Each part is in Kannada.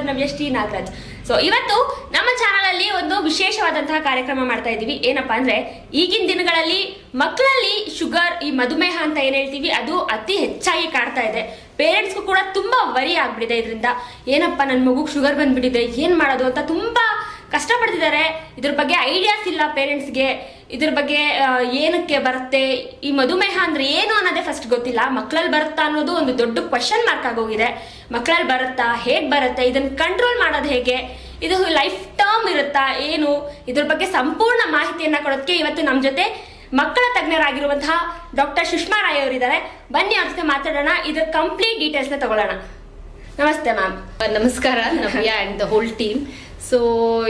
ನವ್ಯಶ್ರೀ ನಾಗರಾಜ್. ಸೊ ಇವತ್ತು ನಮ್ಮ ಚಾನಲ್ ಅಲ್ಲಿ ಒಂದು ವಿಶೇಷವಾದಂತಹ ಕಾರ್ಯಕ್ರಮ ಮಾಡ್ತಾ ಇದೀವಿ. ಏನಪ್ಪಾ ಅಂದ್ರೆ ಈಗಿನ ದಿನಗಳಲ್ಲಿ ಮಕ್ಕಳಲ್ಲಿ ಶುಗರ್, ಈ ಮಧುಮೇಹ ಅಂತ ಏನ್ ಹೇಳ್ತೀವಿ, ಅದು ಅತಿ ಹೆಚ್ಚಾಗಿ ಕಾಡ್ತಾ ಇದೆ. ಪೇರೆಂಟ್ಸ್ಗೂ ಕೂಡ ತುಂಬಾ ವರಿ ಆಗ್ಬಿಟ್ಟಿದೆ ಇದರಿಂದ. ಏನಪ್ಪಾ ನನ್ನ ಮಗುಗೆ ಶುಗರ್ ಬಂದ್ಬಿಟ್ಟಿದೆ, ಏನ್ ಮಾಡೋದು ಅಂತ ತುಂಬಾ ಕಷ್ಟಪಡ್ತಿದ್ದಾರೆ. ಇದ್ರ ಬಗ್ಗೆ ಐಡಿಯಾಸ್ ಇಲ್ಲ ಪೇರೆಂಟ್ಸ್ಗೆ. ಇದ್ರ ಬಗ್ಗೆ ಏನಕ್ಕೆ ಬರುತ್ತೆ, ಈ ಮಧುಮೇಹ ಅಂದ್ರೆ ಏನು ಅನ್ನೋದೇ ಫಸ್ಟ್ ಗೊತ್ತಿಲ್ಲ. ಮಕ್ಕಳಲ್ಲಿ ಬರುತ್ತಾ ಅನ್ನೋದು ಒಂದು ದೊಡ್ಡ ಕ್ವಶನ್ ಮಾರ್ಕ್ ಆಗೋಗಿದೆ. ಮಕ್ಕಳಲ್ಲಿ ಬರುತ್ತಾ, ಹೇಗ್ ಬರುತ್ತೆ, ಇದನ್ನ ಕಂಟ್ರೋಲ್ ಮಾಡೋದು ಹೇಗೆ, ಇದು ಲೈಫ್ ಟರ್ಮ್ ಇರುತ್ತಾ ಏನು, ಇದ್ರ ಬಗ್ಗೆ ಸಂಪೂರ್ಣ ಮಾಹಿತಿಯನ್ನ ಕೊಡೋದಕ್ಕೆ ಇವತ್ತು ನಮ್ಮ ಜೊತೆ ಮಕ್ಕಳ ತಜ್ಞರಾಗಿರುವಂತಹ ಡಾಕ್ಟರ್ ಸುಷ್ಮಾ ರಾಯ್ ಅವರಿದ್ದಾರೆ. ಬನ್ನಿ ಅವ್ರ ಜೊತೆ ಮಾತಾಡೋಣ, ಇದ್ರ ಕಂಪ್ಲೀಟ್ ಡೀಟೇಲ್ಸ್ ನ ತಗೊಳ್ಳೋಣ. ನಮಸ್ತೆ ಮ್ಯಾಮ್. ನಮಸ್ಕಾರ Navya and the whole team. So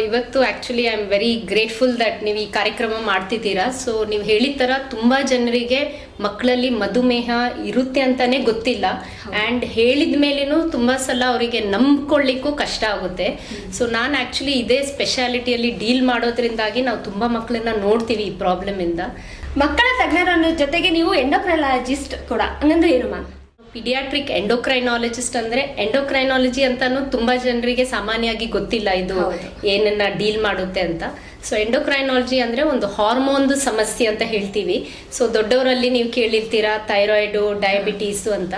ಇವತ್ತು actually I am very grateful that ನೀವು ಈ ಕಾರ್ಯಕ್ರಮ ಮಾಡ್ತಿದ್ದೀರಾ. ಸೊ ನೀವು ಹೇಳಿದ ಥರ ತುಂಬ ಜನರಿಗೆ ಮಕ್ಕಳಲ್ಲಿ ಮಧುಮೇಹ ಇರುತ್ತೆ ಅಂತಾನೆ ಗೊತ್ತಿಲ್ಲ. ಆ್ಯಂಡ್ ಹೇಳಿದ ಮೇಲೇನು ತುಂಬ ಸಲ ಅವರಿಗೆ ನಂಬ್ಕೊಳ್ಳಿಕ್ಕೂ ಕಷ್ಟ ಆಗುತ್ತೆ. ಸೊ ನಾನು ಆ್ಯಕ್ಚುಲಿ ಇದೇ ಸ್ಪೆಷಾಲಿಟಿಯಲ್ಲಿ ಡೀಲ್ ಮಾಡೋದ್ರಿಂದಾಗಿ ನಾವು ತುಂಬ ಮಕ್ಕಳನ್ನ ನೋಡ್ತೀವಿ ಈ ಪ್ರಾಬ್ಲಮಿಂದ. ಮಕ್ಕಳ ತಜ್ಞರ ಜೊತೆಗೆ ನೀವು ಎಂಡೋಕ್ರೈನಾಲಜಿಸ್ಟ್ ಕೂಡ, ಹಂಗಂದ್ರೆ ಏನು ಮ್ಯಾಮ್? ಪಿಡಿಯಾಟ್ರಿಕ್ ಎಂಡೋಕ್ರೈನಾಲಜಿಸ್ಟ್ ಅಂದ್ರೆ ಎಂಡೋಕ್ರೈನಾಲಜಿ ಅಂತಾನು ತುಂಬಾ ಜನರಿಗೆ ಸಾಮಾನ್ಯವಾಗಿ ಗೊತ್ತಿಲ್ಲ ಇದು ಏನನ್ನ ಡೀಲ್ ಮಾಡುತ್ತೆ ಅಂತ. ಸೊ ಎಂಡೋಕ್ರೈನಾಲಜಿ ಅಂದ್ರೆ ಒಂದು ಹಾರ್ಮೋನ್ ಸಮಸ್ಯೆ ಅಂತ ಹೇಳ್ತೀವಿ. ಸೊ ದೊಡ್ಡವರಲ್ಲಿ ನೀವು ಕೇಳಿರ್ತೀರಾ ಥೈರಾಯ್ಡು, ಡಯಾಬಿಟೀಸು ಅಂತ.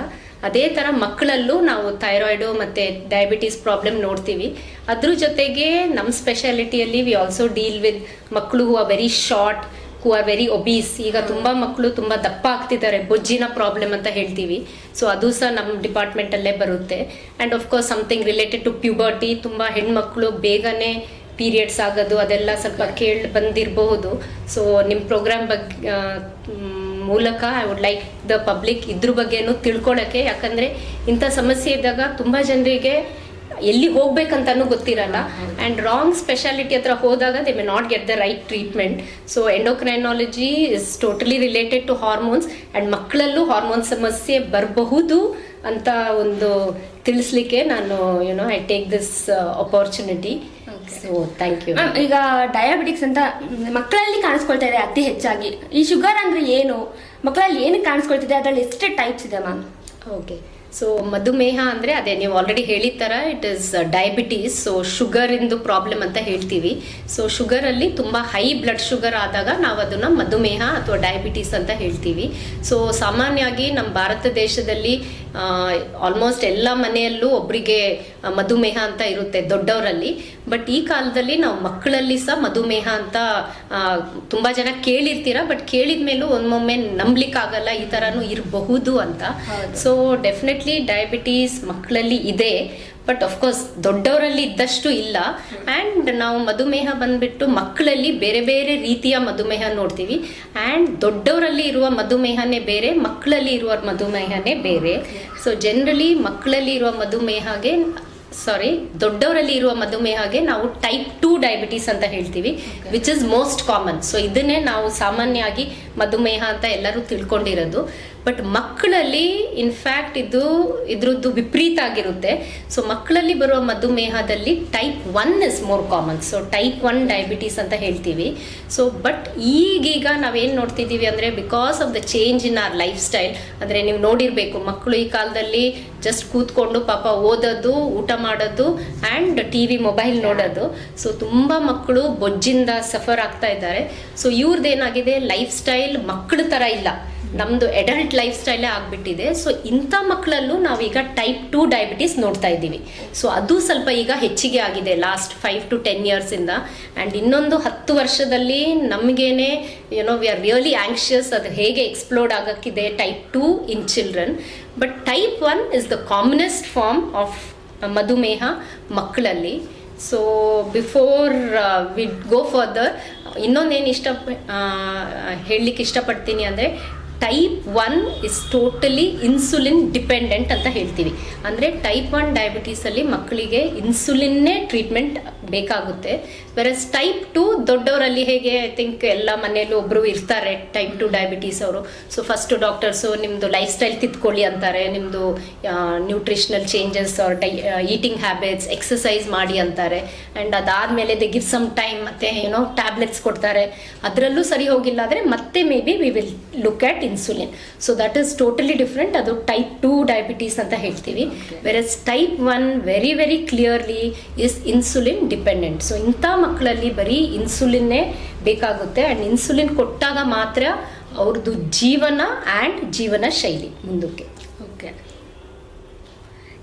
ಅದೇ ತರ ಮಕ್ಕಳಲ್ಲೂ ನಾವು ಥೈರಾಯ್ಡು ಮತ್ತೆ ಡಯಾಬಿಟೀಸ್ ಪ್ರಾಬ್ಲಮ್ ನೋಡ್ತೀವಿ. ಅದ್ರ ಜೊತೆಗೆ ನಮ್ಮ ಸ್ಪೆಷಾಲಿಟಿಯಲ್ಲಿ ವಿ ಆಲ್ಸೋ ಡೀಲ್ ವಿತ್ ಮಕ್ಕಳು who are very short, who are very obese. ಈಗ ತುಂಬಾ ಮಕ್ಕಳು ತುಂಬಾ ದಪ್ಪ ಆಗ್ತಿದ್ದಾರೆ, ಬೊಜ್ಜಿನ ಪ್ರಾಬ್ಲಮ್ ಅಂತ ಹೇಳ್ತೀವಿ. ಸೊ ಅದು ಸಹ ನಮ್ಮ ಡಿಪಾರ್ಟ್ಮೆಂಟ್ ಅಲ್ಲೇ ಬರುತ್ತೆ. And of course something related to puberty, ತುಂಬಾ ಹೆಣ್ಮಕ್ಳು ಬೇಗನೆ ಪೀರಿಯಡ್ಸ್ ಆಗೋದು ಅದೆಲ್ಲ ಸ್ವಲ್ಪ ಬಂದಿರಬಹುದು. ಸೊ ನಿಮ್ಮ ಪ್ರೋಗ್ರಾಮ್ ಬಗ್ಗೆ ಮೂಲಕ I would like the public ಇದ್ರ ಬಗ್ಗೆನೂ ತಿಳ್ಕೊಳಕ್ಕೆ. ಯಾಕಂದ್ರೆ ಇಂಥ ಸಮಸ್ಯೆ ಇದ್ದಾಗ ತುಂಬಾ ಜನರಿಗೆ ಎಲ್ಲಿ ಹೋಗ್ಬೇಕಂತಾನು ಗೊತ್ತಿರಲ್ಲ. ಅಂಡ್ ರಾಂಗ್ ಸ್ಪೆಷಾಲಿಟಿ ಹತ್ರ ಹೋದಾಗ they may not get the right treatment. So endocrinology is totally related to hormones. And ಮಕ್ಕಳಲ್ಲೂ ಹಾರ್ಮೋನ್ ಸಮಸ್ಯೆ ಬರಬಹುದು ಅಂತ ಒಂದು ತಿಳಿಸ್ಲಿಕ್ಕೆ ನಾನು I take this opportunity. So thank you. ಈಗ ಡಯಾಬಿಟಿಕ್ಸ್ ಅಂತ ಮಕ್ಕಳಲ್ಲಿ ಕಾಣಿಸ್ಕೊಳ್ತಾ ಇದೆ ಅತಿ ಹೆಚ್ಚಾಗಿ. ಈ ಶುಗರ್ ಅಂದ್ರೆ ಏನು, ಮಕ್ಕಳಲ್ಲಿ ಏನಕ್ಕೆ ಕಾಣಿಸ್ಕೊಳ್ತಿದೆ, ಅದರಲ್ಲಿ ಎಷ್ಟು ಟೈಪ್ಸ್ ಇದೆ ಮ್ಯಾಮ್? ಓಕೆ, ಸೊ ಮಧುಮೇಹ ಅಂದ್ರೆ ಅದೇ ನೀವು ಆಲ್ರೆಡಿ ಹೇಳಿದ ತರ it is diabetes. So sugar ಇಂದು ಪ್ರಾಬ್ಲಮ್ ಅಂತ ಹೇಳ್ತೀವಿ. ಸೊ ಶುಗರ್ ಅಲ್ಲಿ ತುಂಬಾ ಹೈ ಬ್ಲಡ್ ಶುಗರ್ ಆದಾಗ ನಾವು ಅದನ್ನ ಮಧುಮೇಹ ಅಥವಾ ಡಯಾಬಿಟೀಸ್ ಅಂತ ಹೇಳ್ತೀವಿ. ಸೊ ಸಾಮಾನ್ಯವಾಗಿ ನಮ್ಮ ಭಾರತ ದೇಶದಲ್ಲಿ ಆಲ್ಮೋಸ್ಟ್ ಎಲ್ಲ ಮನೆಯಲ್ಲೂ ಒಬ್ಬರಿಗೆ ಮಧುಮೇಹ ಅಂತ ಇರುತ್ತೆ ದೊಡ್ಡವರಲ್ಲಿ. ಬಟ್ ಈ ಕಾಲದಲ್ಲಿ ನಾವು ಮಕ್ಕಳಲ್ಲಿ ಸಹ ಮಧುಮೇಹ ಅಂತ ತುಂಬಾ ಜನ ಕೇಳಿರ್ತೀರಾ. ಬಟ್ ಕೇಳಿದ ಮೇಲೂ ಒಮ್ಮೊಮ್ಮೆ ನಂಬ್ಲಿಕ್ಕಾಗಲ್ಲ ಈ ತರನು ಇರಬಹುದು ಅಂತ. ಸೊ ಡೆಫಿನೆಟ್ಲಿ ಡಯಾಬಿಟೀಸ್ ಮಕ್ಕಳಲ್ಲಿ ಇದೆ, ಬಟ್ ಅಫ್ಕೋರ್ಸ್ ದೊಡ್ಡವರಲ್ಲಿ ಇದ್ದಷ್ಟು ಇಲ್ಲ. ಆ್ಯಂಡ್ ನಾವು ಮಧುಮೇಹ ಬಂದ್ಬಿಟ್ಟು ಮಕ್ಕಳಲ್ಲಿ ಬೇರೆ ಬೇರೆ ರೀತಿಯ ಮಧುಮೇಹ ನೋಡ್ತೀವಿ. ಆ್ಯಂಡ್ ದೊಡ್ಡವರಲ್ಲಿ ಇರುವ ಮಧುಮೇಹನೇ ಬೇರೆ, ಮಕ್ಕಳಲ್ಲಿ ಇರುವ ಮಧುಮೇಹನೇ ಬೇರೆ. ಸೊ ಜನರಲಿ ಮಕ್ಕಳಲ್ಲಿ ಇರುವ ದೊಡ್ಡವರಲ್ಲಿ ಇರುವ ಮಧುಮೇಹಗೆ ನಾವು ಟೈಪ್ 2 ಡಯಾಬಿಟೀಸ್ ಅಂತ ಹೇಳ್ತೀವಿ, which is most common. So ಇದನ್ನೇ ನಾವು ಸಾಮಾನ್ಯವಾಗಿ ಮಧುಮೇಹ ಅಂತ ಎಲ್ಲರೂ ತಿಳ್ಕೊಂಡಿರೋದು. ಬಟ್ ಮಕ್ಕಳಲ್ಲಿ ಇನ್ಫ್ಯಾಕ್ಟ್ ಇದ್ರದ್ದು ವಿಪರೀತ ಆಗಿರುತ್ತೆ. ಸೊ ಮಕ್ಕಳಲ್ಲಿ ಬರುವ ಮಧುಮೇಹದಲ್ಲಿ type 1 is more common. So type 1 diabetes ಅಂತ ಹೇಳ್ತೀವಿ. ಸೊ ಬಟ್ ಈಗೀಗ ನಾವೇನು ನೋಡ್ತಿದ್ದೀವಿ ಅಂದರೆ because of the change in our life style. ಅಂದರೆ ನೀವು ನೋಡಿರಬೇಕು, ಮಕ್ಕಳು ಈ ಕಾಲದಲ್ಲಿ ಜಸ್ಟ್ ಕೂತ್ಕೊಂಡು ಪಾಪ ಓದೋದು, ಊಟ ಮಾಡೋದು ಆ್ಯಂಡ್ TV ಮೊಬೈಲ್ ನೋಡೋದು. ಸೊ ತುಂಬ ಮಕ್ಕಳು ಬೊಜ್ಜಿಂದ ಸಫರ್ ಆಗ್ತಾ ಇದ್ದಾರೆ. ಸೊ ಇವ್ರದ್ದೇನಾಗಿದೆ, ಲೈಫ್ ಸ್ಟೈಲ್ ಮಕ್ಕಳ ಥರ ಇಲ್ಲ, ನಮ್ದು ಅಡಲ್ಟ್ ಲೈಫ್ ಸ್ಟೈಲೇ ಆಗ್ಬಿಟ್ಟಿದೆ. ಸೊ ಇಂಥ ಮಕ್ಕಳಲ್ಲೂ ನಾವೀಗ ಟೈಪ್ 2 ಡಯಾಬಿಟೀಸ್ ನೋಡ್ತಾ ಇದ್ದೀವಿ. ಸೊ ಅದು ಸ್ವಲ್ಪ ಈಗ ಹೆಚ್ಚಿಗೆ ಆಗಿದೆ ಲಾಸ್ಟ್ 5 to 10 years ಇಂದ. ಆ್ಯಂಡ್ ಇನ್ನೊಂದು 10 ವರ್ಷದಲ್ಲಿ ನಮಗೇನೆ ವಿ ಆರ್ ರಿಯಲಿ ಆಂಕ್ಷಿಯಸ್ ಅದು ಹೇಗೆ ಎಕ್ಸ್ಪ್ಲೋರ್ಡ್ ಆಗಕ್ಕಿದೆ type 2 in children. But type 1 is the commonest form of ಮಧುಮೇಹ ಮಕ್ಕಳಲ್ಲಿ. So before we go further, ಇನ್ನೊಂದೇನು ಹೇಳಲಿಕ್ಕೆ ಇಷ್ಟಪಡ್ತೀನಿ ಅಂದರೆ type 1 is totally insulin dependent ಅಂತ ಹೇಳ್ತೀವಿ. ಅಂದರೆ ಟೈಪ್ 1 ಡಯಾಬಿಟೀಸಲ್ಲಿ ಮಕ್ಕಳಿಗೆ ಇನ್ಸುಲಿನ್ನೇ ಟ್ರೀಟ್ಮೆಂಟ್ ಬೇಕಾಗುತ್ತೆ. ವೆರಸ್ ಟೈಪ್ 2 ದೊಡ್ಡವರಲ್ಲಿ ಹೇಗೆ ಐ ಥಿಂಕ್ ಎಲ್ಲ ಮನೆಯಲ್ಲೂ ಒಬ್ಬರು ಇರ್ತಾರೆ ಟೈಪ್ 2 ಡಯಾಬಿಟೀಸ್ ಅವರು. ಸೊ ಫಸ್ಟ್ ಡಾಕ್ಟರ್ಸು ನಿಮ್ಮದು ಲೈಫ್ ಸ್ಟೈಲ್ ತಿದ್ಕೊಳ್ಳಿ ಅಂತಾರೆ, ನಿಮ್ಮದು nutritional changes or eating habits, exercise ಮಾಡಿ ಅಂತಾರೆ. ಆ್ಯಂಡ್ ಅದಾದಮೇಲೆ ದೇ ಗಿವ್ ಸಮ್ ಟೈಮ್ ಮತ್ತೆ ಟ್ಯಾಬ್ಲೆಟ್ಸ್ ಕೊಡ್ತಾರೆ. ಅದರಲ್ಲೂ ಸರಿ ಹೋಗಿಲ್ಲ ಆದರೆ ಮತ್ತೆ may be we will look at insulin. So that is totally different. ಅದು ಟೈಪ್ 2 ಡಯಾಬಿಟೀಸ್ ಅಂತ ಹೇಳ್ತೀವಿ. Versus type 1 very very clearly is insulin dependent. So ಇಂಥ ಮಕ್ಕಳಲ್ಲಿ ಬರೀ ಇನ್ಸುಲಿನ್ನೇ ಬೇಕಾಗುತ್ತೆ. ಆ್ಯಂಡ್ ಇನ್ಸುಲಿನ್ ಕೊಟ್ಟಾಗ ಮಾತ್ರ ಅವ್ರದ್ದು ಜೀವನ ಆ್ಯಂಡ್ ಜೀವನ ಶೈಲಿ ಮುಂದಕ್ಕೆ. ಓಕೆ,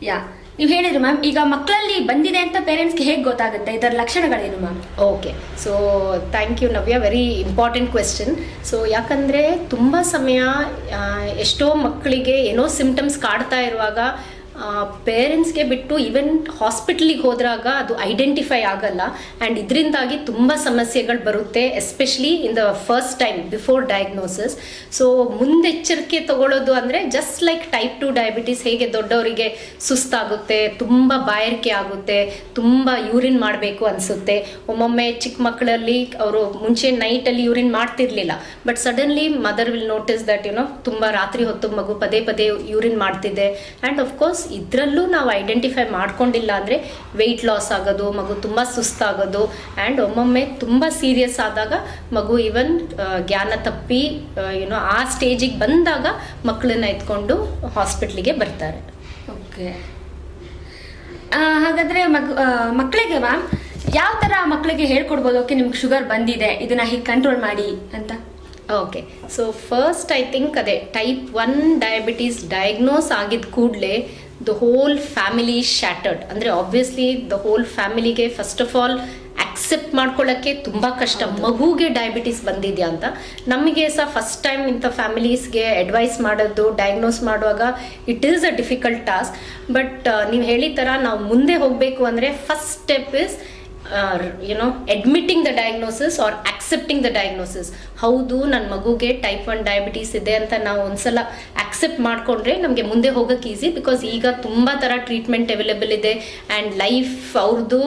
ಯಾ ನೀವು ಹೇಳಿದ್ರು ಮ್ಯಾಮ್, ಈಗ ಮಕ್ಕಳಲ್ಲಿ ಬಂದಿದೆ ಅಂತ ಪೇರೆಂಟ್ಸ್ಗೆ ಹೇಗೆ ಗೊತ್ತಾಗುತ್ತೆ? ಇದರ ಲಕ್ಷಣಗಳೇನು ma'am? Okay, so thank you Navya, very important question. So ಯಾಕಂದರೆ ತುಂಬ ಸಮಯ ಎಷ್ಟೋ ಮಕ್ಕಳಿಗೆ ಏನೋ ಸಿಂಪ್ಟಮ್ಸ್ ಕಾಡ್ತಾ ಇರುವಾಗ ಪೇರೆಂಟ್ಸ್ಗೆ ಬಿಟ್ಟು ಈವನ್ ಹಾಸ್ಪಿಟಲಿಗೆ ಹೋದಾಗ ಅದು ಐಡೆಂಟಿಫೈ ಆಗಲ್ಲ. ಆ್ಯಂಡ್ ಇದರಿಂದಾಗಿ ತುಂಬ ಸಮಸ್ಯೆಗಳು ಬರುತ್ತೆ, especially in the first time before diagnosis. So ಮುಂದೆಚ್ಚರಿಕೆ ತಗೊಳ್ಳೋದು ಅಂದರೆ ಜಸ್ಟ್ ಲೈಕ್ ಟೈಪ್ 2 ಡಯಾಬಿಟೀಸ್ ಹೇಗೆ ದೊಡ್ಡವರಿಗೆ ಸುಸ್ತಾಗುತ್ತೆ, ತುಂಬ ಬಾಯಾರಿಕೆ ಆಗುತ್ತೆ, ತುಂಬ ಯೂರಿನ್ ಮಾಡಬೇಕು ಅನಿಸುತ್ತೆ. ಒಮ್ಮೊಮ್ಮೆ ಚಿಕ್ಕ ಮಕ್ಕಳಲ್ಲಿ ಅವರು ಮುಂಚೆ ನೈಟಲ್ಲಿ ಯೂರಿನ್ ಮಾಡ್ತಿರ್ಲಿಲ್ಲ, but suddenly mother will notice that ತುಂಬ ರಾತ್ರಿ ಹೊತ್ತು ಮಗು ಪದೇ ಪದೇ ಯೂರಿನ್ ಮಾಡ್ತಿದೆ. ಆ್ಯಂಡ್ ಆಫ್ಕೋರ್ಸ್ ಇದರಲ್ಲೂ ನಾವು ಐಡೆಂಟಿಫೈ ಮಾಡ್ಕೊಂಡಿಲ್ಲ ಅಂದರೆ ವೆಯ್ಟ್ ಲಾಸ್ ಆಗೋದು, ಮಗು ತುಂಬ ಸುಸ್ತಾಗೋದು, ಆ್ಯಂಡ್ ಒಮ್ಮೊಮ್ಮೆ ತುಂಬ ಸೀರಿಯಸ್ ಆದಾಗ ಮಗು ಈವನ್ ಜ್ಞಾನ ತಪ್ಪಿ ಆ ಸ್ಟೇಜಿಗೆ ಬಂದಾಗ ಮಕ್ಕಳನ್ನ ಎತ್ಕೊಂಡು ಹಾಸ್ಪಿಟ್ಲಿಗೆ ಬರ್ತಾರೆ. ಓಕೆ, ಹಾಗಾದರೆ ಮಕ್ಕಳಿಗೆ ಮ್ಯಾಮ್ ಯಾವ ಥರ ಮಕ್ಕಳಿಗೆ ಹೇಳ್ಕೊಡ್ಬೋದು, ಓಕೆ ನಿಮ್ಗೆ ಶುಗರ್ ಬಂದಿದೆ, ಇದನ್ನ ಹೀಗೆ ಕಂಟ್ರೋಲ್ ಮಾಡಿ ಅಂತ? Okay, so first I think ಅದೇ ಟೈಪ್ 1 ಡಯಾಬಿಟೀಸ್ ಡಯಾಗ್ನೋಸ್ ಆಗಿದ್ದ ಕೂಡಲೇ ದ ಹೋಲ್ ಫ್ಯಾಮಿಲಿ ಶ್ಯಾಟರ್ಡ್. ಅಂದರೆ ಆಬ್ವಿಯಸ್ಲಿ ದ ಹೋಲ್ ಫ್ಯಾಮಿಲಿಗೆ ಫಸ್ಟ್ ಆಫ್ ಆಲ್ ಅಕ್ಸೆಪ್ಟ್ ಮಾಡ್ಕೊಳ್ಳೋಕ್ಕೆ ತುಂಬ ಕಷ್ಟ, ಮಗುಗೆ ಡಯಾಬಿಟೀಸ್ ಬಂದಿದೆಯಾ ಅಂತ. ನಮಗೆ ಸಹ ಫಸ್ಟ್ ಟೈಮ್ ಇಂಥ ಫ್ಯಾಮಿಲೀಸ್ಗೆ ಅಡ್ವೈಸ್ ಮಾಡೋದು ಡಯಾಗ್ನೋಸ್ ಮಾಡುವಾಗ it is a difficult task. But ನೀವು ಹೇಳಿದ ಥರ ನಾವು ಮುಂದೆ ಹೋಗಬೇಕು ಅಂದರೆ first step is admitting the diagnosis or accepting the diagnosis. ಹೌದು, ನನ್ನ ಮಗುಗೆ ಟೈಪ್ 1 ಡಯಾಬಿಟೀಸ್ ಇದೆ ಅಂತ ನಾವು ಒಂದ್ಸಲ ಅಕ್ಸೆಪ್ಟ್ ಮಾಡ್ಕೊಂಡ್ರೆ ನಮಗೆ ಮುಂದೆ ಹೋಗೋಕ್ಕೆ ಈಸಿ. ಬಿಕಾಸ್ ಈಗ ತುಂಬ ಥರ ಟ್ರೀಟ್ಮೆಂಟ್ ಅವೈಲೇಬಲ್ ಇದೆ ಆ್ಯಂಡ್ ಲೈಫ್ ಅವ್ರದ್ದು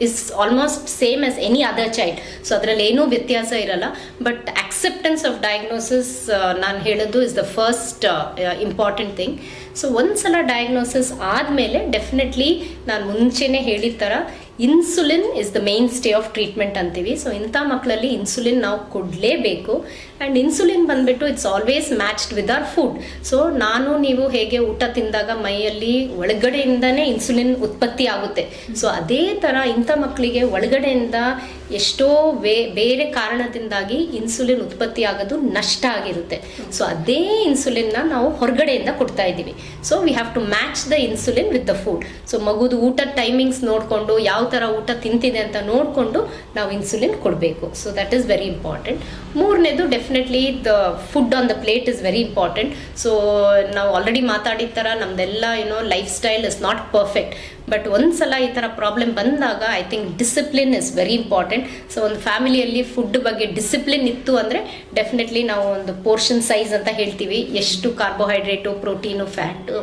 is almost same as any other child. So ಅದರಲ್ಲಿ ಏನೂ ವ್ಯತ್ಯಾಸ ಇರಲ್ಲ. ಬಟ್ ಅಕ್ಸೆಪ್ಟೆನ್ಸ್ ಆಫ್ ಡಯಾಗ್ನೋಸಿಸ್ ನಾನು ಹೇಳೋದು is the first important thing. So ಒಂದ್ಸಲ ಡಯಾಗ್ನೋಸಿಸ್ ಆದಮೇಲೆ ಡೆಫಿನೆಟ್ಲಿ ನಾನು ಮುಂಚೆನೇ ಹೇಳಿದ ಥರ insulin is the main stay of treatment ಅಂತೀವಿ. ಸೊ ಇಂಥ ಮಕ್ಕಳಲ್ಲಿ ಇನ್ಸುಲಿನ್ ನಾವು ಕೊಡಲೇಬೇಕು. ಆ್ಯಂಡ್ ಇನ್ಸುಲಿನ್ ಬಂದುಬಿಟ್ಟು it's always matched with our food. So ನೀವು ಹೇಗೆ ಊಟ ತಿಂದಾಗ ಮೈಯಲ್ಲಿ ಒಳಗಡೆಯಿಂದನೇ ಇನ್ಸುಲಿನ್ ಉತ್ಪತ್ತಿ ಆಗುತ್ತೆ, ಸೊ ಅದೇ ಥರ ಇಂಥ ಮಕ್ಕಳಿಗೆ ಒಳಗಡೆಯಿಂದ ಎಷ್ಟೋ ಬೇರೆ ಕಾರಣದಿಂದಾಗಿ ಇನ್ಸುಲಿನ್ ಉತ್ಪತ್ತಿ ಆಗೋದು ನಷ್ಟ ಆಗಿರುತ್ತೆ. ಸೊ ಅದೇ ಇನ್ಸುಲಿನ್ನ ನಾವು ಹೊರಗಡೆಯಿಂದ ಕೊಡ್ತಾ ಇದ್ದೀವಿ. So we have to match the insulin with the food. So ಮಗುದು ಊಟದ ಟೈಮಿಂಗ್ಸ್ ನೋಡಿಕೊಂಡು ಯಾವ ಥರ ಊಟ ತಿಂತಿದೆ ಅಂತ ನೋಡಿಕೊಂಡು ನಾವು ಇನ್ಸುಲಿನ್ ಕೊಡಬೇಕು. So that is very important. ಮೂರನೇದು definitely the food on the plate is very important. So ನಾವು ಆಲ್ರೆಡಿ ಮಾತಾಡಿದ ಥರ ನಮ್ದೆಲ್ಲ life style is not perfect. But ಒಂದ್ಸಲ ಈ ಥರ ಪ್ರಾಬ್ಲಮ್ ಬಂದಾಗ I think discipline is very important. So ಒಂದು ಫ್ಯಾಮಿಲಿಯಲ್ಲಿ ಫುಡ್ ಬಗ್ಗೆ ಡಿಸಿಪ್ಲಿನ್ ಇತ್ತು ಅಂದರೆ ಡೆಫಿನೆಟ್ಲಿ ನಾವು ಒಂದು ಪೋರ್ಷನ್ ಸೈಜ್ ಅಂತ ಹೇಳ್ತೀವಿ, ಎಷ್ಟು ಕಾರ್ಬೋಹೈಡ್ರೇಟು, ಪ್ರೋಟೀನು, ಫ್ಯಾಟು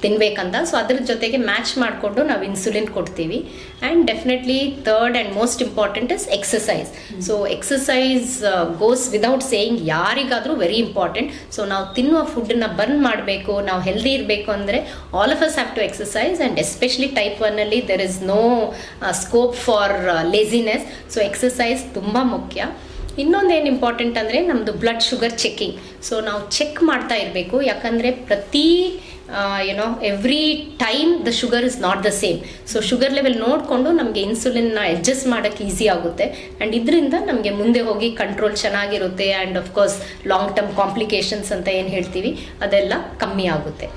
ತಿನ್ಬೇಕಂತ. ಸೊ ಅದ್ರ ಜೊತೆಗೆ ಮ್ಯಾಚ್ ಮಾಡಿಕೊಂಡು ನಾವು ಇನ್ಸುಲಿನ್ ಕೊಡ್ತೀವಿ. And definitely third and most important is exercise. So exercise goes without saying, ಯಾರಿಗಾದರೂ ವೆರಿ ಇಂಪಾರ್ಟೆಂಟ್. ಸೊ ನಾವು ತಿನ್ನುವ ಫುಡ್ಡನ್ನ ಬರ್ನ್ ಮಾಡಬೇಕು, ನಾವು ಹೆಲ್ದಿ ಇರಬೇಕು ಅಂದರೆ all of us have to exercise. And especially type 1 there is no scope for laziness. So exercise ತುಂಬ ಮುಖ್ಯ. ಇನ್ನೊಂದೇನು ಇಂಪಾರ್ಟೆಂಟ್ ಅಂದರೆ ನಮ್ಮದು ಬ್ಲಡ್ ಶುಗರ್ ಚೆಕಿಂಗ್. ಸೊ ನಾವು ಚೆಕ್ ಮಾಡ್ತಾ ಇರಬೇಕು, ಯಾಕಂದರೆ ಪ್ರತಿ every time the sugar is not the same. So sugar level ನೋಡಿಕೊಂಡು ನಮಗೆ ಇನ್ಸುಲಿನ್ನ ಅಡ್ಜಸ್ಟ್ ಮಾಡೋಕ್ಕೆ ಈಸಿ ಆಗುತ್ತೆ. ಆ್ಯಂಡ್ ಇದರಿಂದ ನಮಗೆ ಮುಂದೆ ಹೋಗಿ ಕಂಟ್ರೋಲ್ ಚೆನ್ನಾಗಿರುತ್ತೆ. And of course long term complications ಅಂತ ಏನು ಹೇಳ್ತೀವಿ ಅದೆಲ್ಲ ಕಮ್ಮಿ ಆಗುತ್ತೆ.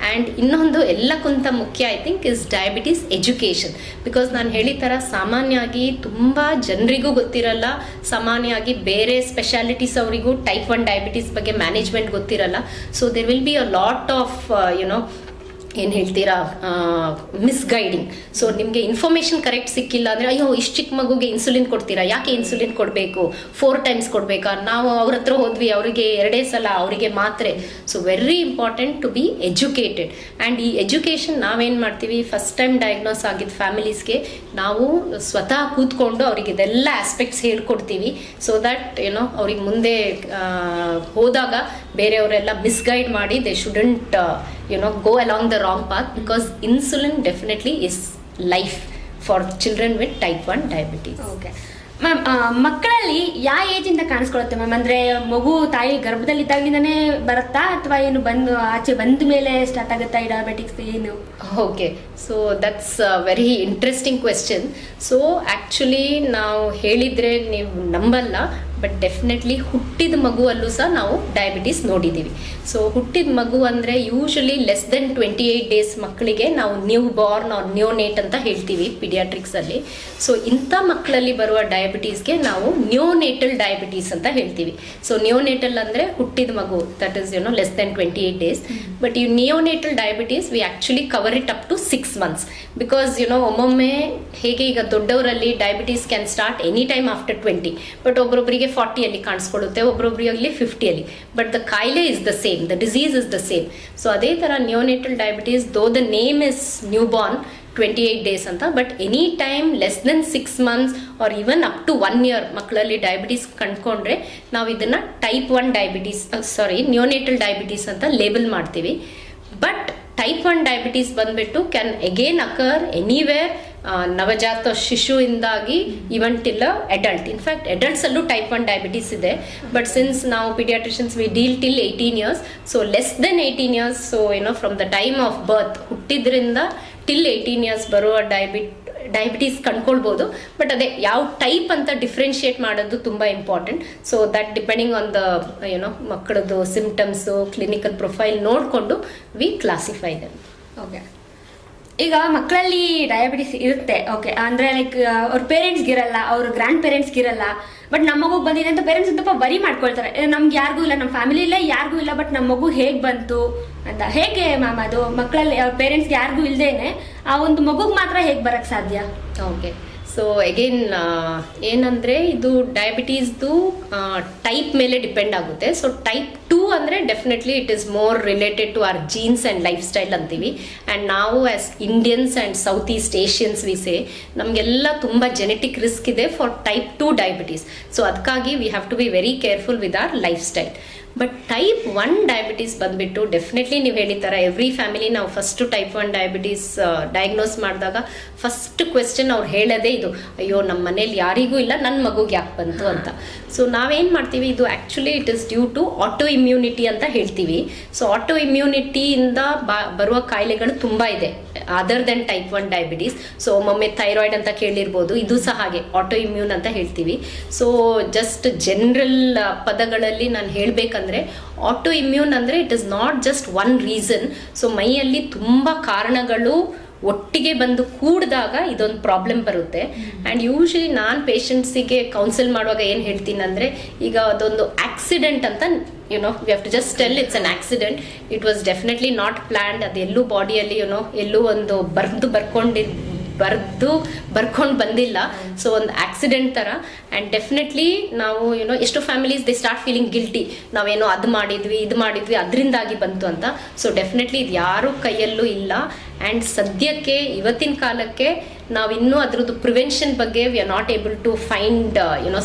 ಆ್ಯಂಡ್ ಇನ್ನೊಂದು ಎಲ್ಲಕ್ಕಿಂತ ಮುಖ್ಯ I think is diabetes education. Because ನಾನು ಹೇಳಿದ ಥರ ಸಾಮಾನ್ಯವಾಗಿ ತುಂಬ ಜನರಿಗೂ ಗೊತ್ತಿರಲ್ಲ, ಸಾಮಾನ್ಯವಾಗಿ ಬೇರೆ ಸ್ಪೆಷಾಲಿಟೀಸ್ ಅವರಿಗೂ ಟೈಪ್ 1 ಡಯಾಬಿಟೀಸ್ ಬಗ್ಗೆ ಮ್ಯಾನೇಜ್ಮೆಂಟ್ ಗೊತ್ತಿರಲ್ಲ. So there will be a lot of ಏನು ಹೇಳ್ತೀರಾ ಮಿಸ್ಗೈಡಿಂಗ್. ಸೊ ನಿಮಗೆ ಇನ್ಫಾರ್ಮೇಷನ್ ಕರೆಕ್ಟ್ ಸಿಕ್ಕಿಲ್ಲ ಅಂದರೆ, ಅಯ್ಯೋ ಇಷ್ಟು ಚಿಕ್ಕ ಮಗುಗೆ ಇನ್ಸುಲಿನ್ ಕೊಡ್ತೀರಾ, ಯಾಕೆ ಇನ್ಸುಲಿನ್ ಕೊಡಬೇಕು, 4 times ಕೊಡಬೇಕಾ, ನಾವು ಅವ್ರ ಹತ್ರ ಹೋದ್ವಿ ಅವರಿಗೆ 2 ಸಲ ಅವರಿಗೆ ಮಾತ್ರೆ. So very important to be educated. And ಈ ಎಜುಕೇಷನ್ ನಾವೇನು ಮಾಡ್ತೀವಿ, ಫಸ್ಟ್ ಟೈಮ್ ಡಯಾಗ್ನೋಸ್ ಆಗಿದ್ದ ಫ್ಯಾಮಿಲೀಸ್ಗೆ ನಾವು ಸ್ವತಃ ಕೂತ್ಕೊಂಡು ಅವ್ರಿಗೆ ಇದೆಲ್ಲ ಆಸ್ಪೆಕ್ಟ್ಸ್ ಹೇಳ್ಕೊಡ್ತೀವಿ. ಸೊ ದಟ್ ಅವ್ರಿಗೆ ಮುಂದೆ ಹೋದಾಗ ಬೇರೆಯವರೆಲ್ಲ ಮಿಸ್ಗೈಡ್ ಮಾಡಿ they shouldn't go along the wrong path, because insulin definitely is life for children with type 1 diabetes. Okay. Ma'am ಮಕ್ಕಳಲ್ಲಿ ಯಾವ ಏಜಿಂದ ಕಾಣಿಸ್ಕೊಳ್ಳುತ್ತೆ ಮ್ಯಾಮ್? ಅಂದರೆ ಮಗು ತಾಯಿ ಗರ್ಭದಲ್ಲಿದ್ದಾಗಲಿಂದನೇ ಬರುತ್ತಾ ಅಥವಾ ಏನು ಬಂದು ಆಚೆ ಬಂದ ಮೇಲೆ ಸ್ಟಾರ್ಟ್ ಆಗುತ್ತಾ ಈ ಡಯಾಬಿಟಿಕ್ಸ್ ಏನು? Okay, so that's very interesting question. So actually ನಾವು ಹೇಳಿದರೆ ನೀವು ನಂಬಲ್ಲ, ಬಟ್ ಡೆಫಿನೆಟ್ಲಿ ಹುಟ್ಟಿದ ಮಗುವಲ್ಲೂ ಸಹ ನಾವು ಡಯಾಬಿಟೀಸ್ ನೋಡಿದ್ದೀವಿ. ಸೊ ಹುಟ್ಟಿದ ಮಗು ಅಂದರೆ ಯೂಶಲಿ ಲೆಸ್ ದೆನ್ 28 ಡೇಸ್ ಮಕ್ಕಳಿಗೆ ನಾವು ನ್ಯೂ ಬಾರ್ನ್ ಆರ್ ನ್ಯೋನೇಟ್ ಅಂತ ಹೇಳ್ತೀವಿ ಪಿಡಿಯಾಟ್ರಿಕ್ಸಲ್ಲಿ. ಸೊ ಇಂಥ ಮಕ್ಕಳಲ್ಲಿ ಬರುವ ಡಯಾಬಿಟೀಸ್ಗೆ ನಾವು ನ್ಯೋನೇಟಲ್ ಡಯಾಬಿಟೀಸ್ ಅಂತ ಹೇಳ್ತೀವಿ. ಸೊ ನ್ಯೋನೇಟಲ್ ಅಂದರೆ ಹುಟ್ಟಿದ ಮಗು, that is less than 28 days. But ಈ neonatal diabetes we actually cover it up to 6 months because ಒಮ್ಮೊಮ್ಮೆ ಹೇಗೆ ಈಗ ದೊಡ್ಡವರಲ್ಲಿ diabetes can start any time after 20, but ಒಬ್ಬರೊಬ್ಬರಿಗೆ 40 ಕಾಣಿಸ್ಕೊಳ್ಳುತ್ತೆ, ಒಬ್ಬರೊಬ್ಬರಿಗೆ 50. ಬಟ್ ದ ಕಾಯಿಲೆ is the same, the disease is the same. So ಅದೇ ಥರ neonatal diabetes though the name is new born 28 days ಅಂತ, but any time less then 6 months or even up to 1 year ಮಕ್ಕಳಲ್ಲಿ ಡಯಾಬಿಟೀಸ್ ಕಂಡುಕೊಂಡ್ರೆ ನಾವು ಇದನ್ನು ಟೈಪ್ 1 ಡಯಾಬಿಟೀಸ್ ನ್ಯೋನೇಟಲ್ ಡಯಾಬಿಟೀಸ್ ಅಂತ ಲೇಬಲ್ ಮಾಡ್ತೀವಿ. ಬಟ್ ಟೈಪ್ 1 ಡಯಾಬಿಟೀಸ್ ಬಂದ್ಬಿಟ್ಟು ಕ್ಯಾನ್ ಅಗೇನ್ ಅಕರ್ ಎನಿವೇರ್, ನವಜಾತ ಶಿಶುವಿಂದಾಗಿ ಇವನ್ ಟಿಲ್ ಅಡಲ್ಟ್. ಇನ್ಫ್ಯಾಕ್ಟ್ ಅಡಲ್ಟ್ಸಲ್ಲೂ ಟೈಪ್ 1 ಡಯಾಬಿಟೀಸ್ ಇದೆ, ಬಟ್ ಸಿನ್ಸ್ ನಾವು paediatricians we deal till 18 years, so less than 18 years, so from the time of birth ಹುಟ್ಟಿದ್ರಿಂದ ಟಿಲ್ 18 years ಬರುವ ಡಯಾಬಿಟೀಸ್ ಕಂಡ್ಕೊಳ್ಬೋದು. ಬಟ್ ಅದೇ ಯಾವ ಟೈಪ್ ಅಂತ ಡಿಫ್ರೆನ್ಶಿಯೇಟ್ ಮಾಡೋದು ತುಂಬ important. So that depending on the ಮಕ್ಕಳದ್ದು ಸಿಂಪ್ಟಮ್ಸು, ಕ್ಲಿನಿಕಲ್ ಪ್ರೊಫೈಲ್ ನೋಡಿಕೊಂಡು ವಿ ಕ್ಲಾಸಿಫೈ ದೆಮ್. ಓಕೆ, ಈಗ ಮಕ್ಕಳಲ್ಲಿ ಡಯಾಬಿಟಿಸ್ ಇರುತ್ತೆ, ಓಕೆ, ಅಂದರೆ ಲೈಕ್ ಅವ್ರ ಪೇರೆಂಟ್ಸ್ಗಿರಲ್ಲ, ಅವ್ರ ಗ್ರ್ಯಾಂಡ್ ಪೇರೆಂಟ್ಸ್ಗಿರಲ್ಲ, ಬಟ್ ನಮ್ಮ ಮಗು ಬಂದಿದೆ ಅಂತ ಪೇರೆಂಟ್ಸ್ ಸ್ವಲ್ಪ ವರಿ ಮಾಡ್ಕೊಳ್ತಾರೆ. ನಮ್ಗೆ ಯಾರಿಗೂ ಇಲ್ಲ, ನಮ್ಮ ಫ್ಯಾಮಿಲಿಯಲ್ಲೇ ಯಾರಿಗೂ ಇಲ್ಲ, ಬಟ್ ನಮ್ಮ ಮಗು ಹೇಗೆ ಬಂತು ಅಂತ. ಹೇಗೆ ಮ್ಯಾಮ್ ಅದು ಮಕ್ಕಳಲ್ಲಿ ಅವ್ರ ಪೇರೆಂಟ್ಸ್ಗೆ ಯಾರಿಗೂ ಇಲ್ಲದೇನೆ ಆ ಒಂದು ಮಗುಗೆ ಮಾತ್ರ ಹೇಗೆ ಬರೋಕ್ಕೆ ಸಾಧ್ಯ? ಓಕೆ, ಸೊ ಅಗೇನ್ ಏನಂದರೆ ಇದು ಡಯಾಬಿಟೀಸ್ದು ಟೈಪ್ ಮೇಲೆ ಡಿಪೆಂಡ್ ಆಗುತ್ತೆ. ಸೊ ಟೈಪ್ 2 ಅಂದರೆ definitely it is more related to our genes and life style ಅಂತೀವಿ. ಆ್ಯಂಡ್ ನಾವು as Indians and south east Asians ವಿಸೆ ನಮಗೆಲ್ಲ ತುಂಬ ಜೆನೆಟಿಕ್ ರಿಸ್ಕ್ ಇದೆ ಫಾರ್ ಟೈಪ್ 2 ಡಯಾಬಿಟೀಸ್. ಸೊ ಅದಕ್ಕಾಗಿ we have to be very careful with our life style. But type 1 diabetes ಬಂದುಬಿಟ್ಟು ಡೆಫಿನೆಟ್ಲಿ ನೀವು ಹೇಳಿದ ಎವ್ರಿ ಫ್ಯಾಮಿಲಿ ನಾವು ಫಸ್ಟು ಟೈಪ್ 1 ಡಯಾಬಿಟೀಸ್ ಡಯಾಗ್ನೋಸ್ ಮಾಡಿದಾಗ ಫಸ್ಟ್ ಕ್ವೆಶ್ಚನ್ ಅವ್ರು ಹೇಳೋದೇ ಇದು, ಅಯ್ಯೋ ನಮ್ಮ ಮನೇಲಿ ಯಾರಿಗೂ ಇಲ್ಲ, ನನ್ನ ಮಗುಗೆ ಯಾಕೆ ಬಂತು ಅಂತ. ಸೊ ನಾವೇನು ಮಾಡ್ತೀವಿ, ಇದು actually it is due to auto immunity ಅಂತ ಹೇಳ್ತೀವಿ. ಸೊ ಆಟೋ ಇಮ್ಯುನಿಟಿಯಿಂದ ಬರುವ ಕಾಯಿಲೆಗಳು ತುಂಬ ಇದೆ other than type 1 diabetes. So ಒಮ್ಮೊಮ್ಮೆ ಥೈರಾಯ್ಡ್ ಅಂತ ಕೇಳಿರ್ಬೋದು, ಇದು ಸಹ ಹಾಗೆ ಆಟೋ ಇಮ್ಯೂನ್ ಅಂತ ಹೇಳ್ತೀವಿ. ಸೊ ಜಸ್ಟ್ ಜನರಲ್ ಪದಗಳಲ್ಲಿ ನಾನು ಹೇಳಬೇಕಂದ್ರೆ ಆಟೋ ಇಮ್ಯೂನ್ ಅಂದರೆ it is not just one reason. So ಮೈಯಲ್ಲಿ ತುಂಬ ಕಾರಣಗಳು ಒಟ್ಟಿಗೆ ಬಂದು ಕೂಡಿದಾಗ ಇದೊಂದು ಪ್ರಾಬ್ಲಮ್ ಬರುತ್ತೆ. ಆ್ಯಂಡ್ ಯೂಶಲಿ ನಾನು ಪೇಷಂಟ್ಸಿಗೆ ಕೌನ್ಸಿಲ್ ಮಾಡುವಾಗ ಏನು ಹೇಳ್ತೀನಿ ಅಂದರೆ, ಈಗ ಅದೊಂದು ಆಕ್ಸಿಡೆಂಟ್ ಅಂತ we have to just tell it's an accident, it was definitely not planned. ಅದು ಎಲ್ಲೂ ಬಾಡಿಯಲ್ಲಿ ಎಲ್ಲೂ ಒಂದು ಬರ್ಕೊಂಡು ಬಂದಿಲ್ಲ. ಸೊ ಒಂದು ಆಕ್ಸಿಡೆಂಟ್ ಥರ. ಆ್ಯಂಡ್ ಡೆಫಿನೆಟ್ಲಿ ನಾವು ಎಷ್ಟು families they start feeling guilty, ನಾವೇನೋ ಅದು ಮಾಡಿದ್ವಿ ಅದರಿಂದಾಗಿ ಬಂತು ಅಂತ. ಸೊ ಡೆಫಿನೆಟ್ಲಿ ಇದು ಯಾರೂ ಕೈಯಲ್ಲೂ ಇಲ್ಲ. ಆ್ಯಂಡ್ ಸದ್ಯಕ್ಕೆ ಇವತ್ತಿನ ಕಾಲಕ್ಕೆ ನಾವಿನ್ನೂ ಅದ್ರದ್ದು ಪ್ರಿವೆನ್ಷನ್ ಬಗ್ಗೆ we are not able to find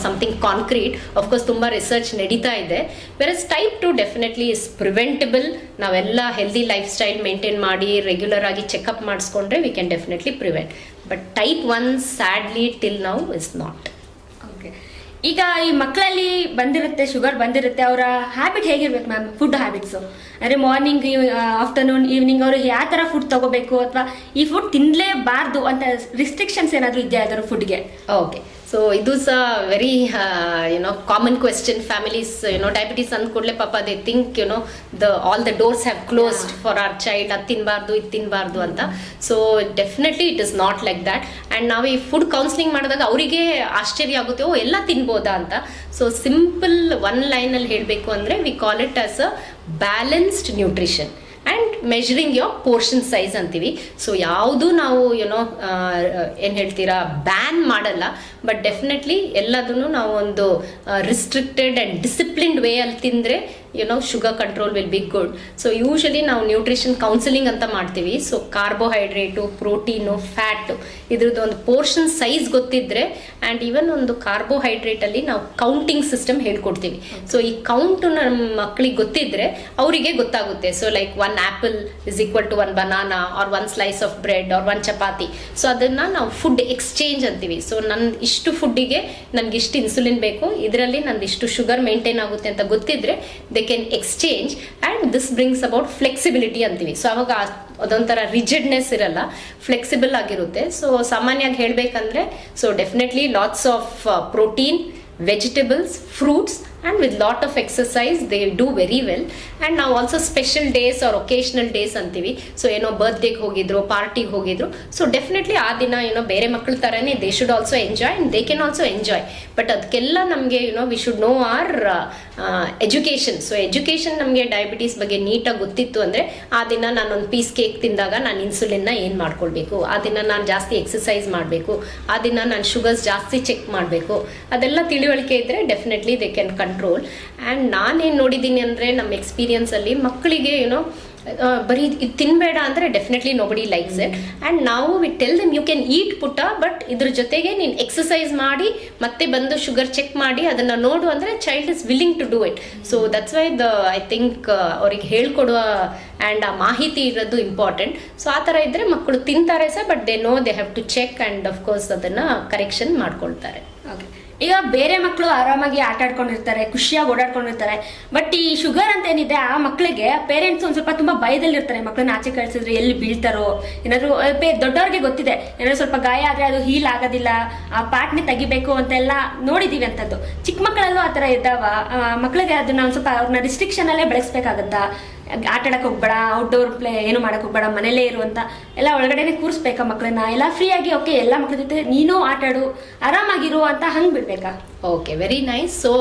something concrete. Of course ತುಂಬ ರಿಸರ್ಚ್ ನಡೀತಾ ಇದೆ. Versus type 2 definitely is preventable. ನಾವೆಲ್ಲ ಹೆಲ್ದಿ ಲೈಫ್ ಸ್ಟೈಲ್ ಮೇಂಟೈನ್ ಮಾಡಿ ರೆಗ್ಯುಲರ್ ಆಗಿ ಚೆಕಪ್ ಮಾಡಿಸ್ಕೊಂಡ್ರೆ we can definitely prevent. But type 1 sadly till now is not. Okay, ಈಗ ಈ ಮಕ್ಕಳಲ್ಲಿ ಬಂದಿರುತ್ತೆ, ಶುಗರ್ ಬಂದಿರುತ್ತೆ, ಅವರ ಹ್ಯಾಬಿಟ್ ಹೇಗಿರ್ಬೇಕು ಮ್ಯಾಮ್? ಫುಡ್ ಹ್ಯಾಬಿಟ್ಸು ಅಂದರೆ ಮಾರ್ನಿಂಗ್, ಆಫ್ಟರ್ನೂನ್, ಈವ್ನಿಂಗ್ ಅವರು ಯಾವ ಥರ ಫುಡ್ ತಗೋಬೇಕು, ಅಥವಾ ಈ ಫುಡ್ ತಿನ್ನಲೇಬಾರ್ದು ಅಂತ ರಿಸ್ಟ್ರಿಕ್ಷನ್ಸ್ ಏನಾದರೂ ಇದೆಯಾ ಅದರ ಫುಡ್ಗೆ? ಓಕೆ, ಸೊ ಇದು ಸಹ very common question. Families diabetes ಅಂದ ಕೂಡಲೇ ಪಾಪ they think all the doors have closed for our child, ಅದು ತಿನ್ನಬಾರ್ದು ಇದು ತಿನ್ನಬಾರ್ದು ಅಂತ. So definitely it is not like that. And ನಾವು ಈ ಫುಡ್ ಕೌನ್ಸಿಲಿಂಗ್ ಮಾಡಿದಾಗ ಅವರಿಗೆ ಆಶ್ಚರ್ಯ ಆಗುತ್ತೆ, ಓ ಎಲ್ಲ ತಿನ್ಬೋದಾ ಅಂತ. ಸೊ ಸಿಂಪಲ್ ಒನ್ ಲೈನಲ್ಲಿ ಹೇಳಬೇಕು ಅಂದರೆ we call it as a balanced nutrition and measuring your portion size ಅಂತೀವಿ. ಸೊ ಯಾವುದು ನಾವು ಏನು ಹೇಳ್ತೀರಾ ಬ್ಯಾನ್ ಮಾಡಲ್ಲ, ಬಟ್ ಡೆಫಿನೆಟ್ಲಿ ಎಲ್ಲದನ್ನು ನಾವು ಒಂದು ರಿಸ್ಟ್ರಿಕ್ಟೆಡ್ ಆ್ಯಂಡ್ ಡಿಸಿಪ್ಲಿನ್ಡ್ ವೇ ಅಲ್ಲಿ ತಿಂದರೆ sugar control will be good. So usually ನಾವು ನ್ಯೂಟ್ರಿಷನ್ ಕೌನ್ಸಿಲಿಂಗ್ ಅಂತ ಮಾಡ್ತೀವಿ. ಸೊ ಕಾರ್ಬೋಹೈಡ್ರೇಟು, ಪ್ರೋಟೀನು, ಫ್ಯಾಟು ಇದ್ರದ್ದು ಒಂದು ಪೋರ್ಷನ್ ಸೈಜ್ ಗೊತ್ತಿದ್ರೆ ಆ್ಯಂಡ್ ಈವನ್ ಒಂದು ಕಾರ್ಬೋಹೈಡ್ರೇಟ್ ಅಲ್ಲಿ ನಾವು ಕೌಂಟಿಂಗ್ ಸಿಸ್ಟಮ್ ಹೇಳ್ಕೊಡ್ತೀವಿ. ಸೊ ಈ ಕೌಂಟು ನಮ್ಮ ಮಕ್ಕಳಿಗೆ ಗೊತ್ತಿದ್ರೆ ಅವರಿಗೆ ಗೊತ್ತಾಗುತ್ತೆ. So like 1 apple is equal to 1 banana or 1 slice of bread or 1 chapati. So ಅದನ್ನ ನಾವು ಫುಡ್ ಎಕ್ಸ್ಚೇಂಜ್ ಅಂತೀವಿ. ಸೊ ನನ್ನ ಇಷ್ಟು ಫುಡ್ಡಿಗೆ ನನ್ಗೆ ಇಷ್ಟು ಇನ್ಸುಲಿನ್ ಬೇಕು, ಇದರಲ್ಲಿ ನಂದು ಇಷ್ಟು ಶುಗರ್ ಮೇಂಟೈನ್ ಆಗುತ್ತೆ ಅಂತ ಗೊತ್ತಿದ್ರೆ they can exchange and this brings about flexibility ಅಂತೀವಿ. ಸೊ ಅವಾಗ ಅದೊಂಥರ ರಿಜಿಡ್ನೆಸ್ ಇರಲ್ಲ, ಫ್ಲೆಕ್ಸಿಬಲ್ ಆಗಿರುತ್ತೆ. ಸೊ ಸಾಮಾನ್ಯವಾಗಿ ಹೇಳಬೇಕಂದ್ರೆ so definitely lots of protein, vegetables, fruits and with lot of exercise they do very well. And now also special days or occasional days ಅಂತೀವಿ. ಸೊ ಏನೋ ಬರ್ತ್ಡೇಗೆ ಹೋಗಿದ್ರು, ಪಾರ್ಟಿಗೆ ಹೋಗಿದ್ರು, ಸೊ ಡೆಫಿನೆಟ್ಲಿ ಆ ದಿನ ಬೇರೆ ಮಕ್ಕಳ ಥರನೇ they should also enjoy and they can also enjoy. But ಅದಕ್ಕೆಲ್ಲ ನಮಗೆ we should know our education. So education ನಮಗೆ ಡಯಾಬಿಟೀಸ್ ಬಗ್ಗೆ ನೀಟಾಗಿ ಗೊತ್ತಿತ್ತು ಅಂದರೆ ಆ ದಿನ ನಾನೊಂದು ಪೀಸ್ ಕೇಕ್ ತಿಂದಾಗ ನಾನು ಇನ್ಸುಲಿನ್ನ ಏನು ಮಾಡ್ಕೊಳ್ಬೇಕು, ಆ ದಿನ ನಾನು ಜಾಸ್ತಿ ಎಕ್ಸಸೈಸ್ ಮಾಡಬೇಕು, ಆ ದಿನ ನಾನು ಶುಗರ್ಸ್ ಜಾಸ್ತಿ ಚೆಕ್ ಮಾಡಬೇಕು, ಅದೆಲ್ಲ ತಿಳುವಳಿಕೆ ಇದ್ದರೆ definitely they can control. And ನಾನೇನು ನೋಡಿದ್ದೀನಿ ಅಂದರೆ ನಮ್ಮ ಎಕ್ಸ್ಪೀರಿಯನ್ಸಲ್ಲಿ ಮಕ್ಕಳಿಗೆ ಬರೀ ಇದು ತಿನ್ಬೇಡ ಅಂದರೆ definitely nobody likes it. And ನಾವು we tell them you can eat ಪುಟ್ಟ, ಬಟ್ ಇದ್ರ ಜೊತೆಗೆ ನೀನು ಎಕ್ಸಸೈಸ್ ಮಾಡಿ ಮತ್ತೆ ಬಂದು ಶುಗರ್ ಚೆಕ್ ಮಾಡಿ ಅದನ್ನು ನೋಡು ಅಂದರೆ child is willing to do it. So that's why I think ಅವ್ರಿಗೆ ಹೇಳ್ಕೊಡುವ ಆ್ಯಂಡ್ ಆ ಮಾಹಿತಿ ಇರೋದು ಇಂಪಾರ್ಟೆಂಟ್. ಸೊ ಆ ಥರ ಇದ್ದರೆ ಮಕ್ಕಳು ತಿಂತಾರೆ sir, but they know they have to check and of course ಅದನ್ನು ಕರೆಕ್ಷನ್ ಮಾಡ್ಕೊಳ್ತಾರೆ. ಓಕೆ, ಈಗ ಬೇರೆ ಮಕ್ಕಳು ಆರಾಮಾಗಿ ಆಟ ಆಡ್ಕೊಂಡಿರ್ತಾರೆ, ಖುಷಿಯಾಗಿ ಓಡಾಡ್ಕೊಂಡಿರ್ತಾರೆ. ಬಟ್ ಈ ಶುಗರ್ ಅಂತ ಏನಿದೆ ಆ ಮಕ್ಕಳಿಗೆ ಪೇರೆಂಟ್ಸ್ ಒಂದು ಸ್ವಲ್ಪ ತುಂಬಾ ಭಯದಲ್ಲಿರ್ತಾರೆ. ಮಕ್ಕಳನ್ನ ಆಚೆ ಕಳಿಸಿದ್ರೆ ಎಲ್ಲಿ ಬೀಳ್ತಾರೋ, ಏನಾದ್ರು ದೊಡ್ಡವ್ರಿಗೆ ಗೊತ್ತಿದೆ ಏನಾದ್ರು ಸ್ವಲ್ಪ ಗಾಯ ಆದ್ರೆ ಅದು ಹೀಲ್ ಆಗೋದಿಲ್ಲ, ಆ ಪಾರ್ಟ್ನೇ ತೆಗಿಬೇಕು ಅಂತೆಲ್ಲ ನೋಡಿದೀವಿ ಅಂತದ್ದು. ಚಿಕ್ಕ ಮಕ್ಕಳಲ್ಲೂ ಆ ಥರ ಇದ್ದಾವ. ಮಕ್ಕಳಿಗೆ ಅದನ್ನ ಒಂದು ಸ್ವಲ್ಪ ಅವ್ರನ್ನ ರಿಸ್ಟ್ರಿಕ್ಷನ್ ಅಲ್ಲೇ ಬೆಳೆಸ್ಬೇಕಾಗತ್ತಾ? ಆಟ ಆಡಕ್ ಹೋಗ್ಬೇಡ, ಔಟ್ಡೋರ್ ಪ್ಲೇ ಏನು ಮಾಡಕ್ ಹೋಗ್ಬೇಡ, ಮನೇಲೇ ಇರುವಂತ ಎಲ್ಲ ಒಳಗಡೆನೆ ಕೂರಿಸ್ಬೇಕಾ ಮಕ್ಕಳನ್ನ? ಎಲ್ಲ ಫ್ರೀ ಆಗಿ ಓಕೆ ಎಲ್ಲ ಮಕ್ಕಳ ಜೊತೆ ನೀನು ಆಟ ಆಡು, ಆರಾಮಾಗಿರು ಅಂತ ಹಂಗ್ ಬಿಡ್ಬೇಕಾ? Okay, very nice. So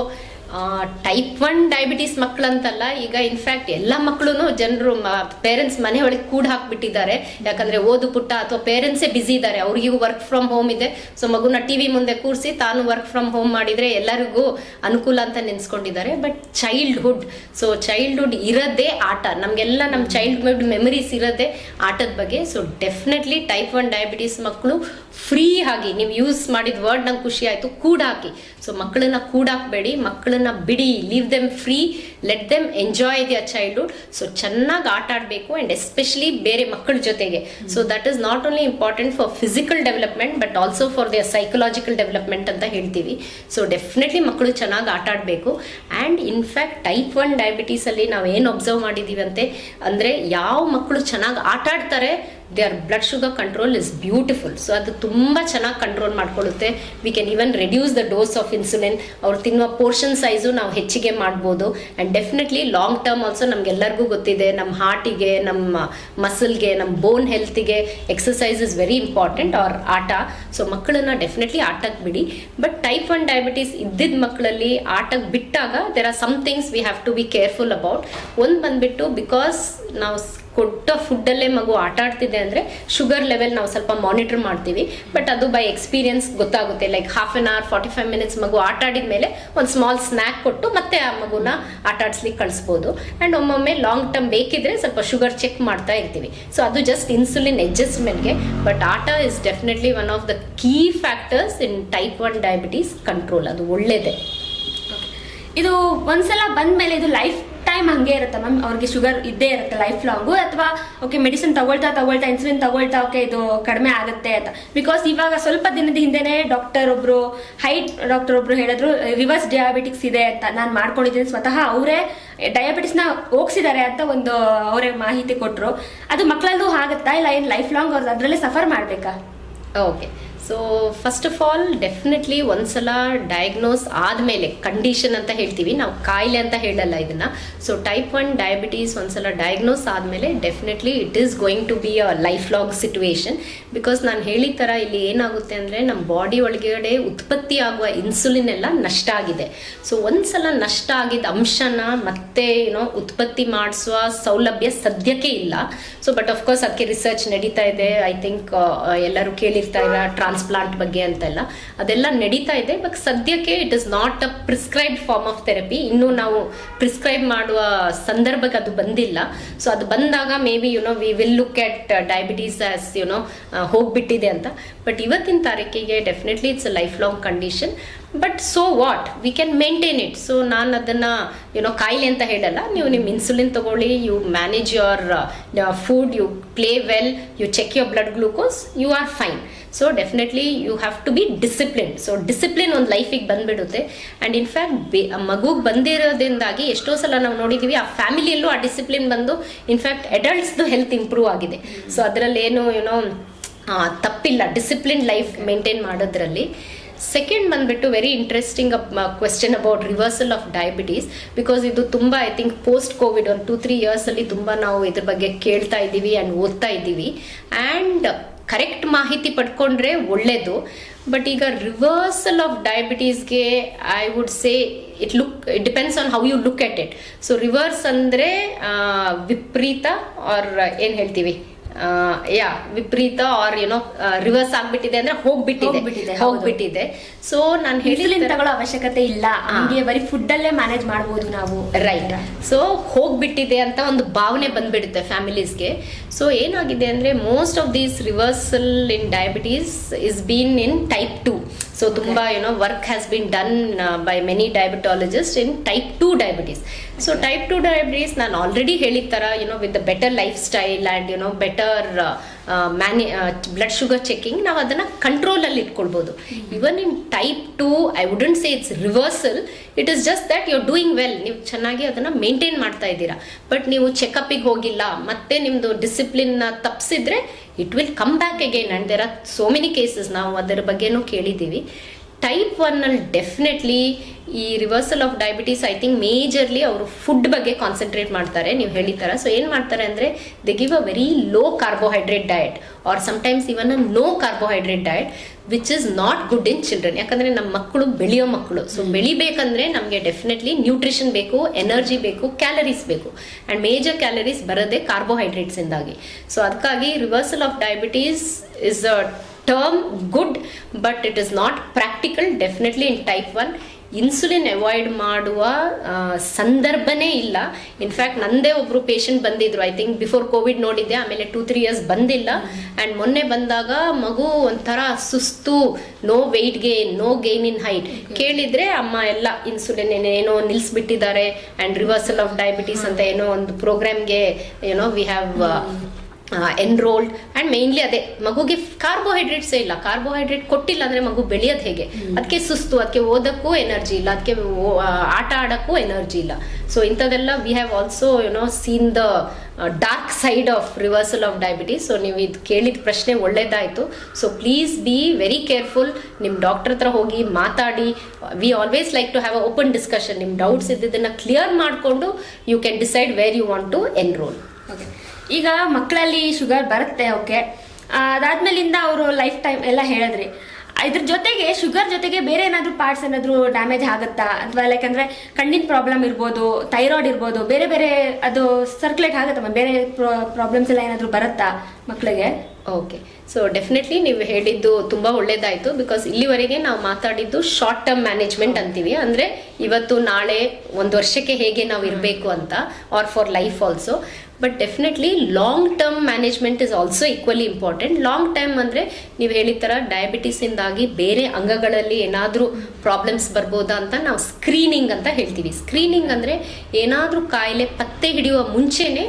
type 1 diabetes ಮಕ್ಕಳಂತಲ್ಲ, ಈಗ ಇನ್ಫ್ಯಾಕ್ಟ್ ಎಲ್ಲ ಮಕ್ಕಳು ಜನರು ಪೇರೆಂಟ್ಸ್ ಮನೆ ಒಳಗೆ ಕೂಡ ಹಾಕ್ಬಿಟ್ಟಿದ್ದಾರೆ. ಯಾಕಂದ್ರೆ ಓದು ಪುಟ್ಟ ಅಥವಾ ಪೇರೆಂಟ್ಸೇ ಬಿಸಿ ಇದ್ದಾರೆ, ಅವ್ರಿಗೂ ವರ್ಕ್ ಫ್ರಮ್ ಹೋಮ್ ಇದೆ. ಸೊ ಮಗುನ ಟಿವಿ ಮುಂದೆ ಕೂರಿಸಿ ತಾನು ವರ್ಕ್ ಫ್ರಮ್ ಹೋಮ್ ಮಾಡಿದ್ರೆ ಎಲ್ಲರಿಗೂ ಅನುಕೂಲ ಅಂತ ನೆನ್ಸ್ಕೊಂಡಿದ್ದಾರೆ. ಬಟ್ ಚೈಲ್ಡ್ಹುಡ್, ಸೊ ಚೈಲ್ಡ್ಹುಡ್ ಇರೋದೇ ಆಟ. ನಮಗೆಲ್ಲ ನಮ್ಮ ಚೈಲ್ಡ್ಹುಡ್ ಮೆಮರೀಸ್ ಇರೋದೇ ಆಟದ ಬಗ್ಗೆ. ಸೊ ಡೆಫಿನೆಟ್ಲಿ ಟೈಪ್ 1 ಡಯಾಬಿಟೀಸ್ ಮಕ್ಕಳು ಫ್ರೀ ಆಗಿ, ನೀವು ಯೂಸ್ ಮಾಡಿದ ವರ್ಡ್ ನಂಗೆ ಖುಷಿ ಆಯಿತು, ಕೂಡ ಹಾಕಿ. ಸೊ ಮಕ್ಕಳನ್ನ ಕೂಡ ಹಾಕಬೇಡಿ, ಮಕ್ಕಳನ್ನ ಬಿಡಿ, leave them free, let them enjoy their childhood. So ಚೆನ್ನಾಗಿ ಆಟ ಆಡಬೇಕು ಆ್ಯಂಡ್ ಎಸ್ಪೆಷಲಿ ಬೇರೆ ಮಕ್ಕಳ ಜೊತೆಗೆ. So that is not only important for physical development but also for their psychological development ಅಂತ ಹೇಳ್ತೀವಿ. ಸೊ ಡೆಫಿನೆಟ್ಲಿ ಮಕ್ಕಳು ಚೆನ್ನಾಗಿ ಆಟ ಆಡಬೇಕು. ಆ್ಯಂಡ್ ಇನ್ಫ್ಯಾಕ್ಟ್ ಟೈಪ್ 1 ಡಯಾಬಿಟೀಸಲ್ಲಿ ನಾವು ಏನು ಅಬ್ಸರ್ವ್ ಮಾಡಿದ್ದೀವಿ ಅಂತೆ ಅಂದರೆ, ಯಾವ ಮಕ್ಕಳು ಚೆನ್ನಾಗಿ ಆಟ ಆಡ್ತಾರೆ their blood sugar control is beautiful. So ಅದು ತುಂಬ ಚೆನ್ನಾಗಿ ಕಂಟ್ರೋಲ್ ಮಾಡ್ಕೊಳ್ಳುತ್ತೆ. We can even reduce the dose of insulin. ಅವ್ರು ತಿನ್ನುವ ಪೋರ್ಷನ್ ಸೈಜು ನಾವು ಹೆಚ್ಚಿಗೆ ಮಾಡ್ಬೋದು. And definitely long term also ನಮ್ಗೆಲ್ಲರಿಗೂ ಗೊತ್ತಿದೆ, ನಮ್ಮ ಹಾರ್ಟಿಗೆ, ನಮ್ಮ ಮಸಲ್ಗೆ, ನಮ್ಮ ಬೋನ್ ಹೆಲ್ತಿಗೆ exercise is very important or ಆಟ. ಸೊ ಮಕ್ಕಳನ್ನ ಡೆಫಿನೆಟ್ಲಿ ಆಟಕ್ಕೆ ಬಿಡಿ. ಬಟ್ ಟೈಪ್ 1 ಡಯಾಬಿಟೀಸ್ ಇದ್ದಿದ್ದ ಮಕ್ಕಳಲ್ಲಿ ಆಟಕ್ಕೆ ಬಿಟ್ಟಾಗ there are some things we have to be careful about. ಒಂದು ಬಂದ್ಬಿಟ್ಟು, ಬಿಕಾಸ್ ನಾವು ಕೊಟ್ಟ ಫುಡ್ಡಲ್ಲೇ ಮಗು ಆಟ ಆಡ್ತಿದೆ ಅಂದರೆ ಶುಗರ್ ಲೆವೆಲ್ ನಾವು ಸ್ವಲ್ಪ ಮಾನಿಟರ್ ಮಾಡ್ತೀವಿ. ಬಟ್ ಅದು ಬೈ ಎಕ್ಸ್ಪೀರಿಯನ್ಸ್ ಗೊತ್ತಾಗುತ್ತೆ. Like half an hour 45 minutes ಮಗು ಆಟ ಆಡಿದ ಮೇಲೆ ಒಂದು ಸ್ಮಾಲ್ ಸ್ನ್ಯಾಕ್ ಕೊಟ್ಟು ಮತ್ತೆ ಆ ಮಗುನ ಆಟ ಆಡಿಸ್ಲಿಕ್ಕೆ ಕಳಿಸ್ಬೋದು. ಆ್ಯಂಡ್ ಒಮ್ಮೊಮ್ಮೆ ಲಾಂಗ್ ಟರ್ಮ್ ಬೇಕಿದ್ರೆ ಸ್ವಲ್ಪ ಶುಗರ್ ಚೆಕ್ ಮಾಡ್ತಾ ಇರ್ತೀವಿ. ಸೊ ಅದು ಜಸ್ಟ್ ಇನ್ಸುಲಿನ್ ಅಡ್ಜಸ್ಟ್ಮೆಂಟ್ಗೆ. ಬಟ್ ಆಟ is definitely one of the key factors in type 1 diabetes control. ಅದು ಒಳ್ಳೇದೇ. ಇದು ಒಂದ್ಸಲ ಬಂದ್ಮೇಲೆ ಇದು ಲೈಫ್ ಟೈಮ್ ಹಂಗೆ ಇರುತ್ತೆ ಮ್ಯಾಮ್? ಅವ್ರಿಗೆ ಶುಗರ್ ಇದ್ದೇ ಇರುತ್ತೆ ಲೈಫ್ ಲಾಂಗು, ಅಥವಾ ಓಕೆ ಮೆಡಿಸಿನ್ ತಗೊಳ್ತಾ ಇನ್ಸುಲಿನ್ ತಗೊಳ್ತಾ ಓಕೆ ಇದು ಕಡಿಮೆ ಆಗುತ್ತೆ ಅಂತ? ಬಿಕಾಸ್ ಇವಾಗ ಸ್ವಲ್ಪ ದಿನದ ಹಿಂದೆನೆ ಡಾಕ್ಟರ್ ಒಬ್ರು ಹೇಳಿದ್ರು ರಿವರ್ಸ್ ಡಯಾಬಿಟಿಕ್ಸ್ ಇದೆ ಅಂತ. ನಾನು ಮಾಡ್ಕೊಂಡಿದ್ದೀನಿ ಸ್ವತಃ, ಅವರೇ ಡಯಾಬಿಟಿಸ್ನ ಹೋಗ್ಸಿದ್ದಾರೆ ಅಂತ ಒಂದು ಅವರೇ ಮಾಹಿತಿ ಕೊಟ್ಟರು. ಅದು ಮಕ್ಕಳಲ್ಲೂ ಆಗುತ್ತಾ ಇಲ್ಲ ಏನು ಲೈಫ್ ಲಾಂಗ್ ಅವ್ರು ಅದರಲ್ಲೇ ಸಫರ್ ಮಾಡಬೇಕಾ? Okay, so first of all definitely ಒಂದ್ಸಲ ಡಯಾಗ್ನೋಸ್ ಆದಮೇಲೆ, ಕಂಡೀಷನ್ ಅಂತ ಹೇಳ್ತೀವಿ ನಾವು, ಕಾಯಿಲೆ ಅಂತ ಹೇಳಲ್ಲ ಇದನ್ನ. ಸೊ ಟೈಪ್ 1 ಡಯಾಬಿಟೀಸ್ ಒಂದ್ಸಲ ಡಯಾಗ್ನೋಸ್ ಆದಮೇಲೆ definitely it is going to be a lifelong situation. Because ನಾನು ಹೇಳಿದ ಥರ ಇಲ್ಲಿ ಏನಾಗುತ್ತೆ ಅಂದರೆ, ನಮ್ಮ ಬಾಡಿ ಒಳಗಡೆ ಉತ್ಪತ್ತಿ ಆಗುವ ಇನ್ಸುಲಿನ್ ಎಲ್ಲ ನಷ್ಟ ಆಗಿದೆ. ಸೊ ಒಂದ್ಸಲ ನಷ್ಟ ಆಗಿದ್ದ ಅಂಶನ ಮತ್ತೆ ಉತ್ಪತ್ತಿ ಮಾಡಿಸುವ ಸೌಲಭ್ಯ ಸದ್ಯಕ್ಕೆ ಇಲ್ಲ. ಸೊ ಬಟ್ ಅಫ್ಕೋರ್ಸ್ ಅದಕ್ಕೆ ರಿಸರ್ಚ್ ನಡೀತಾ ಇದೆ. ಐ ಥಿಂಕ್ ಎಲ್ಲರೂ ಕೇಳಿರ್ತಾ ಇದ್ದಾರೆ ಟ್ರಾನ್ಸ್ಪ್ಲಾಂಟ್ ಬಗ್ಗೆ ಅಂತೆಲ್ಲ ಅದೆಲ್ಲ ನಡೀತಾ ಇದೆ. ಬಟ್ ಸದ್ಯಕ್ಕೆ it is not a prescribed form of therapy. ಇನ್ನೂ ನಾವು ಪ್ರಿಸ್ಕ್ರೈಬ್ ಮಾಡುವ ಸಂದರ್ಭಕ್ಕೆ ಅದು ಬಂದಿಲ್ಲ. ಸೊ ಅದು ಬಂದಾಗ may be we will look at diabetes as ಹೋಗ್ಬಿಟ್ಟಿದೆ ಅಂತ. ಬಟ್ ಇವತ್ತಿನ ತಾರೀಕಿಗೆ definitely it's a lifelong condition. But so what, we can maintain it. So ನಾನು ಅದನ್ನ ಕಾಯಿಲೆ ಅಂತ ಹೇಳಲ್ಲ. ನೀವು ನಿಮ್ಮ ಇನ್ಸುಲಿನ್ ತಗೊಳ್ಳಿ, you manage your food, you play well, you check your blood glucose, you are fine. So definitely you have to be discipline. So discipline ಒಂದು ಲೈಫಿಗೆ ಬಂದ್ಬಿಡುತ್ತೆ. ಆ್ಯಂಡ್ ಇನ್ಫ್ಯಾಕ್ಟ್ ಮಗುಗೆ ಬಂದಿರೋದ್ರಿಂದಾಗಿ ಎಷ್ಟೋ ಸಲ ನಾವು ನೋಡಿದ್ದೀವಿ ಆ ಫ್ಯಾಮಿಲಿಯಲ್ಲೂ ಆ ಡಿಸಿಪ್ಲಿನ್ ಬಂದು ಇನ್ಫ್ಯಾಕ್ಟ್ ಅಡಲ್ಟ್ಸ್ದು ಹೆಲ್ತ್ ಇಂಪ್ರೂವ್ ಆಗಿದೆ. ಸೊ ಅದರಲ್ಲೇನು ತಪ್ಪಿಲ್ಲ ಡಿಸಿಪ್ಲಿನ್ ಲೈಫ್ ಮೇಂಟೈನ್ ಮಾಡೋದ್ರಲ್ಲಿ. ಸೆಕೆಂಡ್ ಬಂದ್ಬಿಟ್ಟು very interesting question about reversal of diabetes. Because ಇದು ತುಂಬ ಐ ಥಿಂಕ್ ಪೋಸ್ಟ್ ಕೋವಿಡ್ ಒಂದು 2-3 ಇಯರ್ಸಲ್ಲಿ ತುಂಬ ನಾವು ಇದ್ರ ಬಗ್ಗೆ ಕೇಳ್ತಾ ಇದ್ದೀವಿ ಆ್ಯಂಡ್ ಓದ್ತಾ ಇದ್ದೀವಿ. ಆ್ಯಂಡ್ ಕರೆಕ್ಟ್ ಮಾಹಿತಿ ಪಡ್ಕೊಂಡ್ರೆ ಒಳ್ಳೇದು. ಬಟ್ ಈಗ ರಿವರ್ಸಲ್ ಆಫ್ ಡಯಾಬಿಟೀಸ್ಗೆ I would say it depends on how you look at it. So reverse ಅಂದರೆ ವಿಪರೀತ ಆರ್ ಏನು ಹೇಳ್ತೀವಿ ವಿಪರೀತ ಆರ್ ರಿವರ್ಸ್ ಆಗ್ಬಿಟ್ಟಿದೆ ಅಂದ್ರೆ ಹೋಗ್ಬಿಟ್ಟಿದೆ. ಸೊ ನಾನು ಇನ್ಸುಲಿನ್ ತಗೊಳ್ಳೋ ಅವಶ್ಯಕತೆ ಇಲ್ಲ, ಹಂಗೆ ಬರೀ ಫುಡ್ ಅಲ್ಲೇ ಮ್ಯಾನೇಜ್ ಮಾಡಬಹುದು ನಾವು. ರೈಟ್. ಸೊ ಹೋಗ್ಬಿಟ್ಟಿದೆ ಅಂತ ಒಂದು ಭಾವನೆ ಬಂದ್ಬಿಡುತ್ತೆ ಫ್ಯಾಮಿಲೀಸ್ಗೆ. ಸೊ ಏನಾಗಿದೆ ಅಂದ್ರೆ most of these reversal in diabetes is been in type 2. So ತುಂಬಾ work has been done by many diabetologist in type 2 diabetes. So type 2 diabetes ನಾನು ಆಲ್ರೆಡಿ ಹೇಳಿದ ತರ with the better life style and better blood sugar checking ನಾವು ಅದನ್ನ ಕಂಟ್ರೋಲ್ ಅಲ್ಲಿ ಇಟ್ಕೊಳ್ಬಹುದು. Even in type 2 I wouldn't say it's reversal, it is just that you are doing well. ನೀವು ಚೆನ್ನಾಗಿ ಅದನ್ನ ಮೇಂಟೈನ್ ಮಾಡ್ತಾ ಇದ್ದೀರಾ. ಬಟ್ ನೀವು ಚೆಕಪ್ಗೆ ಹೋಗಿಲ್ಲ, ಮತ್ತೆ ನಿಮ್ದು ಡಿಸಿಪ್ಲಿನ್ ತಪ್ಪಿಸಿದ್ರೆ it will come back again. And there are so many cases, ನಾವು ಅದರ ಬಗ್ಗೆನೂ ಕೇಳಿದ್ದೀವಿ. ಟೈಪ್ 1 ಅಲ್ಲಿ ಡೆಫಿನೆಟ್ಲಿ ಈ reversal of diabetes I think majorly ಅವರು ಫುಡ್ ಬಗ್ಗೆ ಕಾನ್ಸಂಟ್ರೇಟ್ ಮಾಡ್ತಾರೆ, ನೀವು ಹೇಳಿತರ. ಸೊ ಏನು ಮಾಡ್ತಾರೆ ಅಂದರೆ they give a very low carbohydrate diet or sometimes even a no carbohydrate diet which is not good in children. ಯಾಕಂದರೆ ನಮ್ಮ ಮಕ್ಕಳು ಬೆಳೆಯೋ ಮಕ್ಕಳು. ಸೊ ಬೆಳಿಬೇಕಂದ್ರೆ ನಮಗೆ ಡೆಫಿನೆಟ್ಲಿ ನ್ಯೂಟ್ರಿಷನ್ ಬೇಕು, ಎನರ್ಜಿ ಬೇಕು, ಕ್ಯಾಲರೀಸ್ ಬೇಕು. ಆ್ಯಂಡ್ ಮೇಜರ್ ಕ್ಯಾಲರೀಸ್ ಬರೋದೇ ಕಾರ್ಬೋಹೈಡ್ರೇಟ್ಸಿಂದಾಗಿ. ಸೊ ಅದಕ್ಕಾಗಿ reversal of diabetes is a term good, but it is not practical definitely in type 1. Insulin avoid ಮಾಡುವ ಸಂದರ್ಭನೇ ಇಲ್ಲ. ಇನ್ಫ್ಯಾಕ್ಟ್ ನಂದೇ ಒಬ್ರು ಪೇಷಂಟ್ ಬಂದಿದ್ರು, ಐ ಥಿಂಕ್ ಬಿಫೋರ್ ಕೋವಿಡ್ ನೋಡಿದ್ದೆ, ಆಮೇಲೆ 2-3 ಇಯರ್ಸ್ ಬಂದಿಲ್ಲ. ಆ್ಯಂಡ್ ಮೊನ್ನೆ ಬಂದಾಗ ಮಗು ಒಂಥರ ಸುಸ್ತು, no weight gain, no gain in height. ಕೇಳಿದ್ರೆ ಅಮ್ಮ ಎಲ್ಲ ಇನ್ಸುಲಿನ್ ಏನೋ ನಿಲ್ಲಿಸ್ಬಿಟ್ಟಿದ್ದಾರೆ ಆ್ಯಂಡ್ ರಿವರ್ಸಲ್ ಆಫ್ ಡಯಾಬಿಟೀಸ್ ಅಂತ ಏನೋ ಒಂದು ಪ್ರೋಗ್ರಾಮ್ಗೆ we have enrolled. And mainly ಅದೇ ಮಗುಗೆ ಕಾರ್ಬೋಹೈಡ್ರೇಟ್ಸೇ ಇಲ್ಲ. ಕಾರ್ಬೋಹೈಡ್ರೇಟ್ ಕೊಟ್ಟಿಲ್ಲ ಅಂದರೆ ಮಗು ಬೆಳೆಯೋದು ಹೇಗೆ? ಅದಕ್ಕೆ ಸುಸ್ತು, ಅದಕ್ಕೆ ಓದಕ್ಕೂ ಎನರ್ಜಿ ಇಲ್ಲ, ಅದಕ್ಕೆ ಆಟ ಆಡೋಕ್ಕೂ ಎನರ್ಜಿ ಇಲ್ಲ. ಸೊ ಇಂಥದ್ದೆಲ್ಲ we have also seen the dark side of reversal of diabetes. So ನೀವು ಇದು ಕೇಳಿದ ಪ್ರಶ್ನೆ ಒಳ್ಳೇದಾಯಿತು. So please be very careful. ನಿಮ್ಮ ಡಾಕ್ಟರ್ ಹತ್ರ ಹೋಗಿ ಮಾತಾಡಿ. We always like to have a open discussion. ನಿಮ್ಮ ಡೌಟ್ಸ್ ಇದ್ದಿದ್ದನ್ನು ಕ್ಲಿಯರ್ ಮಾಡಿಕೊಂಡು you can decide where you want to enrol. Okay, ಈಗ ಮಕ್ಕಳಲ್ಲಿ ಶುಗರ್ ಬರುತ್ತೆ, ಓಕೆ, ಅದಾದ್ಮೇಲಿಂದ ಅವರು ಲೈಫ್ ಟೈಮ್ ಎಲ್ಲ ಹೇಳಿದ್ರಿ. ಇದ್ರ ಜೊತೆಗೆ ಶುಗರ್ ಜೊತೆಗೆ ಬೇರೆ ಏನಾದರೂ ಪಾರ್ಟ್ಸ್ ಏನಾದರೂ ಡ್ಯಾಮೇಜ್ ಆಗುತ್ತಾ? ಅಥವಾ ಯಾಕಂದ್ರೆ ಕಣ್ಣಿನ ಪ್ರಾಬ್ಲಮ್ ಇರ್ಬೋದು, ಥೈರಾಯ್ಡ್ ಇರ್ಬೋದು, ಬೇರೆ ಬೇರೆ ಅದು ಸರ್ಕ್ಯುಲೇಟ್ ಆಗುತ್ತಮ್ಮ, ಬೇರೆ ಪ್ರಾಬ್ಲಮ್ಸ್ ಎಲ್ಲ ಏನಾದರೂ ಬರುತ್ತಾ ಮಕ್ಕಳಿಗೆ? ಓಕೆ, ಸೊ ಡೆಫಿನೆಟ್ಲಿ ನೀವು ಹೇಳಿದ್ದು ತುಂಬ ಒಳ್ಳೇದಾಯಿತು. ಬಿಕಾಸ್ ಇಲ್ಲಿವರೆಗೆ ನಾವು ಮಾತಾಡಿದ್ದು ಶಾರ್ಟ್ ಟರ್ಮ್ ಮ್ಯಾನೇಜ್ಮೆಂಟ್ ಅಂತೀವಿ, ಅಂದರೆ ಇವತ್ತು ನಾಳೆ ಒಂದು ವರ್ಷಕ್ಕೆ ಹೇಗೆ ನಾವು ಇರಬೇಕು ಅಂತ, or for life also. But definitely long term management is also equally important. Long term ಅಂದರೆ ನೀವು ಹೇಳಿದ ಥರ ಡಯಾಬಿಟೀಸಿಂದಾಗಿ ಬೇರೆ ಅಂಗಗಳಲ್ಲಿ ಏನಾದರೂ ಪ್ರಾಬ್ಲಮ್ಸ್ ಬರ್ಬೋದಾ ಅಂತ ನಾವು ಸ್ಕ್ರೀನಿಂಗ್ ಅಂತ ಹೇಳ್ತೀವಿ. ಸ್ಕ್ರೀನಿಂಗ್ ಅಂದರೆ ಏನಾದರೂ ಕಾಯಿಲೆ ಪತ್ತೆ ಹಿಡಿಯುವ ಮುಂಚೆನೇ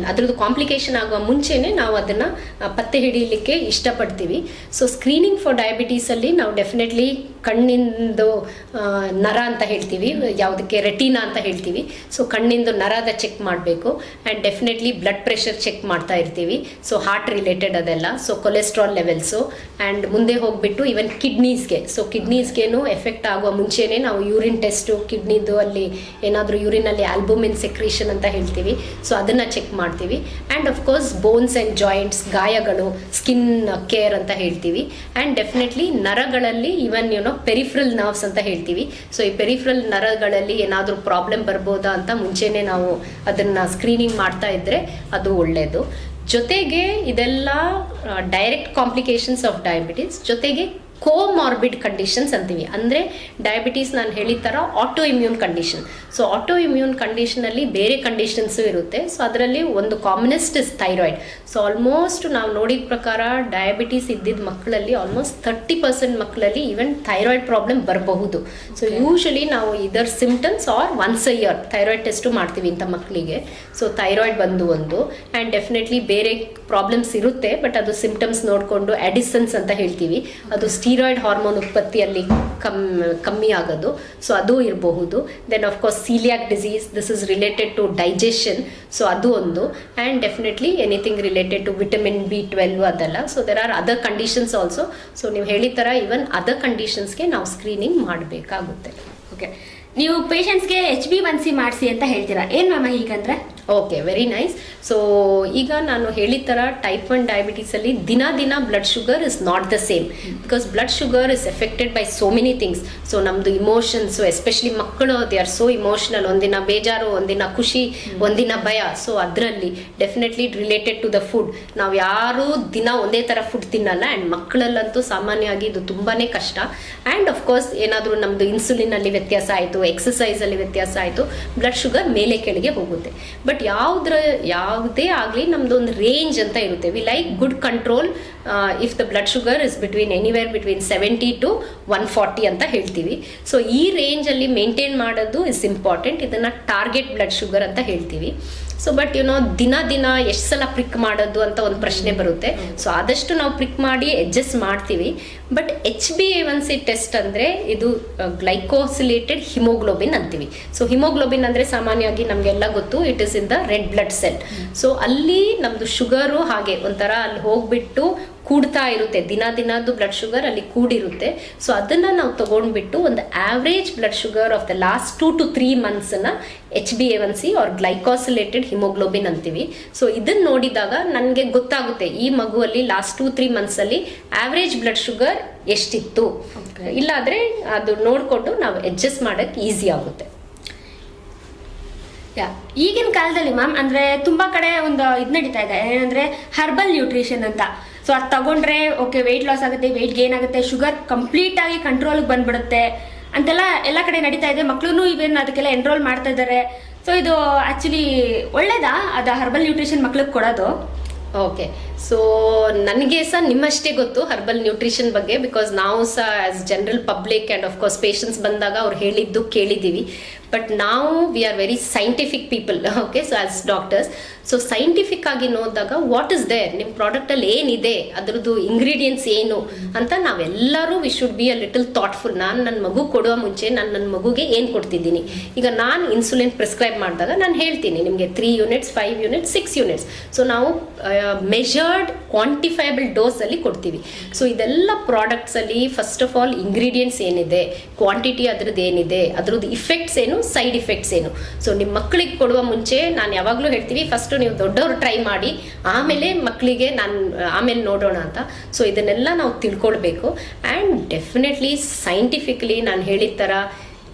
ಅದ್ರದ್ದು ಕಾಂಪ್ಲಿಕೇಶನ್ ಆಗುವ ಮುಂಚೆನೇ ನಾವು ಅದನ್ನು ಪತ್ತೆ ಹಿಡಿಯಲಿಕ್ಕೆ ಇಷ್ಟಪಡ್ತೀವಿ. ಸೊ ಸ್ಕ್ರೀನಿಂಗ್ ಫಾರ್ ಡಯಾಬಿಟೀಸಲ್ಲಿ ನಾವು ಡೆಫಿನೆಟ್ಲಿ ಕಣ್ಣಿಂದು ನರ ಅಂತ ಹೇಳ್ತೀವಿ, ಯಾವುದಕ್ಕೆ ರೆಟಿನಾ ಅಂತ ಹೇಳ್ತೀವಿ. ಸೊ ಕಣ್ಣಿಂದು ನರದ ಚೆಕ್ ಮಾಡಬೇಕು. And definitely blood pressure check ಮಾಡ್ತಾ ಇರ್ತೀವಿ. ಸೊ ಹಾರ್ಟ್ ರಿಲೇಟೆಡ್ ಅದೆಲ್ಲ. So cholesterol levels. ಆ್ಯಂಡ್ ಮುಂದೆ ಹೋಗಿಬಿಟ್ಟು ಈವನ್ ಕಿಡ್ನೀಸ್ಗೆ. ಸೊ ಕಿಡ್ನೀಸ್ಗೇನು ಎಫೆಕ್ಟ್ ಆಗುವ ಮುಂಚೆನೇ ನಾವು ಯೂರಿನ್ ಟೆಸ್ಟು, ಕಿಡ್ನಿದು ಅಲ್ಲಿ ಏನಾದರೂ ಯೂರಿನಲ್ಲಿ ಆಲ್ಬುಮಿನ್ ಸೆಕ್ರೀಷನ್ ಅಂತ ಹೇಳ್ತೀವಿ. ಸೊ ಅದನ್ನು ಚೆಕ್ ಮಾಡ್ತೀವಿ. And of course bones and joints, ಗಾಯಗಳು, ಸ್ಕಿನ್ ಕೇರ್ ಅಂತ ಹೇಳ್ತೀವಿ. ಆ್ಯಂಡ್ ಡೆಫಿನೆಟ್ಲಿ ನರಗಳಲ್ಲಿ ಇವನ್ ಪೆರಿಫ್ರಲ್ ನರ್ವ್ಸ್ ಅಂತ ಹೇಳ್ತೀವಿ. ಸೊ ಈ ಪೆರಿಫ್ರಲ್ ನರಗಳಲ್ಲಿ ಏನಾದರೂ ಪ್ರಾಬ್ಲಮ್ ಬರ್ಬೋದಾ ಅಂತ ಮುಂಚೆನೇ ನಾವು ಅದನ್ನು ಸ್ಕ್ರೀನಿಂಗ್ ಮಾಡ್ತಾ ಇದ್ದರೆ ಅದು ಒಳ್ಳೆಯದು. ಜೊತೆಗೆ ಇದೆಲ್ಲ ಡೈರೆಕ್ಟ್ ಕಾಂಪ್ಲಿಕೇಶನ್ಸ್ ಆಫ್ ಡಯಾಬಿಟಿಸ್, ಜೊತೆಗೆ ಕೋಮಾರ್ಬಿಡ್ ಕಂಡೀಷನ್ಸ್ ಅಂತೀವಿ. ಅಂದರೆ ಡಯಾಬಿಟೀಸ್ ನಾನು ಹೇಳಿದ ಥರ auto immune condition. So auto immune ಕಂಡೀಷನಲ್ಲಿ ಬೇರೆ ಕಂಡೀಷನ್ಸು ಇರುತ್ತೆ. ಸೊ ಅದರಲ್ಲಿ ಒಂದು commonest is thyroid. So almost ನಾವು ನೋಡಿದ ಪ್ರಕಾರ ಡಯಾಬಿಟೀಸ್ ಇದ್ದಿದ್ದ ಮಕ್ಕಳಲ್ಲಿ ಆಲ್ಮೋಸ್ಟ್ 30% ಮಕ್ಕಳಲ್ಲಿ ಈವನ್ ಥೈರಾಯ್ಡ್ ಪ್ರಾಬ್ಲಮ್ ಬರಬಹುದು. ಸೊ ಯೂಶಲಿ ನಾವು either symptoms or once a year thyroid test ಮಾಡ್ತೀವಿ ಇಂಥ ಮಕ್ಕಳಿಗೆ. ಸೊ ಥೈರಾಯ್ಡ್ ಬಂದು ಒಂದು, ಆ್ಯಂಡ್ ಡೆಫಿನೆಟ್ಲಿ ಬೇರೆ ಪ್ರಾಬ್ಲಮ್ಸ್ ಇರುತ್ತೆ, ಬಟ್ ಅದು ಸಿಂಪ್ಟಮ್ಸ್ ನೋಡಿಕೊಂಡು ಅಡಿಸನ್ಸ್ ಅಂತ ಹೇಳ್ತೀವಿ, ಅದು ಸ್ಟೀರಾಯ್ಡ್ ಹಾರ್ಮೋನ್ ಉತ್ಪತ್ತಿಯಲ್ಲಿ ಕಮ್ಮಿ ಆಗೋದು. ಸೊ ಅದು ಇರಬಹುದು. Then of course coeliac disease, this is related to digestion. So ಅದು ಒಂದು, and definitely anything related to vitamin B12 ಅದೆಲ್ಲ. So there are other conditions also. So ನೀವು ಹೇಳಿದ ಥರ ಈವನ್ ಅದರ್ ಕಂಡೀಷನ್ಸ್ಗೆ ನಾವು ಸ್ಕ್ರೀನಿಂಗ್ ಮಾಡಬೇಕಾಗುತ್ತೆ. ಓಕೆ, ನೀವು ಪೇಷಂಟ್ಸ್ಗೆ HbA1c ಮಾಡಿಸಿ ಅಂತ ಹೇಳ್ತೀರಾ, ಏನು ಮ್ಯಾಮ್ ಹೀಗಂದ್ರೆ? Okay, very nice. ಸೊ ಈಗ ನಾನು ಹೇಳಿದ ಥರ ಟೈಪ್ 1 ಡಯಾಬಿಟೀಸಲ್ಲಿ ದಿನ blood sugar is not the same, because blood sugar is affected by so many things. So ನಮ್ಮದು ಇಮೋಷನ್ಸು, ಎಸ್ಪೆಷಲಿ ಮಕ್ಕಳು ದೇ ಆರ್ ಸೋ ಇಮೋಷನಲ್. ಒಂದಿನ ಬೇಜಾರು, ಒಂದಿನ ಖುಷಿ, ಒಂದಿನ ಭಯ. ಸೊ ಅದರಲ್ಲಿ definitely related to the food. ನಾವು ಯಾರೂ ದಿನ ಒಂದೇ ಥರ ಫುಡ್ ತಿನ್ನಲ್ಲ, ಆ್ಯಂಡ್ ಮಕ್ಕಳಲ್ಲಂತೂ ಸಾಮಾನ್ಯವಾಗಿ ಇದು ತುಂಬಾ ಕಷ್ಟ. ಆ್ಯಂಡ್ ಅಫ್ಕೋರ್ಸ್ ಏನಾದರೂ ನಮ್ಮದು ಇನ್ಸುಲಿನಲ್ಲಿ ವ್ಯತ್ಯಾಸ ಆಯಿತು, ಎಕ್ಸಸೈಸಲ್ಲಿ ವ್ಯತ್ಯಾಸ ಆಯಿತು, ಬ್ಲಡ್ ಶುಗರ್ ಮೇಲೆ ಕೆಳಗೆ ಹೋಗುತ್ತೆ. ಬಟ್ ಯಾವುದೇ ಆಗಲಿ ನಮ್ದು ಒಂದು ರೇಂಜ್ ಅಂತ ಇರುತ್ತೆ. We like good control if the blood sugar is anywhere between 70 to 140 ಅಂತ ಹೇಳ್ತೀವಿ. ಸೊ ಈ ರೇಂಜಲ್ಲಿ ಮೇಂಟೈನ್ ಮಾಡೋದು ಇಸ್ ಇಂಪಾರ್ಟೆಂಟ್. ಇದನ್ನು ಟಾರ್ಗೆಟ್ ಬ್ಲಡ್ ಶುಗರ್ ಅಂತ ಹೇಳ್ತೀವಿ. ಸೊ ಬಟ್ ದಿನ ಎಷ್ಟು ಸಲ ಪ್ರಿಕ್ ಮಾಡೋದು ಅಂತ ಒಂದು ಪ್ರಶ್ನೆ ಬರುತ್ತೆ. ಸೊ ಆದಷ್ಟು ನಾವು ಪ್ರಿಕ್ ಮಾಡಿ ಅಡ್ಜಸ್ಟ್ ಮಾಡ್ತೀವಿ. ಬಟ್ HbA1c ಟೆಸ್ಟ್ ಅಂದರೆ ಇದು ಗ್ಲೈಕೋಸಿಲೇಟೆಡ್ ಹಿಮೋಗ್ಲೋಬಿನ್ ಅಂತೀವಿ. ಸೊ ಹಿಮೋಗ್ಲೋಬಿನ್ ಅಂದರೆ ಸಾಮಾನ್ಯವಾಗಿ ನಮಗೆಲ್ಲ ಗೊತ್ತು, it is in the red blood cell. So ಅಲ್ಲಿ ನಮ್ಮದು ಶುಗರು ಹಾಗೆ ಒಂಥರ ಅಲ್ಲಿ ಹೋಗ್ಬಿಟ್ಟು ಕೂಡ್ತಾ ಇರುತ್ತೆ, ದಿನದ್ದು ಬ್ಲಡ್ ಶುಗರ್ ಅಲ್ಲಿ ಕೂಡಿರುತ್ತೆ. ಸೊ ಅದನ್ನು ನಾವು ತಗೊಂಡ್ಬಿಟ್ಟು ಒಂದು average blood sugar of the last 2 to 3 ಮಂತ್ಸನ್ನು HbA1c ಆರ್ ಗ್ಲೈಕೋಸಿಲೇಟೆಡ್ ಹಿಮೋಗ್ಲೋಬಿನ್ ಅಂತೀವಿ. ಸೊ ಇದನ್ನು ನೋಡಿದಾಗ ನನಗೆ ಗೊತ್ತಾಗುತ್ತೆ ಈ ಮಗುವಲ್ಲಿ ಲಾಸ್ಟ್ 2-3 ಮಂತ್ಸಲ್ಲಿ ಆವ್ರೇಜ್ ಬ್ಲಡ್ ಶುಗರ್ ಎಷ್ಟಿತ್ತು. ಇಲ್ಲಾದರೆ ಅದು ನೋಡಿಕೊಂಡು ನಾವು ಅಡ್ಜಸ್ಟ್ ಮಾಡೋಕ್ಕೆ ಈಸಿ ಆಗುತ್ತೆ. ಈಗಿನ ಕಾಲದಲ್ಲಿ ಮ್ಯಾಮ್ ಅಂದ್ರೆ ತುಂಬಾ ಕಡೆ ಒಂದು ಇದು ನಡೀತಾ ಇದೆ, ಏನಂದ್ರೆ ಹರ್ಬಲ್ ನ್ಯೂಟ್ರಿಷನ್ ಅಂತ. ಸೊ ಅದು ತಗೊಂಡ್ರೆ ಓಕೆ ವೆಯ್ಟ್ ಲಾಸ್ ಆಗುತ್ತೆ, ವೆಯ್ಟ್ ಗೇನ್ ಆಗುತ್ತೆ, ಶುಗರ್ ಕಂಪ್ಲೀಟ್ ಆಗಿ ಕಂಟ್ರೋಲ್ಗೆ ಬಂದ್ಬಿಡುತ್ತೆ ಅಂತೆಲ್ಲ ಎಲ್ಲ ಕಡೆ ನಡೀತಾ ಇದೆ. ಮಕ್ಕಳು ಇವೇನು ಅದಕ್ಕೆಲ್ಲ ಎನ್ರೋಲ್ ಮಾಡ್ತಾ ಇದ್ದಾರೆ. ಸೊ ಇದು ಆಕ್ಚುಲಿ ಒಳ್ಳೇದಾ ಅದು ಹರ್ಬಲ್ ನ್ಯೂಟ್ರಿಷನ್ ಮಕ್ಳಿಗೆ ಕೊಡೋದು? ಓಕೆ, ಸೊ ನನಗೆ ಸಹ ನಿಮ್ಮಷ್ಟೇ ಗೊತ್ತು ಹರ್ಬಲ್ ನ್ಯೂಟ್ರಿಷನ್ ಬಗ್ಗೆ, ಬಿಕಾಸ್ ನಾವು ಸಹ as general public and of course patients ಬಂದಾಗ ಅವ್ರು ಹೇಳಿದ್ದು ಕೇಳಿದ್ದೀವಿ. ಬಟ್ ನಾವು we are very scientific people. Okay, so as doctors, so scientific ಆಗಿ ನೋಡಿದಾಗ ವಾಟ್ ಇಸ್ ದೇರ್, ನಿಮ್ಮ ಪ್ರಾಡಕ್ಟಲ್ಲಿ ಏನಿದೆ, ಅದರದ್ದು ಇಂಗ್ರೀಡಿಯೆಂಟ್ಸ್ ಏನು ಅಂತ ನಾವೆಲ್ಲರೂ we should be a little thoughtful. ನಾನು ನನ್ನ ಮಗು ಕೊಡುವ ಮುಂಚೆ ನಾನು ನನ್ನ ಮಗುಗೆ ಏನು ಕೊಡ್ತಿದ್ದೀನಿ. ಈಗ ನಾನು ಇನ್ಸುಲಿನ್ ಪ್ರಿಸ್ಕ್ರೈಬ್ ಮಾಡಿದಾಗ ನಾನು ಹೇಳ್ತೀನಿ ನಿಮಗೆ 3 ಯೂನಿಟ್ಸ್, 5 ಯೂನಿಟ್ಸ್, 6 ಯೂನಿಟ್ಸ್. ಸೊ ನಾವು ಮೆಜರ್ಡ್ ಕ್ವಾಂಟಿಫೈಬಲ್ ಡೋಸಲ್ಲಿ ಕೊಡ್ತೀವಿ. ಸೊ ಇದೆಲ್ಲ ಪ್ರಾಡಕ್ಟ್ಸಲ್ಲಿ ಫಸ್ಟ್ ಆಫ್ ಆಲ್ ಇಂಗ್ರೀಡಿಯೆಂಟ್ಸ್ ಏನಿದೆ, ಕ್ವಾಂಟಿಟಿ ಅದ್ರದ್ದು ಏನಿದೆ, ಅದ್ರದ್ದು ಇಫೆಕ್ಟ್ಸ್ ಏನು, ಸೈಡ್ ಇಫೆಕ್ಟ್ಸ್ ಏನು. ಸೊ ನಿಮ್ಮ ಮಕ್ಕಳಿಗೆ ಕೊಡುವ ಮುಂಚೆ ನಾನು ಯಾವಾಗಲೂ ಹೇಳ್ತೀವಿ ಫಸ್ಟ್ ನೀವು ದೊಡ್ಡವರು ಟ್ರೈ ಮಾಡಿ, ಆಮೇಲೆ ಮಕ್ಕಳಿಗೆ ಆಮೇಲೆ ನೋಡೋಣ ಅಂತ. ಸೊ ಇದನ್ನೆಲ್ಲ ನಾವು ತಿಳ್ಕೊಳ್ಬೇಕು. ಆ್ಯಂಡ್ ಡೆಫಿನೆಟ್ಲಿ ಸೈಂಟಿಫಿಕಲಿ ನಾನು ಹೇಳಿದ ಥರ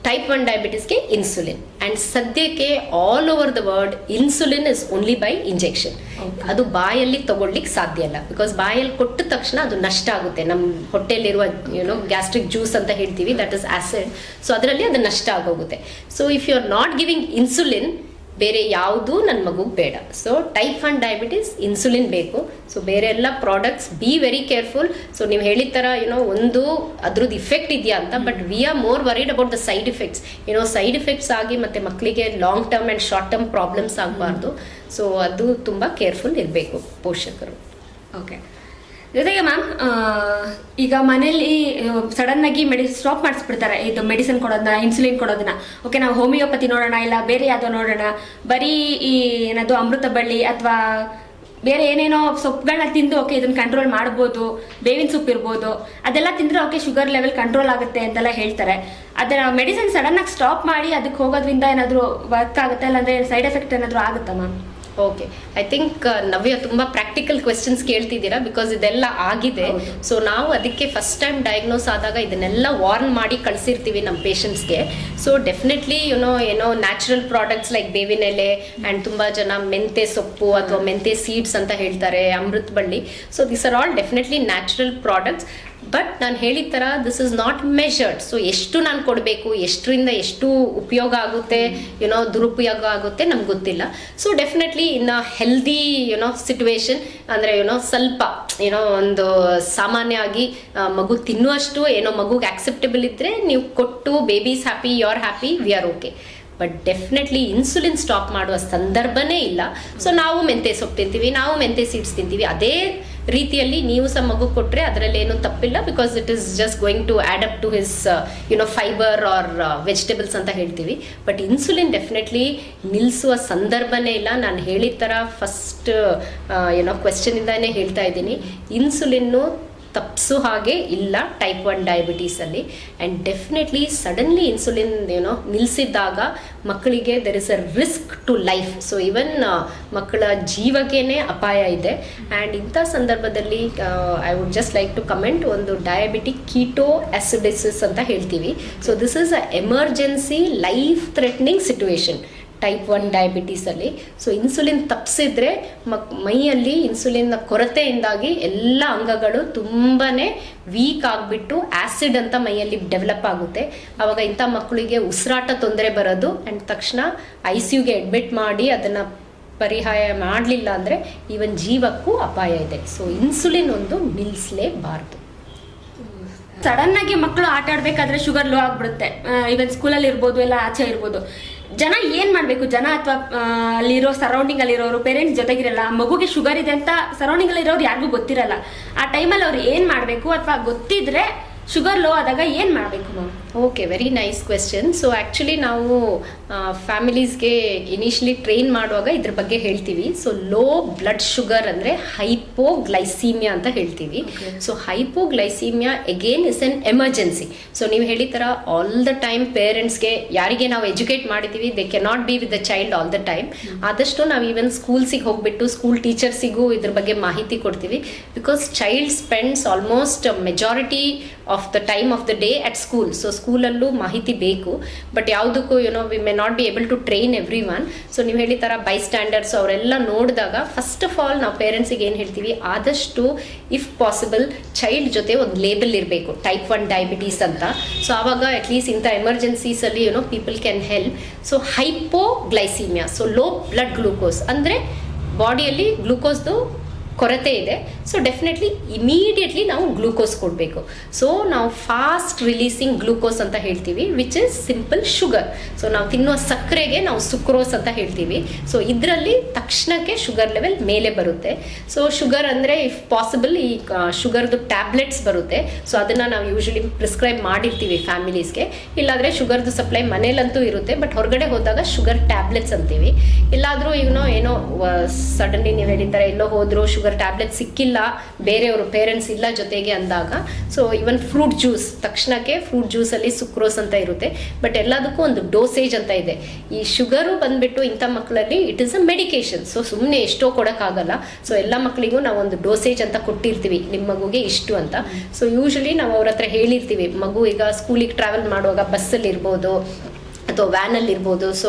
ಟೈಪ್ 1 ಡಯಾಬಿಟಿಸ್ಗೆ ಇನ್ಸುಲಿನ್, ಆ್ಯಂಡ್ ಸದ್ಯಕ್ಕೆ all over the world insulin is only by injection. ಅದು ಬಾಯಲ್ಲಿ ತಗೊಳ್ಲಿಕ್ಕೆ ಸಾಧ್ಯ ಇಲ್ಲ, ಬಿಕಾಸ್ ಬಾಯಲ್ಲಿ ಕೊಟ್ಟ ತಕ್ಷಣ ಅದು ನಷ್ಟ ಆಗುತ್ತೆ. ನಮ್ಮ ಹೊಟ್ಟೆಯಲ್ಲಿರುವ ಗ್ಯಾಸ್ಟ್ರಿಕ್ ಜ್ಯೂಸ್ ಅಂತ ಹೇಳ್ತೀವಿ, ದಟ್ ಇಸ್ ಆಸಿಡ್. ಸೊ ಅದರಲ್ಲಿ ಅದು ನಷ್ಟ ಆಗೋಗುತ್ತೆ. So if you are not giving insulin, ಬೇರೆ ಯಾವುದೂ ನನ್ನ ಮಗುಗೆ ಬೇಡ. ಸೊ ಟೈಪ್ 1 ಡಯಾಬಿಟಿಸ್ ಇನ್ಸುಲಿನ್ ಬೇಕು. ಸೊ ಬೇರೆ ಎಲ್ಲ products be very careful. So ನೀವು ಹೇಳಿದ ಥರ ಒಂದು ಅದ್ರದ್ದು ಇಫೆಕ್ಟ್ ಇದೆಯಾ ಅಂತ, but we are more worried about the side effects. Side effects ಆಗಿ ಮತ್ತೆ ಮಕ್ಕಳಿಗೆ long term and short term problems ಆಗಬಾರ್ದು. ಸೊ ಅದು ತುಂಬ ಕೇರ್ಫುಲ್ ಇರಬೇಕು ಪೋಷಕರು. ಓಕೆ, ಜೊತೆಗೆ ಮ್ಯಾಮ್ ಈಗ ಮನೇಲಿ ಸಡನ್ ಆಗಿ ಸ್ಟಾಪ್ ಮಾಡಿಸ್ಬಿಡ್ತಾರೆ ಇದು ಮೆಡಿಸಿನ್ ಕೊಡೋದನ್ನ, ಇನ್ಸುಲಿನ್ ಕೊಡೋದನ್ನ. ಓಕೆ, ನಾವು ಹೋಮಿಯೋಪತಿ ನೋಡೋಣ, ಇಲ್ಲ ಬೇರೆ ಯಾವುದೋ ನೋಡೋಣ, ಬರೀ ಈ ಏನದು ಅಮೃತ ಬಳ್ಳಿ ಅಥವಾ ಬೇರೆ ಏನೇನೋ ಸೊಪ್ಪುಗಳನ್ನ ತಿಂದು ಓಕೆ ಇದನ್ನ ಕಂಟ್ರೋಲ್ ಮಾಡ್ಬೋದು, ಬೇವಿನ ಸೊಪ್ಪು ಇರ್ಬೋದು, ಅದೆಲ್ಲ ತಿಂದರೆ ಓಕೆ ಶುಗರ್ ಲೆವೆಲ್ ಕಂಟ್ರೋಲ್ ಆಗುತ್ತೆ ಅಂತೆಲ್ಲ ಹೇಳ್ತಾರೆ. ಅದನ್ನ ಮೆಡಿಸಿನ್ ಸಡನ್ ಆಗಿ ಸ್ಟಾಪ್ ಮಾಡಿ ಅದಕ್ಕೆ ಹೋಗೋದ್ರಿಂದ ಏನಾದರೂ ವರ್ಕ್ ಆಗುತ್ತೆ, ಇಲ್ಲಾಂದ್ರೆ ಸೈಡ್ ಎಫೆಕ್ಟ್ ಏನಾದರೂ ಆಗುತ್ತಾ ಮ್ಯಾಮ್? ಓಕೆ, ಐ ಥಿಂಕ್ ನವ್ಯ ತುಂಬಾ ಪ್ರಾಕ್ಟಿಕಲ್ ಕ್ವೆಶನ್ಸ್ ಕೇಳ್ತಿದ್ದೀರಾ, ಬಿಕಾಸ್ ಇದೆಲ್ಲ ಆಗಿದೆ. ಸೊ ನಾವು ಅದಕ್ಕೆ ಫಸ್ಟ್ ಟೈಮ್ ಡಯಾಗ್ನೋಸ್ ಆದಾಗ ಇದನ್ನೆಲ್ಲ ವಾರ್ನ್ ಮಾಡಿ ಕಳಿಸಿರ್ತೀವಿ ನಮ್ಮ ಪೇಷಂಟ್ಸ್ಗೆ. ಸೊ ಡೆಫಿನೆಟ್ಲಿ ಏನೋ ನ್ಯಾಚುರಲ್ ಪ್ರಾಡಕ್ಟ್ಸ್ ಲೈಕ್ ಬೇವಿನ ಎಲೆ ಆ್ಯಂಡ್ ತುಂಬ ಜನ ಮೆಂತೆ ಸೊಪ್ಪು ಅಥವಾ ಮೆಂತೆ ಸೀಡ್ಸ್ ಅಂತ ಹೇಳ್ತಾರೆ, ಅಮೃತ ಬಳ್ಳಿ. So this are all definitely natural products. But ನಾನು ಹೇಳಿದ ಥರ this is not measured. So ಎಷ್ಟು ನಾನು ಕೊಡಬೇಕು, ಎಷ್ಟರಿಂದ ಎಷ್ಟು ಉಪಯೋಗ ಆಗುತ್ತೆ, ದುರುಪಯೋಗ ಆಗುತ್ತೆ ನಮ್ಗೆ ಗೊತ್ತಿಲ್ಲ. So definitely in healthy situation ಅಂದರೆ ಸ್ವಲ್ಪ ಒಂದು ಸಾಮಾನ್ಯವಾಗಿ ಮಗು ತಿನ್ನುವಷ್ಟು ಮಗುಗೆ ಆಕ್ಸೆಪ್ಟಬಲ್ ಇದ್ದರೆ ನೀವು ಕೊಟ್ಟು babies happy, you are happy, we are okay. But definitely insulin stop ಮಾಡುವ ಸಂದರ್ಭನೇ ಇಲ್ಲ. ಸೊ ನಾವು ಮೆಂತೆ ಸೊಪ್ಪು ತಿಂತೀವಿ, ನಾವು ಮೆಂತೆ ಸೀಡ್ಸ್ ತಿಂತೀವಿ, ಅದೇ ರೀತಿಯಲ್ಲಿ ನೀವು ಸಹ ಮಗು ಕೊಟ್ಟರೆ ಅದರಲ್ಲಿ ಏನು ತಪ್ಪಿಲ್ಲ, because it is just going to add up to his fibre or vegetables ಅಂತ ಹೇಳ್ತೀವಿ. ಬಟ್ ಇನ್ಸುಲಿನ್ ಡೆಫಿನೆಟ್ಲಿ ನಿಲ್ಲಿಸುವ ಸಂದರ್ಭನೇ ಇಲ್ಲ. ನಾನು ಹೇಳಿದ ಥರ ಫಸ್ಟ್ ಕ್ವೆಶ್ಚನಿಂದಾನೇ ಹೇಳ್ತಾ ಇದ್ದೀನಿ, ಇನ್ಸುಲಿನ್ನು ತಪ್ಪಿಸೋ ಹಾಗೆ ಇಲ್ಲ ಟೈಪ್ 1 ಡಯಾಬಿಟೀಸಲ್ಲಿ. ಆ್ಯಂಡ್ ಡೆಫಿನೆಟ್ಲಿ ಸಡನ್ಲಿ ಇನ್ಸುಲಿನ್ ನಿಲ್ಲಿಸಿದಾಗ ಮಕ್ಕಳಿಗೆ there is a risk to life. So even ಮಕ್ಕಳ ಜೀವಕ್ಕೇನೆ ಅಪಾಯ ಇದೆ. ಆ್ಯಂಡ್ ಇಂಥ ಸಂದರ್ಭದಲ್ಲಿ I would just like to comment, ಒಂದು ಡಯಾಬಿಟಿಕ್ ಕೀಟೋ ಆಸಿಡಿಸಿಸ್ ಅಂತ ಹೇಳ್ತೀವಿ. So this is a emergency life threatening situation type 1 ಡಯಾಬಿಟೀಸಲ್ಲಿ. ಸೊ ಇನ್ಸುಲಿನ್ ತಪ್ಪಿಸಿದ್ರೆ ಮೈಯಲ್ಲಿ ಇನ್ಸುಲಿನ್ನ ಕೊರತೆಯಿಂದಾಗಿ ಎಲ್ಲ ಅಂಗಗಳು ತುಂಬಾ ವೀಕ್ ಆಗಿಬಿಟ್ಟು ಆ್ಯಸಿಡ್ ಅಂತ ಮೈಯಲ್ಲಿ ಡೆವಲಪ್ ಆಗುತ್ತೆ. ಆವಾಗ ಇಂಥ ಮಕ್ಕಳಿಗೆ ಉಸಿರಾಟ ತೊಂದರೆ ಬರೋದು, ಆ್ಯಂಡ್ ತಕ್ಷಣ ICUಗೆ ಅಡ್ಮಿಟ್ ಮಾಡಿ ಅದನ್ನು ಪರಿಹಾರ ಮಾಡಲಿಲ್ಲ ಅಂದರೆ ಈವನ್ ಜೀವಕ್ಕೂ ಅಪಾಯ ಇದೆ. ಸೊ ಇನ್ಸುಲಿನ್ ಒಂದು ನಿಲ್ಲಿಸಲೇಬಾರ್ದು. ಸಡನ್ ಆಗಿ ಮಕ್ಕಳು ಆಟ ಆಡ್ಬೇಕಾದ್ರೆ ಶುಗರ್ ಲೋ ಆಗ್ಬಿಡುತ್ತೆ, ಇವನ್ ಸ್ಕೂಲಲ್ಲಿ ಇರ್ಬೋದು, ಎಲ್ಲ ಆಚೆ ಇರ್ಬೋದು. ಜನ ಏನ್ ಮಾಡ್ಬೇಕು, ಜನ ಅಥವಾ ಅಲ್ಲಿರೋ ಸರೌಂಡಿಂಗ್ ಅಲ್ಲಿರೋರು ಪೇರೆಂಟ್ಸ್ ಜೊತೆಗಿರಲ್ಲ, ಮಗುಗೆ ಶುಗರ್ ಇದೆ ಅಂತ ಸರೌಂಡಿಂಗ್ ಅಲ್ಲಿ ಇರೋರು ಯಾರಿಗೂ ಗೊತ್ತಿರಲ್ಲ. ಆ ಟೈಮಲ್ಲಿ ಅವ್ರು ಏನ್ ಮಾಡ್ಬೇಕು, ಅಥವಾ ಗೊತ್ತಿದ್ರೆ ಶುಗರ್ ಲೋ ಆದಾಗ ಏನ್ ಮಾಡ್ಬೇಕು ma'am? Okay, very nice question. So actually ನಾವು ಫ್ಯಾಮಿಲೀಸ್ಗೆ ಇನಿಷಿಯಲಿ ಟ್ರೈನ್ ಮಾಡುವಾಗ ಇದ್ರ ಬಗ್ಗೆ ಹೇಳ್ತೀವಿ. ಸೊ ಲೋ ಬ್ಲಡ್ ಶುಗರ್ ಅಂದರೆ ಹೈಪೋಗ್ಲೈಸೀಮಿಯಾ ಅಂತ ಹೇಳ್ತೀವಿ. So hypoglycaemia again is an emergency. So ನೀವು ಹೇಳಿದ ಥರ ಆಲ್ ದ ಟೈಮ್ ಪೇರೆಂಟ್ಸ್ಗೆ ಯಾರಿಗೆ ನಾವು ಎಜುಕೇಟ್ ಮಾಡಿದ್ದೀವಿ, they can not be with the child all the time. ಆದಷ್ಟು ನಾವು ಈವನ್ ಸ್ಕೂಲ್ಸಿಗೆ ಹೋಗ್ಬಿಟ್ಟು ಸ್ಕೂಲ್ ಟೀಚರ್ಸಿಗೂ ಇದ್ರ ಬಗ್ಗೆ ಮಾಹಿತಿ ಕೊಡ್ತೀವಿ. Because child spends almost majority of the time of the day at school. So ಸ್ಕೂಲಲ್ಲೂ ಮಾಹಿತಿ ಬೇಕು, ಬಟ್ ಯಾವುದಕ್ಕೂ we may not be able to train everyone. So ನೀವು ಹೇಳಿ ಥರ ಬೈ ಸ್ಟ್ಯಾಂಡರ್ಡ್ಸ್ ಅವರೆಲ್ಲ ನೋಡಿದಾಗ ಫಸ್ಟ್ ಆಫ್ ಆಲ್ ನಾವು ಪೇರೆಂಟ್ಸಿಗೆ ಏನು ಹೇಳ್ತೀವಿ, ಆದಷ್ಟು ಇಫ್ ಪಾಸಿಬಲ್ ಚೈಲ್ಡ್ ಜೊತೆ ಒಂದು ಲೇಬಲ್ ಇರಬೇಕು ಟೈಪ್ 1 ಡಯಾಬಿಟೀಸ್ ಅಂತ. ಸೊ ಆವಾಗ ಅಟ್ಲೀಸ್ಟ್ ಇಂಥ ಎಮರ್ಜೆನ್ಸೀಸಲ್ಲಿ people can help. So hypoglycaemia, so low blood glucose ಅಂದರೆ ಬಾಡಿಯಲ್ಲಿ ಗ್ಲೂಕೋಸ್ದು ಕೊರತೆ ಇದೆ. ಸೊ ಡೆಫಿನೆಟ್ಲಿ ಇಮಿಡಿಯೇಟ್ಲಿ ನಾವು ಗ್ಲೂಕೋಸ್ ಕೊಡಬೇಕು. ಸೊ ನಾವು ಫಾಸ್ಟ್ ರಿಲೀಸಿಂಗ್ ಗ್ಲೂಕೋಸ್ ಅಂತ ಹೇಳ್ತೀವಿ, which is simple sugar. So ನಾವು ತಿನ್ನುವ ಸಕ್ಕರೆಗೆ ನಾವು ಸುಕ್ರೋಸ್ ಅಂತ ಹೇಳ್ತೀವಿ. ಸೊ ಇದರಲ್ಲಿ ತಕ್ಷಣಕ್ಕೆ ಶುಗರ್ ಲೆವೆಲ್ ಮೇಲೆ ಬರುತ್ತೆ. ಸೊ ಶುಗರ್ ಅಂದರೆ ಇಫ್ ಪಾಸಿಬಲ್ ಈ ಶುಗರ್ದು ಟ್ಯಾಬ್ಲೆಟ್ಸ್ ಬರುತ್ತೆ. ಸೊ ಅದನ್ನು ನಾವು ಯೂಶಲಿ ಪ್ರಿಸ್ಕ್ರೈಬ್ ಮಾಡಿರ್ತೀವಿ ಫ್ಯಾಮಿಲೀಸ್ಗೆ. ಇಲ್ಲಾಂದರೆ ಶುಗರ್ದು ಸಪ್ಲೈ ಮನೇಲಂತೂ ಇರುತ್ತೆ, ಬಟ್ ಹೊರಗಡೆ ಹೋದಾಗ ಶುಗರ್ ಟ್ಯಾಬ್ಲೆಟ್ಸ್ ಅಂತೀವಿ. ಇಲ್ಲಾದರೂ ಏನೋ ಸಡನ್ಲಿ ನೀವು ಹೇಳಿದ್ದಾರೆ ಎಲ್ಲೋ ಹೋದ್ರು ಶುಗರ್ ಟ್ಯಾಬ್ಲೆಟ್ ಸಿಕ್ಕಿಲ್ಲ, ಬೇರೆಯವರು ಪೇರೆಂಟ್ಸ್ ಇಲ್ಲ ಜೊತೆಗೆ ಅಂದಾಗ, ಸೊ ಇವನ್ ಫ್ರೂಟ್ ಜ್ಯೂಸ್, ತಕ್ಷಣಕ್ಕೆ ಫ್ರೂಟ್ ಜ್ಯೂಸಲ್ಲಿ ಸುಕ್ರೋಸ್ ಅಂತ ಇರುತ್ತೆ. ಬಟ್ ಎಲ್ಲದಕ್ಕೂ ಒಂದು ಡೋಸೇಜ್ ಅಂತ ಇದೆ. ಈ ಶುಗರು ಬಂದ್ಬಿಟ್ಟು ಇಂಥ ಮಕ್ಕಳಲ್ಲಿ it is a medication. So ಸುಮ್ಮನೆ ಎಷ್ಟೋ ಕೊಡೋಕ್ಕಾಗಲ್ಲ. ಸೊ ಎಲ್ಲ ಮಕ್ಕಳಿಗೂ ನಾವು ಒಂದು ಡೋಸೇಜ್ ಅಂತ ಕೊಟ್ಟಿರ್ತೀವಿ, ನಿಮ್ಮ ಮಗುಗೆ ಇಷ್ಟು ಅಂತ. ಸೊ ಯೂಶಲಿ ನಾವು ಅವ್ರ ಹತ್ರ ಹೇಳಿರ್ತೀವಿ, ಮಗು ಈಗ ಸ್ಕೂಲಿಗೆ ಟ್ರಾವೆಲ್ ಮಾಡುವಾಗ ಬಸ್ಸಲ್ಲಿ ಇರ್ಬೋದು ಅಥವಾ ವ್ಯಾನಲ್ಲಿ ಇರ್ಬೋದು. ಸೊ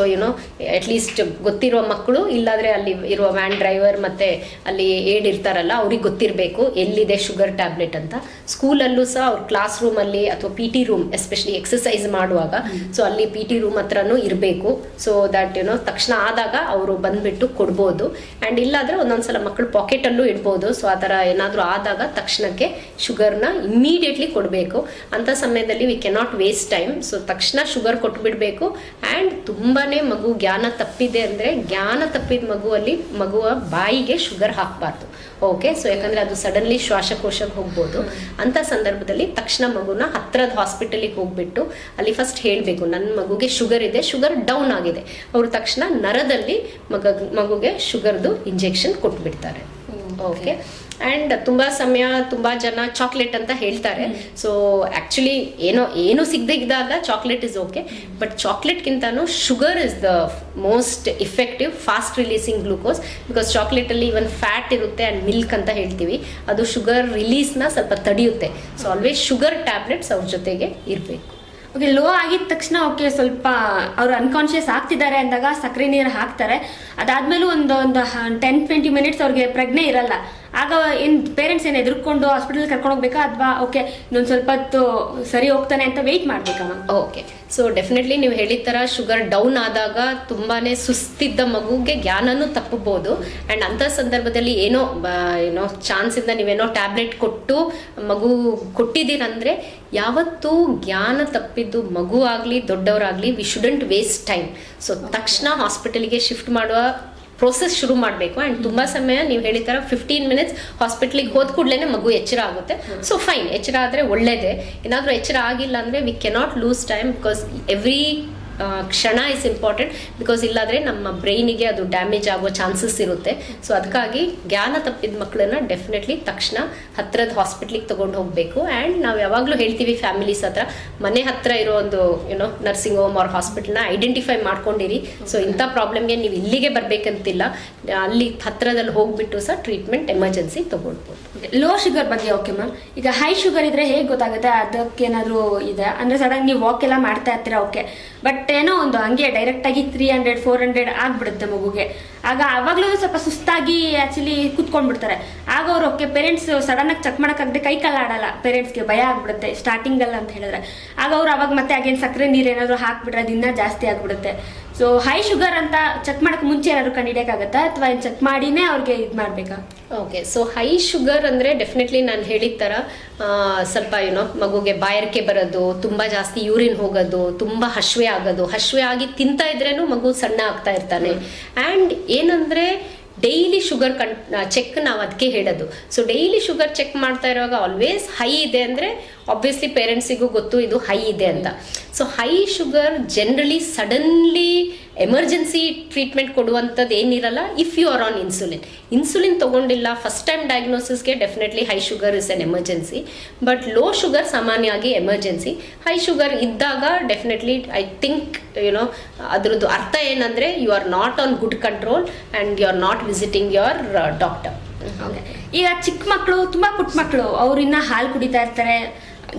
ಅಟ್ಲೀಸ್ಟ್ ಗೊತ್ತಿರುವ ಮಕ್ಕಳು, ಇಲ್ಲಾಂದರೆ ಅಲ್ಲಿ ಇರುವ ವ್ಯಾನ್ ಡ್ರೈವರ್ ಮತ್ತು ಅಲ್ಲಿ ಏಡ್ ಇರ್ತಾರಲ್ಲ ಅವ್ರಿಗೆ ಗೊತ್ತಿರಬೇಕು ಎಲ್ಲಿದೆ ಶುಗರ್ ಟ್ಯಾಬ್ಲೆಟ್ ಅಂತ. ಸ್ಕೂಲಲ್ಲೂ ಸಹ ಅವ್ರ ಕ್ಲಾಸ್ ರೂಮಲ್ಲಿ ಅಥವಾ PT ರೂಮ್, ಎಸ್ಪೆಷಲಿ ಎಕ್ಸಸೈಸ್ ಮಾಡುವಾಗ, ಸೊ ಅಲ್ಲಿ PT ರೂಮ್ ಹತ್ರನೂ ಇರಬೇಕು. ಸೊ ದ್ಯಾಟ್ ತಕ್ಷಣ ಆದಾಗ ಅವರು ಬಂದುಬಿಟ್ಟು ಕೊಡ್ಬೋದು. ಆ್ಯಂಡ್ ಇಲ್ಲಾಂದರೆ ಒಂದೊಂದ್ಸಲ ಮಕ್ಕಳು ಪಾಕೆಟಲ್ಲೂ ಇಡ್ಬೋದು. ಸೊ ಆ ಥರ ಏನಾದರೂ ಆದಾಗ ತಕ್ಷಣಕ್ಕೆ ಶುಗರ್ನ ಇಮ್ಮಿಡಿಯೇಟ್ಲಿ ಕೊಡಬೇಕು. ಅಂಥ ಸಮಯದಲ್ಲಿ we cannot waste time. So ತಕ್ಷಣ ಶುಗರ್ ಕೊಟ್ಬಿಡ್ಬೇಕು. ಆ್ಯಂಡ್ ತುಂಬಾನೇ ಮಗು ಜ್ಞಾನ ತಪ್ಪಿದೆ ಅಂದರೆ, ಜ್ಞಾನ ತಪ್ಪಿದ ಮಗುವ ಬಾಯಿಗೆ ಶುಗರ್ ಹಾಕಬಾರ್ದು. ಓಕೆ, ಸೊ ಯಾಕಂದರೆ ಅದು ಸಡನ್ಲಿ ಶ್ವಾಸಕೋಶಕ್ಕೆ ಹೋಗ್ಬೋದು. ಅಂಥ ಸಂದರ್ಭದಲ್ಲಿ ತಕ್ಷಣ ಮಗುನ ಹತ್ರದ ಹಾಸ್ಪಿಟಲಿಗೆ ಹೋಗ್ಬಿಟ್ಟು ಅಲ್ಲಿ ಫಸ್ಟ್ ಹೇಳಬೇಕು, ನನ್ನ ಮಗುಗೆ ಶುಗರ್ ಇದೆ, ಶುಗರ್ ಡೌನ್ ಆಗಿದೆ. ಅವರು ತಕ್ಷಣ ನರದಲ್ಲಿ ಮಗುಗೆ ಶುಗರ್ದು ಇಂಜೆಕ್ಷನ್ ಕೊಟ್ಬಿಡ್ತಾರೆ. ಓಕೆ, ಆ್ಯಂಡ್ ತುಂಬ ಸಮಯ ತುಂಬ ಜನ ಚಾಕ್ಲೇಟ್ ಅಂತ ಹೇಳ್ತಾರೆ. ಸೊ ಆ್ಯಕ್ಚುಲಿ ಏನು ಸಿಗದಿದ್ದಾಗ ಚಾಕ್ಲೇಟ್ ಇಸ್ ಓಕೆ, ಬಟ್ ಚಾಕ್ಲೇಟ್ಗಿಂತನೂ sugar is the most effective fast releasing glucose. Because ಚಾಕ್ಲೇಟಲ್ಲಿ ಇವನ್ ಫ್ಯಾಟ್ ಇರುತ್ತೆ ಆ್ಯಂಡ್ ಮಿಲ್ಕ್ ಅಂತ ಹೇಳ್ತೀವಿ, ಅದು ಶುಗರ್ ರಿಲೀಸ್ನ ಸ್ವಲ್ಪ ತಡೆಯುತ್ತೆ. ಸೊ ಆಲ್ವೇಸ್ ಶುಗರ್ ಟ್ಯಾಬ್ಲೆಟ್ಸ್ ಅವ್ರ ಜೊತೆಗೆ ಇರಬೇಕು. ಓಕೆ, ಲೋ ಆಗಿದ ತಕ್ಷಣ ಓಕೆ ಸ್ವಲ್ಪ ಅವ್ರು ಅನ್ಕಾನ್ಶಿಯಸ್ ಆಗ್ತಿದ್ದಾರೆ ಅಂದಾಗ ಸಕ್ಕರೆ ನೀರು ಹಾಕ್ತಾರೆ. ಅದಾದ್ಮೇಲೂ ಒಂದು 10-20 ಮಿನಿಟ್ಸ್ ಅವ್ರಿಗೆ ಪ್ರಜ್ಞೆ ಇರಲ್ಲ. ಆಗ ಪೇರೆಂಟ್ಸ್ ಏನು ಎದುರ್ಕೊಂಡು ಹಾಸ್ಪಿಟಲ್ ಕರ್ಕೊಂಡು ಹೋಗ್ಬೇಕಾ ಅಥವಾ ಓಕೆ ಇನ್ನೊಂದು ಸ್ವಲ್ಪ ಹೊತ್ತು ಸರಿ ಹೋಗ್ತಾನೆ ಅಂತ ವೆಯ್ಟ್ ಮಾಡ್ಬೇಕಮ್ಮ? ಓಕೆ, ಸೊ ಡೆಫಿನೆಟ್ಲಿ ನೀವು ಹೇಳಿದ ಥರ ಶುಗರ್ ಡೌನ್ ಆದಾಗ ತುಂಬಾನೇ ಸುಸ್ತಿದ್ದ ಮಗುಗೆ ಜ್ಞಾನನೂ ತಪ್ಪಬಹುದು. ಆ್ಯಂಡ್ ಅಂಥ ಸಂದರ್ಭದಲ್ಲಿ ಏನೋ ಚಾನ್ಸಿಂದ ನೀವೇನೋ ಟ್ಯಾಬ್ಲೆಟ್ ಕೊಟ್ಟು ಮಗು ಕೊಟ್ಟಿದ್ದೀರಂದ್ರೆ ಯಾವತ್ತೂ ಜ್ಞಾನ ತಪ್ಪಿದ್ದು ಮಗು ಆಗಲಿ ದೊಡ್ಡವರಾಗಲಿ we shouldn't waste time. So ತಕ್ಷಣ ಹಾಸ್ಪಿಟಲ್ಗೆ ಶಿಫ್ಟ್ ಮಾಡುವ ಪ್ರೋಸೆಸ್ ಶುರು ಮಾಡಬೇಕು. ಆ್ಯಂಡ್ ತುಂಬ ಸಮಯ ನೀವು ಹೇಳಿದ ಥರ 15 ಮಿನಿಟ್ಸ್ ಹಾಸ್ಪಿಟ್ಲಿಗೆ ಹೋದ ಕೂಡಲೇ ಮಗು ಎಚ್ಚರ ಆಗುತ್ತೆ. ಸೊ ಫೈನ್, ಎಚ್ಚರ ಆದರೆ ಒಳ್ಳೇದೇ. ಏನಾದರೂ ಎಚ್ಚರ ಆಗಿಲ್ಲ ಅಂದರೆ we cannot lose time, because every ಕ್ಷಣ ಇಸ್ ಇಂಪಾರ್ಟೆಂಟ್. ಬಿಕಾಸ್ ಇಲ್ಲಾದರೆ ನಮ್ಮ ಬ್ರೈನಿಗೆ ಅದು ಡ್ಯಾಮೇಜ್ ಆಗೋ ಚಾನ್ಸಸ್ ಇರುತ್ತೆ. ಸೊ ಅದಕ್ಕಾಗಿ ಜ್ಞಾನ ತಪ್ಪಿದ ಮಕ್ಕಳನ್ನ ಡೆಫಿನೆಟ್ಲಿ ತಕ್ಷಣ ಹತ್ರದ ಹಾಸ್ಪಿಟ್ಲಿಗೆ ತೊಗೊಂಡು ಹೋಗಬೇಕು. ಆ್ಯಂಡ್ ನಾವು ಯಾವಾಗಲೂ ಹೇಳ್ತೀವಿ ಫ್ಯಾಮಿಲೀಸ್ ಹತ್ರ, ಮನೆ ಹತ್ರ ಇರೋ ಒಂದು ನರ್ಸಿಂಗ್ ಹೋಮ್ ಅವ್ರ ಹಾಸ್ಪಿಟಲ್ನ ಐಡೆಂಟಿಫೈ ಮಾಡ್ಕೊಂಡಿರಿ. ಸೊ ಇಂಥ ಪ್ರಾಬ್ಲಮ್ಗೆ ನೀವು ಇಲ್ಲಿಗೆ ಬರಬೇಕಂತಿಲ್ಲ, ಅಲ್ಲಿ ಹತ್ರದಲ್ಲಿ ಹೋಗ್ಬಿಟ್ಟು ಸಹ ಟ್ರೀಟ್ಮೆಂಟ್ ಎಮರ್ಜೆನ್ಸಿ ತೊಗೊಳ್ಬೋದು. ಲೋ ಶುಗರ್ ಬಗ್ಗೆ ಓಕೆ ಮ್ಯಾಮ್, ಈಗ ಹೈ ಶುಗರ್ ಇದ್ರೆ ಹೇಗೆ ಗೊತ್ತಾಗುತ್ತೆ? ಅದಕ್ಕೇನಾದರೂ ಇದೆ ಅಂದರೆ ಸಡನ್ ನೀವು ವಾಕ್ ಎಲ್ಲ ಮಾಡ್ತಾ ಇರ್ತೀರಾ ಓಕೆ, ಬಟ್ ಏನೋ ಒಂದು ಹಂಗೆ ಡೈರೆಕ್ಟಾಗಿ 300-400 ಆಗಿಬಿಡುತ್ತೆ ಮಗುಗೆ. ಆಗ ಆವಾಗಲೂ ಸ್ವಲ್ಪ ಸುಸ್ತಾಗಿ ಆ್ಯಕ್ಚುಲಿ ಕೂತ್ಕೊಂಡ್ಬಿಡ್ತಾರೆ. ಆಗ ಅವ್ರು ಓಕೆ ಪೇರೆಂಟ್ಸ್ ಸಡನ್ನಾಗಿ ಚೆಕ್ ಮಾಡೋಕ್ಕಾಗದೆ ಕೈ ಕಾಲು ಆಡಲ್ಲ, ಪೇರೆಂಟ್ಸ್ಗೆ ಭಯ ಆಗ್ಬಿಡುತ್ತೆ ಸ್ಟಾರ್ಟಿಂಗಲ್ಲ ಅಂತ ಹೇಳಿದ್ರೆ. ಆಗ ಅವ್ರು ಅವಾಗ ಮತ್ತೆ ಅಗೇನ್ ಸಕ್ಕರೆ ನೀರು ಏನಾದರೂ ಹಾಕ್ಬಿಟ್ರೆ ಅದು ಇನ್ನೂ ಜಾಸ್ತಿ ಆಗ್ಬಿಡುತ್ತೆ. ಸೊ ಹೈ ಶುಗರ್ ಅಂತ ಚೆಕ್ ಮಾಡೋಕ್ಕೆ ಮುಂಚೆ ಏನಾದ್ರು ಕಂಡುಹಿಡಿಯೋಕ್ಕಾಗತ್ತಾ ಅಥವಾ ಚೆಕ್ ಮಾಡಿನೇ ಅವ್ರಿಗೆ ಇದು ಮಾಡಬೇಕಾ? ಓಕೆ, ಸೊ ಹೈ ಶುಗರ್ ಅಂದರೆ ಡೆಫಿನೆಟ್ಲಿ ನಾನು ಹೇಳಿದ ಥರ ಸ್ವಲ್ಪ ಮಗುಗೆ ಬಾಯಾರಿಕೆ ಬರೋದು, ತುಂಬ ಜಾಸ್ತಿ ಯೂರಿನ್ ಹೋಗೋದು, ತುಂಬ ಹಶ್ವೆ ಆಗೋದು, ಹಶ್ವೆ ಆಗಿ ತಿಂತಾ ಇದ್ರೇನು ಮಗು ಸಣ್ಣ ಆಗ್ತಾ ಇರ್ತಾನೆ. ಆ್ಯಂಡ್ ಏನಂದರೆ ಡೈಲಿ ಶುಗರ್ ಚೆಕ್ ನಾವು ಅದಕ್ಕೆ ಹೇಳೋದು. ಸೊ ಡೈಲಿ ಶುಗರ್ ಚೆಕ್ ಮಾಡ್ತಾ ಇರುವಾಗ ಆಲ್ವೇಸ್ ಹೈ ಇದೆ ಅಂದರೆ ಆಬ್ವಿಯಸ್ಲಿ ಪೇರೆಂಟ್ಸಿಗೂ ಗೊತ್ತು ಇದು ಹೈ ಇದೆ ಅಂತ. So high sugar generally suddenly emergency treatment ಕೊಡುವಂಥದ್ದು ಏನಿರಲ್ಲ. If you are on insulin ತೊಗೊಂಡಿಲ್ಲ ಫಸ್ಟ್ ಟೈಮ್ ಡಯಾಗ್ನೋಸಿಸ್ಗೆ definitely high sugar is an emergency. But low sugar ಸಾಮಾನ್ಯವಾಗಿ ಎಮರ್ಜೆನ್ಸಿ. ಹೈ ಶುಗರ್ ಇದ್ದಾಗ ಡೆಫಿನೆಟ್ಲಿ ಐ ಥಿಂಕ್ ಅದ್ರದ್ದು ಅರ್ಥ ಏನಂದರೆ you are not on good control and you are not visiting your doctor. ಈಗ ಚಿಕ್ಕ ಮಕ್ಕಳು ತುಂಬ ಪುಟ್ಟ ಮಕ್ಕಳು ಅವ್ರು ಇನ್ನೂ ಹಾಲು ಕುಡಿತಾ ಇರ್ತಾರೆ,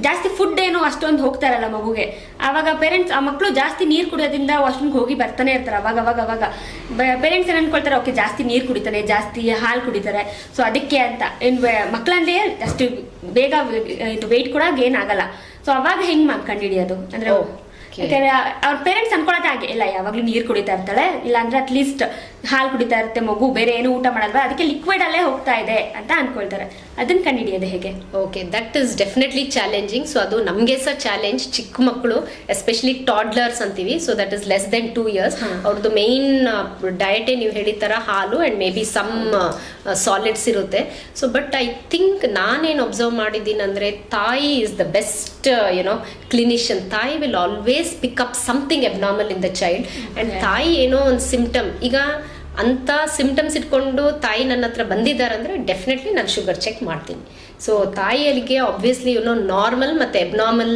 ಜಾಸ್ತಿ ಫುಡ್ ಏನು ಅಷ್ಟೊಂದು ಹೋಗ್ತಾ ಇರಲ್ಲ ಮಗುಗೆ. ಆವಾಗ ಪೇರೆಂಟ್ಸ್ ಆ ಮಕ್ಕಳು ಜಾಸ್ತಿ ನೀರು ಕುಡಿಯೋದ್ರಿಂದ ವಾಶ್ರೂಮ್ಗೆ ಹೋಗಿ ಬರ್ತಾನೆ ಇರ್ತಾರೆ. ಅವಾಗ ಪೇರೆಂಟ್ಸ್ ಏನು ಅನ್ಕೊಳ್ತಾರೆ ಓಕೆ ಜಾಸ್ತಿ ನೀರು ಕುಡಿತಾನೆ, ಜಾಸ್ತಿ ಹಾಲು ಕುಡಿತಾರೆ, ಸೊ ಅದಕ್ಕೆ ಅಂತ ಏನು ಮಕ್ಕಳಂದ್ರೆ ಅಷ್ಟು ಬೇಗ ಇದು ವೆಯ್ಟ್ ಕೂಡ ಗೇನ್ ಆಗಲ್ಲ. ಸೊ ಅವಾಗ ಹೆಂಗೆ ಕಂಡುಹಿಡಿಯೋದು ಅಂದರೆ ಯಾಕಂದ್ರೆ ಅವ್ರ ಪೇರೆಂಟ್ಸ್ ಅನ್ಕೊಳ್ಳೋದೇ ಹಾಗೆ, ಇಲ್ಲ ಯಾವಾಗಲೂ ನೀರು ಕುಡಿತಾ ಇರ್ತಾಳೆ, ಇಲ್ಲ ಅಂದ್ರೆ ಅಟ್ಲೀಸ್ಟ್ ಹಾಲು ಕುಡಿತಾ ಇರುತ್ತೆ ಮಗು, ಬೇರೆ ಏನು ಊಟ ಮಾಡಲ್ವಾ, ಅದಕ್ಕೆ ಲಿಕ್ವಿಡ್ ಅಲ್ಲೇ ಹೋಗ್ತಾ ಇದೆ ಅಂತ ಅನ್ಕೊಳ್ತಾರೆ. ಅದನ್ನ ಕಂಡುಹಿಡಿಯೋದು ಹೇಗೆ? Okay, that is definitely challenging. So ಅದು ನಮಗೆ ಸಹ ಚಾಲೆಂಜ್. ಚಿಕ್ಕ ಮಕ್ಕಳು ಎಸ್ಪೆಷಲಿ ಟಾಡ್ಲರ್ಸ್ ಅಂತೀವಿ, so that is less than 2 years. ಅವ್ರದ್ದು ಮೇನ್ ಡಯಟೇ ನೀವು ಹೇಳಿದ ಥರ ಹಾಲು and may be some solids ಇರುತ್ತೆ. ಸೊ ಬಟ್ ಐ ಥಿಂಕ್ ನಾನೇನು ಅಬ್ಸರ್ವ್ ಮಾಡಿದ್ದೀನಿ ಅಂದರೆ ತಾಯಿ ಇಸ್ ದ ಬೆಸ್ಟ್ ಕ್ಲಿನಿಷಿಯನ್. ತಾಯಿ will always pick up something abnormal in the child. And ತಾಯಿ ಏನೋ ಒಂದು ಸಿಂಪ್ಟಮ್, ಈಗ ಅಂಥ ಸಿಂಪ್ಟಮ್ಸ್ ಇಟ್ಕೊಂಡು ತಾಯಿ ನನ್ನ ಹತ್ರ ಬಂದಿದ್ದಾರಂದರೆ ಡೆಫಿನೆಟ್ಲಿ ನಾನು ಶುಗರ್ ಚೆಕ್ ಮಾಡ್ತೀನಿ. ಸೊ ತಾಯಿಯಲ್ಲಿಗೆ ಆಬ್ವಿಯಸ್ಲಿ ನಾರ್ಮಲ್ ಮತ್ತು ಎಬ್ನಾರ್ಮಲ್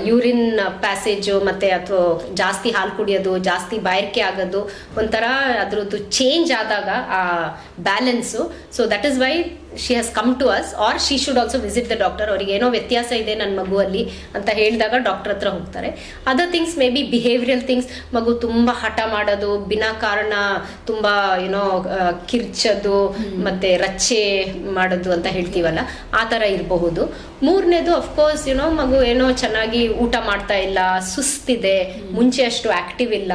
ಯೂರಿನ್ ಪ್ಯಾಸೇಜು ಮತ್ತು ಅಥವಾ ಜಾಸ್ತಿ ಹಾಲು ಕುಡಿಯೋದು, ಜಾಸ್ತಿ ಬಾಯಾರಿಕೆ ಆಗೋದು, ಒಂಥರ ಅದರದ್ದು ಚೇಂಜ್ ಆದಾಗ ಆ balance. So that is why she has come to us, or she should also visit the doctor. ಅವ್ರಿಗೆ ಏನೋ ವ್ಯತ್ಯಾಸ ಇದೆ ನನ್ನ ಮಗುವಲ್ಲಿ ಅಂತ ಹೇಳಿದಾಗ ಡಾಕ್ಟರ್ ಹತ್ರ ಹೋಗ್ತಾರೆ. Other things may be behavioural things, ಮಗು ತುಂಬ ಹಠ ಮಾಡೋದು, ಬಿನಾ ಕಾರಣ ತುಂಬ ಕಿರ್ಚೋದು ಮತ್ತು ರಚ್ಚೆ ಮಾಡೋದು ಅಂತ ಹೇಳ್ತೀವಲ್ಲ, ಆ ಥರ ಇರಬಹುದು. ಮೂರನೇದು ಅಫ್ಕೋರ್ಸ್ ಮಗು ಏನೋ ಚೆನ್ನಾಗಿ ಊಟ ಮಾಡ್ತಾ ಇಲ್ಲ, ಸುಸ್ತಿದೆ, ಮುಂಚೆ ಅಷ್ಟು ಆಕ್ಟಿವ್ ಇಲ್ಲ.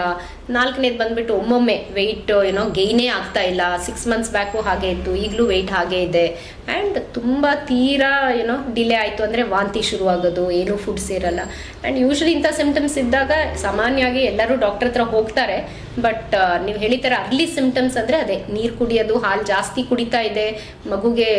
ನಾಲ್ಕನೇದು ಬಂದ್ಬಿಟ್ಟು ಒಮ್ಮೊಮ್ಮೆ ವೆಯ್ಟ್ ಗೈನೇ ಆಗ್ತಾ ಇಲ್ಲ. 6 months ಬ್ಯಾಕು ಹಾಗೆ ಇತ್ತು, ಈಗಲೂ ವೆಯ್ಟ್ ಹಾಗೆ ಇದೆ. ಆ್ಯಂಡ್ ತುಂಬ ತೀರಾ ಡಿಲೇ ಆಯಿತು ಅಂದರೆ ವಾಂತಿ ಶುರುವಾಗೋದು, ಏನೂ ಫುಡ್ ಸೇರಲ್ಲ. ಆ್ಯಂಡ್ ಯೂಶ್ವಲಿ ಇಂಥ ಸಿಂಪ್ಟಮ್ಸ್ ಇದ್ದಾಗ ಸಾಮಾನ್ಯವಾಗಿ ಎಲ್ಲರೂ ಡಾಕ್ಟರ್ ಹತ್ರ ಹೋಗ್ತಾರೆ. ಬಟ್ ನೀವು ಹೇಳಿದಾರೆ ಅರ್ಲಿ ಸಿಂಪ್ಟಮ್ಸ್ ಅಂದರೆ ಅದೇ ನೀರು ಕುಡಿಯೋದು, ಹಾಲು ಜಾಸ್ತಿ ಕುಡಿತಾ ಇದೆ, ಮಗುಗೆ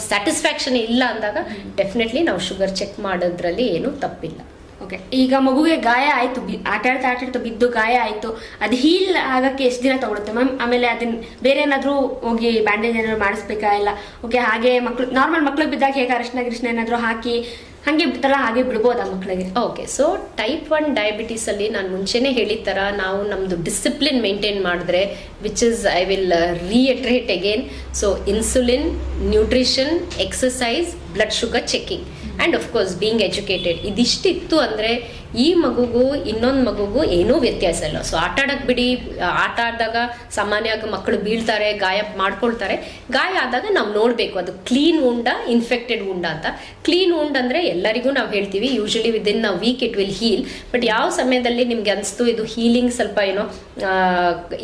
ಸ್ಯಾಟಿಸ್ಫ್ಯಾಕ್ಷನ್ ಇಲ್ಲ ಅಂದಾಗ ಡೆಫಿನೆಟ್ಲಿ ನಾವು ಶುಗರ್ ಚೆಕ್ ಮಾಡೋದ್ರಲ್ಲಿ ಏನೂ ತಪ್ಪಿಲ್ಲ. ಓಕೆ, ಈಗ ಮಗುಗೆ ಗಾಯ ಆಯ್ತು, ಆಟ ಆಡ್ತಾ ಬಿದ್ದು ಗಾಯ ಆಯ್ತು, ಅದು ಹೀಲ್ ಆಗಕ್ಕೆ ಎಷ್ಟು ದಿನ ತಗೊಳುತ್ತೆ ಮ್ಯಾಮ್? ಆಮೇಲೆ ಅದನ್ನ ಬೇರೆ ಏನಾದರೂ ಹೋಗಿ ಬ್ಯಾಂಡೇಜ್ ಏನಾದ್ರು ಮಾಡಿಸ್ಬೇಕಾ? ಇಲ್ಲ ಓಕೆ ಹಾಗೆ ಮಕ್ಳು ನಾರ್ಮಲ್ ಮಕ್ಳಿಗೆ ಬಿದ್ದಾಗ ಹೇಗೆ ಅರಿಶಿನ ಏನಾದರೂ ಹಾಕಿ ಹಾಗೆ ಬಿಡ್ತಾರ ಹಾಗೆ ಬಿಡ್ಬೋದಾ ಮಕ್ಕಳಿಗೆ? ಓಕೆ, ಸೊ ಟೈಪ್ 1 ಡಯಾಬಿಟೀಸ್ ಅಲ್ಲಿ ನಾನು ಮುಂಚೆನೆ ಹೇಳಿದ ಥರ ನಾವು ನಮ್ಮದು ಡಿಸಿಪ್ಲಿನ್ ಮೇಂಟೈನ್ ಮಾಡಿದ್ರೆ, which is I will reiterate again. So insulin, nutrition, exercise, blood sugar checking and of course being educated, ಇದಿಷ್ಟಿತ್ತು ಅಂದರೆ ಈ ಮಗುಗೂ ಇನ್ನೊಂದು ಮಗುಗೂ ಏನೂ ವ್ಯತ್ಯಾಸ ಇಲ್ಲ. ಸೊ ಆಟ ಆಡಕ್ಕೆ ಬಿಡಿ, ಆಟ ಆಡಿದಾಗ ಸಾಮಾನ್ಯವಾಗಿ ಮಕ್ಕಳು ಬೀಳ್ತಾರೆ, ಗಾಯ ಮಾಡ್ಕೊಳ್ತಾರೆ. ಗಾಯ ಆದಾಗ ನಾವು ನೋಡಬೇಕು ಅದು ಕ್ಲೀನ್ ಉಂಡ, ಇನ್ಫೆಕ್ಟೆಡ್ ಉಂಡ ಅಂತ. ಕ್ಲೀನ್ ಉಂಡ್ ಅಂದರೆ ಎಲ್ಲರಿಗೂ ನಾವು ಹೇಳ್ತೀವಿ usually within a week it will heal. But ಯಾವ ಸಮಯದಲ್ಲಿ ನಿಮ್ಗೆ ಅನಿಸ್ತು ಇದು ಹೀಲಿಂಗ್ ಸ್ವಲ್ಪ ಏನೋ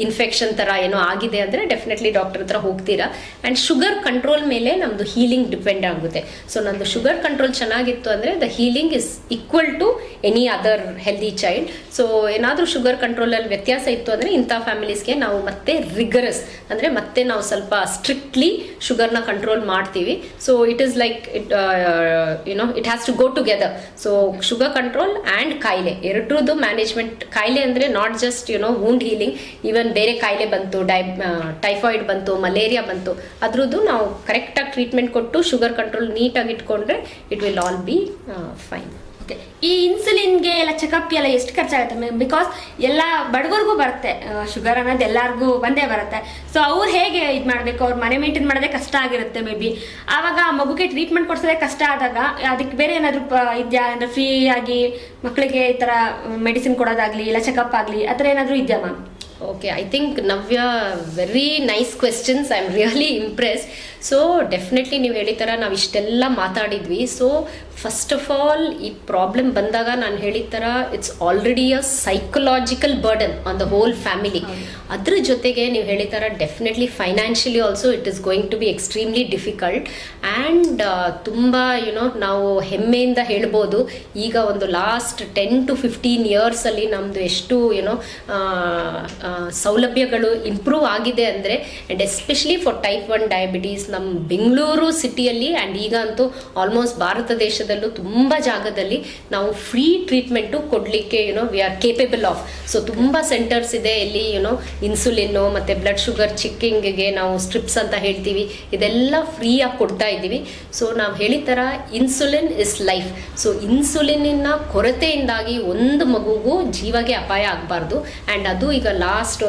ಇನ್ಫೆಕ್ಷನ್ ಥರ ಏನೋ ಆಗಿದೆ ಅಂದರೆ ಡೆಫಿನೆಟ್ಲಿ ಡಾಕ್ಟರ್ ಹತ್ರ ಹೋಗ್ತೀರಾ. ಆ್ಯಂಡ್ ಶುಗರ್ ಕಂಟ್ರೋಲ್ ಮೇಲೆ ನಮ್ಮದು ಹೀಲಿಂಗ್ ಡಿಪೆಂಡ್ ಆಗುತ್ತೆ. ಸೊ ನಮ್ಮದು ಶುಗರ್ ಕಂಟ್ರೋಲ್ ಚೆನ್ನಾಗಿತ್ತು ಅಂದರೆ the healing is equal to any other healthy child. So ಏನಾದರೂ ಶುಗರ್ ಕಂಟ್ರೋಲಲ್ಲಿ ವ್ಯತ್ಯಾಸ ಇತ್ತು ಅಂದರೆ ಇಂಥ ಫ್ಯಾಮಿಲೀಸ್ಗೆ ನಾವು ಮತ್ತೆ ರಿಗರಸ್ ಅಂದರೆ ಮತ್ತೆ ನಾವು ಸ್ವಲ್ಪ ಸ್ಟ್ರಿಕ್ಟ್ಲಿ ಶುಗರ್ನ ಕಂಟ್ರೋಲ್ ಮಾಡ್ತೀವಿ. So it is like it has to go together. So sugar control and ಕಾಯಿಲೆ ಎರಡರದ್ದು ಮ್ಯಾನೇಜ್ಮೆಂಟ್. ಕಾಯಿಲೆ ಅಂದರೆ not just wound healing, even ಬೇರೆ ಕಾಯಿಲೆ ಬಂತು, ಟೈಫಾಯ್ಡ್ ಬಂತು, ಮಲೇರಿಯಾ ಬಂತು, ಅದ್ರದ್ದು ನಾವು ಕರೆಕ್ಟಾಗಿ ಟ್ರೀಟ್ಮೆಂಟ್ ಕೊಟ್ಟು ಶುಗರ್ ಕಂಟ್ರೋಲ್ ನೀಟಾಗಿ ಇಟ್ಕೊಂಡ್ರೆ it will all be fine. Okay, ಈ ಇನ್ಸುಲಿನ್ಗೆ ಎಲ್ಲ ಚೆಕಪ್ ಎಲ್ಲ ಎಷ್ಟು ಖರ್ಚಾಗುತ್ತೆ ಮ್ಯಾಮ್? ಬಿಕಾಸ್ ಎಲ್ಲ ಬಡವರಿಗೂ ಬರುತ್ತೆ ಶುಗರ್ ಅನ್ನೋದು, ಎಲ್ಲರಿಗೂ ಬಂದೇ ಬರುತ್ತೆ. ಸೊ ಅವ್ರು ಹೇಗೆ ಇದು ಮಾಡಬೇಕು? ಅವ್ರು ಮನೆ ಮೇಂಟೈನ್ ಮಾಡೋದೇ ಕಷ್ಟ ಆಗಿರುತ್ತೆ ಮೇ ಬಿ. ಆವಾಗ ಮಗುಗೆ ಟ್ರೀಟ್ಮೆಂಟ್ ಕೊಡ್ಸೋದೇ ಕಷ್ಟ ಆದಾಗ ಅದಕ್ಕೆ ಬೇರೆ ಏನಾದರೂ ಇದೆಯಾ ಅಂದರೆ ಫ್ರೀ ಆಗಿ ಮಕ್ಕಳಿಗೆ ಈ ಥರ ಮೆಡಿಸಿನ್ ಕೊಡೋದಾಗಲಿ ಇಲ್ಲ ಚೆಕಪ್ ಆಗಲಿ ಆ ಥರ ಏನಾದರೂ ಇದೆಯಾ ma'am? Okay, I think Navya very nice questions. I am really impressed. So definitely ನೀವು ಹೇಳಿದ ಥರ ನಾವು ಇಷ್ಟೆಲ್ಲ ಮಾತಾಡಿದ್ವಿ. ಸೊ ಫಸ್ಟ್ ಆಫ್ ಆಲ್ ಈ ಪ್ರಾಬ್ಲಮ್ ಬಂದಾಗ ನಾನು ಹೇಳಿದ ಥರ it's already a psychological burden on the whole family. ಅದ್ರ ಜೊತೆಗೆ ನೀವು ಹೇಳಿದ ಥರ definitely financially also it is going to be extremely difficult. And ತುಂಬ ನಾವು ಹೆಮ್ಮೆಯಿಂದ ಹೇಳ್ಬೋದು, ಈಗ ಒಂದು ಲಾಸ್ಟ್ 10 to 15 ಇಯರ್ಸಲ್ಲಿ ನಮ್ಮದು ಎಷ್ಟು ಸೌಲಭ್ಯಗಳು ಇಂಪ್ರೂವ್ ಆಗಿದೆ ಅಂದರೆ, and especially for type 1 diabetes ನಮ್ಮ ಬೆಂಗಳೂರು ಸಿಟಿಯಲ್ಲಿ ಆ್ಯಂಡ್ ಈಗ ಅಂತೂ ಆಲ್ಮೋಸ್ಟ್ ಭಾರತ ದೇಶದಲ್ಲೂ ತುಂಬ ಜಾಗದಲ್ಲಿ ನಾವು ಫ್ರೀ ಟ್ರೀಟ್ಮೆಂಟು ಕೊಡಲಿಕ್ಕೆ we are capable of. So ತುಂಬ ಸೆಂಟರ್ಸ್ ಇದೆ ಎಲ್ಲಿ ಇನ್ಸುಲಿನ್ನು ಮತ್ತು ಬ್ಲಡ್ ಶುಗರ್ ಚೆಕ್ಕಿಂಗ್ಗೆ ನಾವು ಸ್ಟ್ರಿಪ್ಸ್ ಅಂತ ಹೇಳ್ತೀವಿ, ಇದೆಲ್ಲ ಫ್ರೀಯಾಗಿ ಕೊಡ್ತಾ ಇದ್ದೀವಿ. ಸೊ ನಾವು ಹೇಳಿದ ಥರ ಇನ್ಸುಲಿನ್ ಇಸ್ ಲೈಫ್. ಸೊ ಇನ್ಸುಲಿನ್ನ ಕೊರತೆಯಿಂದಾಗಿ ಒಂದು ಮಗುಗೂ ಜೀವಗೆ ಅಪಾಯ ಆಗಬಾರ್ದು. ಆ್ಯಂಡ್ ಅದು ಈಗ ಲಾಸ್ಟ್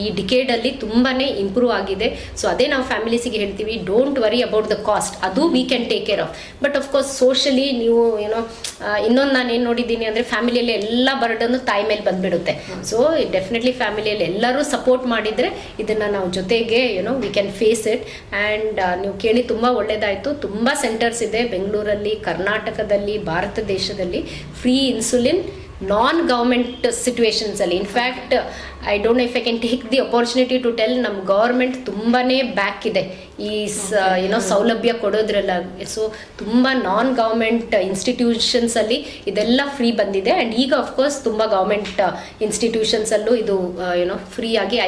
ಈ ಡಿಕೇಡಲ್ಲಿ ತುಂಬಾ ಇಂಪ್ರೂವ್ ಆಗಿದೆ. ಸೊ ಅದೇ ನಾವು ಫ್ಯಾಮಿಲೀಸಿಗೆ ಹೇಳ್ತೀವಿ, don't worry about the cost, ಅದು we can take care of. But of course socially ನೀವು ಇನ್ನೊಂದು ನಾನು ಏನು ನೋಡಿದ್ದೀನಿ ಅಂದರೆ ಫ್ಯಾಮಿಲಿಯಲ್ಲಿ ಎಲ್ಲ ಬರ್ಡನ್ನು ತಾಯಿ ಮೇಲೆ ಬಂದ್ಬಿಡುತ್ತೆ. ಸೊ ಡೆಫಿನೆಟ್ಲಿ ಫ್ಯಾಮಿಲಿಯಲ್ಲಿ ಎಲ್ಲರೂ ಸಪೋರ್ಟ್ ಮಾಡಿದರೆ ಇದನ್ನು ನಾವು ಜೊತೆಗೆ we can face it. And ನೀವು ಕೇಳಿ ತುಂಬ ಒಳ್ಳೆಯದಾಯಿತು. ತುಂಬ ಸೆಂಟರ್ಸ್ ಇದೆ ಬೆಂಗಳೂರಲ್ಲಿ, ಕರ್ನಾಟಕದಲ್ಲಿ, ಭಾರತ ದೇಶದಲ್ಲಿ free insulin non government situations ಅಲ್ಲಿ. In fact I don't know if I can take the opportunity to tell, ನಮ್ಮ ಗೌರ್ಮೆಂಟ್ ತುಂಬಾನೇ ಬ್ಯಾಕ್ ಇದೆ ಈ ಸೌಲಭ್ಯ ಕೊಡೋದ್ರಲ್ಲ. ಸೊ ತುಂಬ ನಾನ್ ಗೌರ್ಮೆಂಟ್ ಇನ್ಸ್ಟಿಟ್ಯೂಷನ್ಸ್ ಅಲ್ಲಿ ಇದೆಲ್ಲ ಫ್ರೀ ಬಂದಿದೆ. ಆ್ಯಂಡ್ ಈಗ ಅಫ್ಕೋರ್ಸ್ ತುಂಬ ಗೌರ್ಮೆಂಟ್ ಇನ್ಸ್ಟಿಟ್ಯೂಷನ್ಸ್ ಅಲ್ಲೂ ಇದು ಫ್ರೀ ಆಗಿ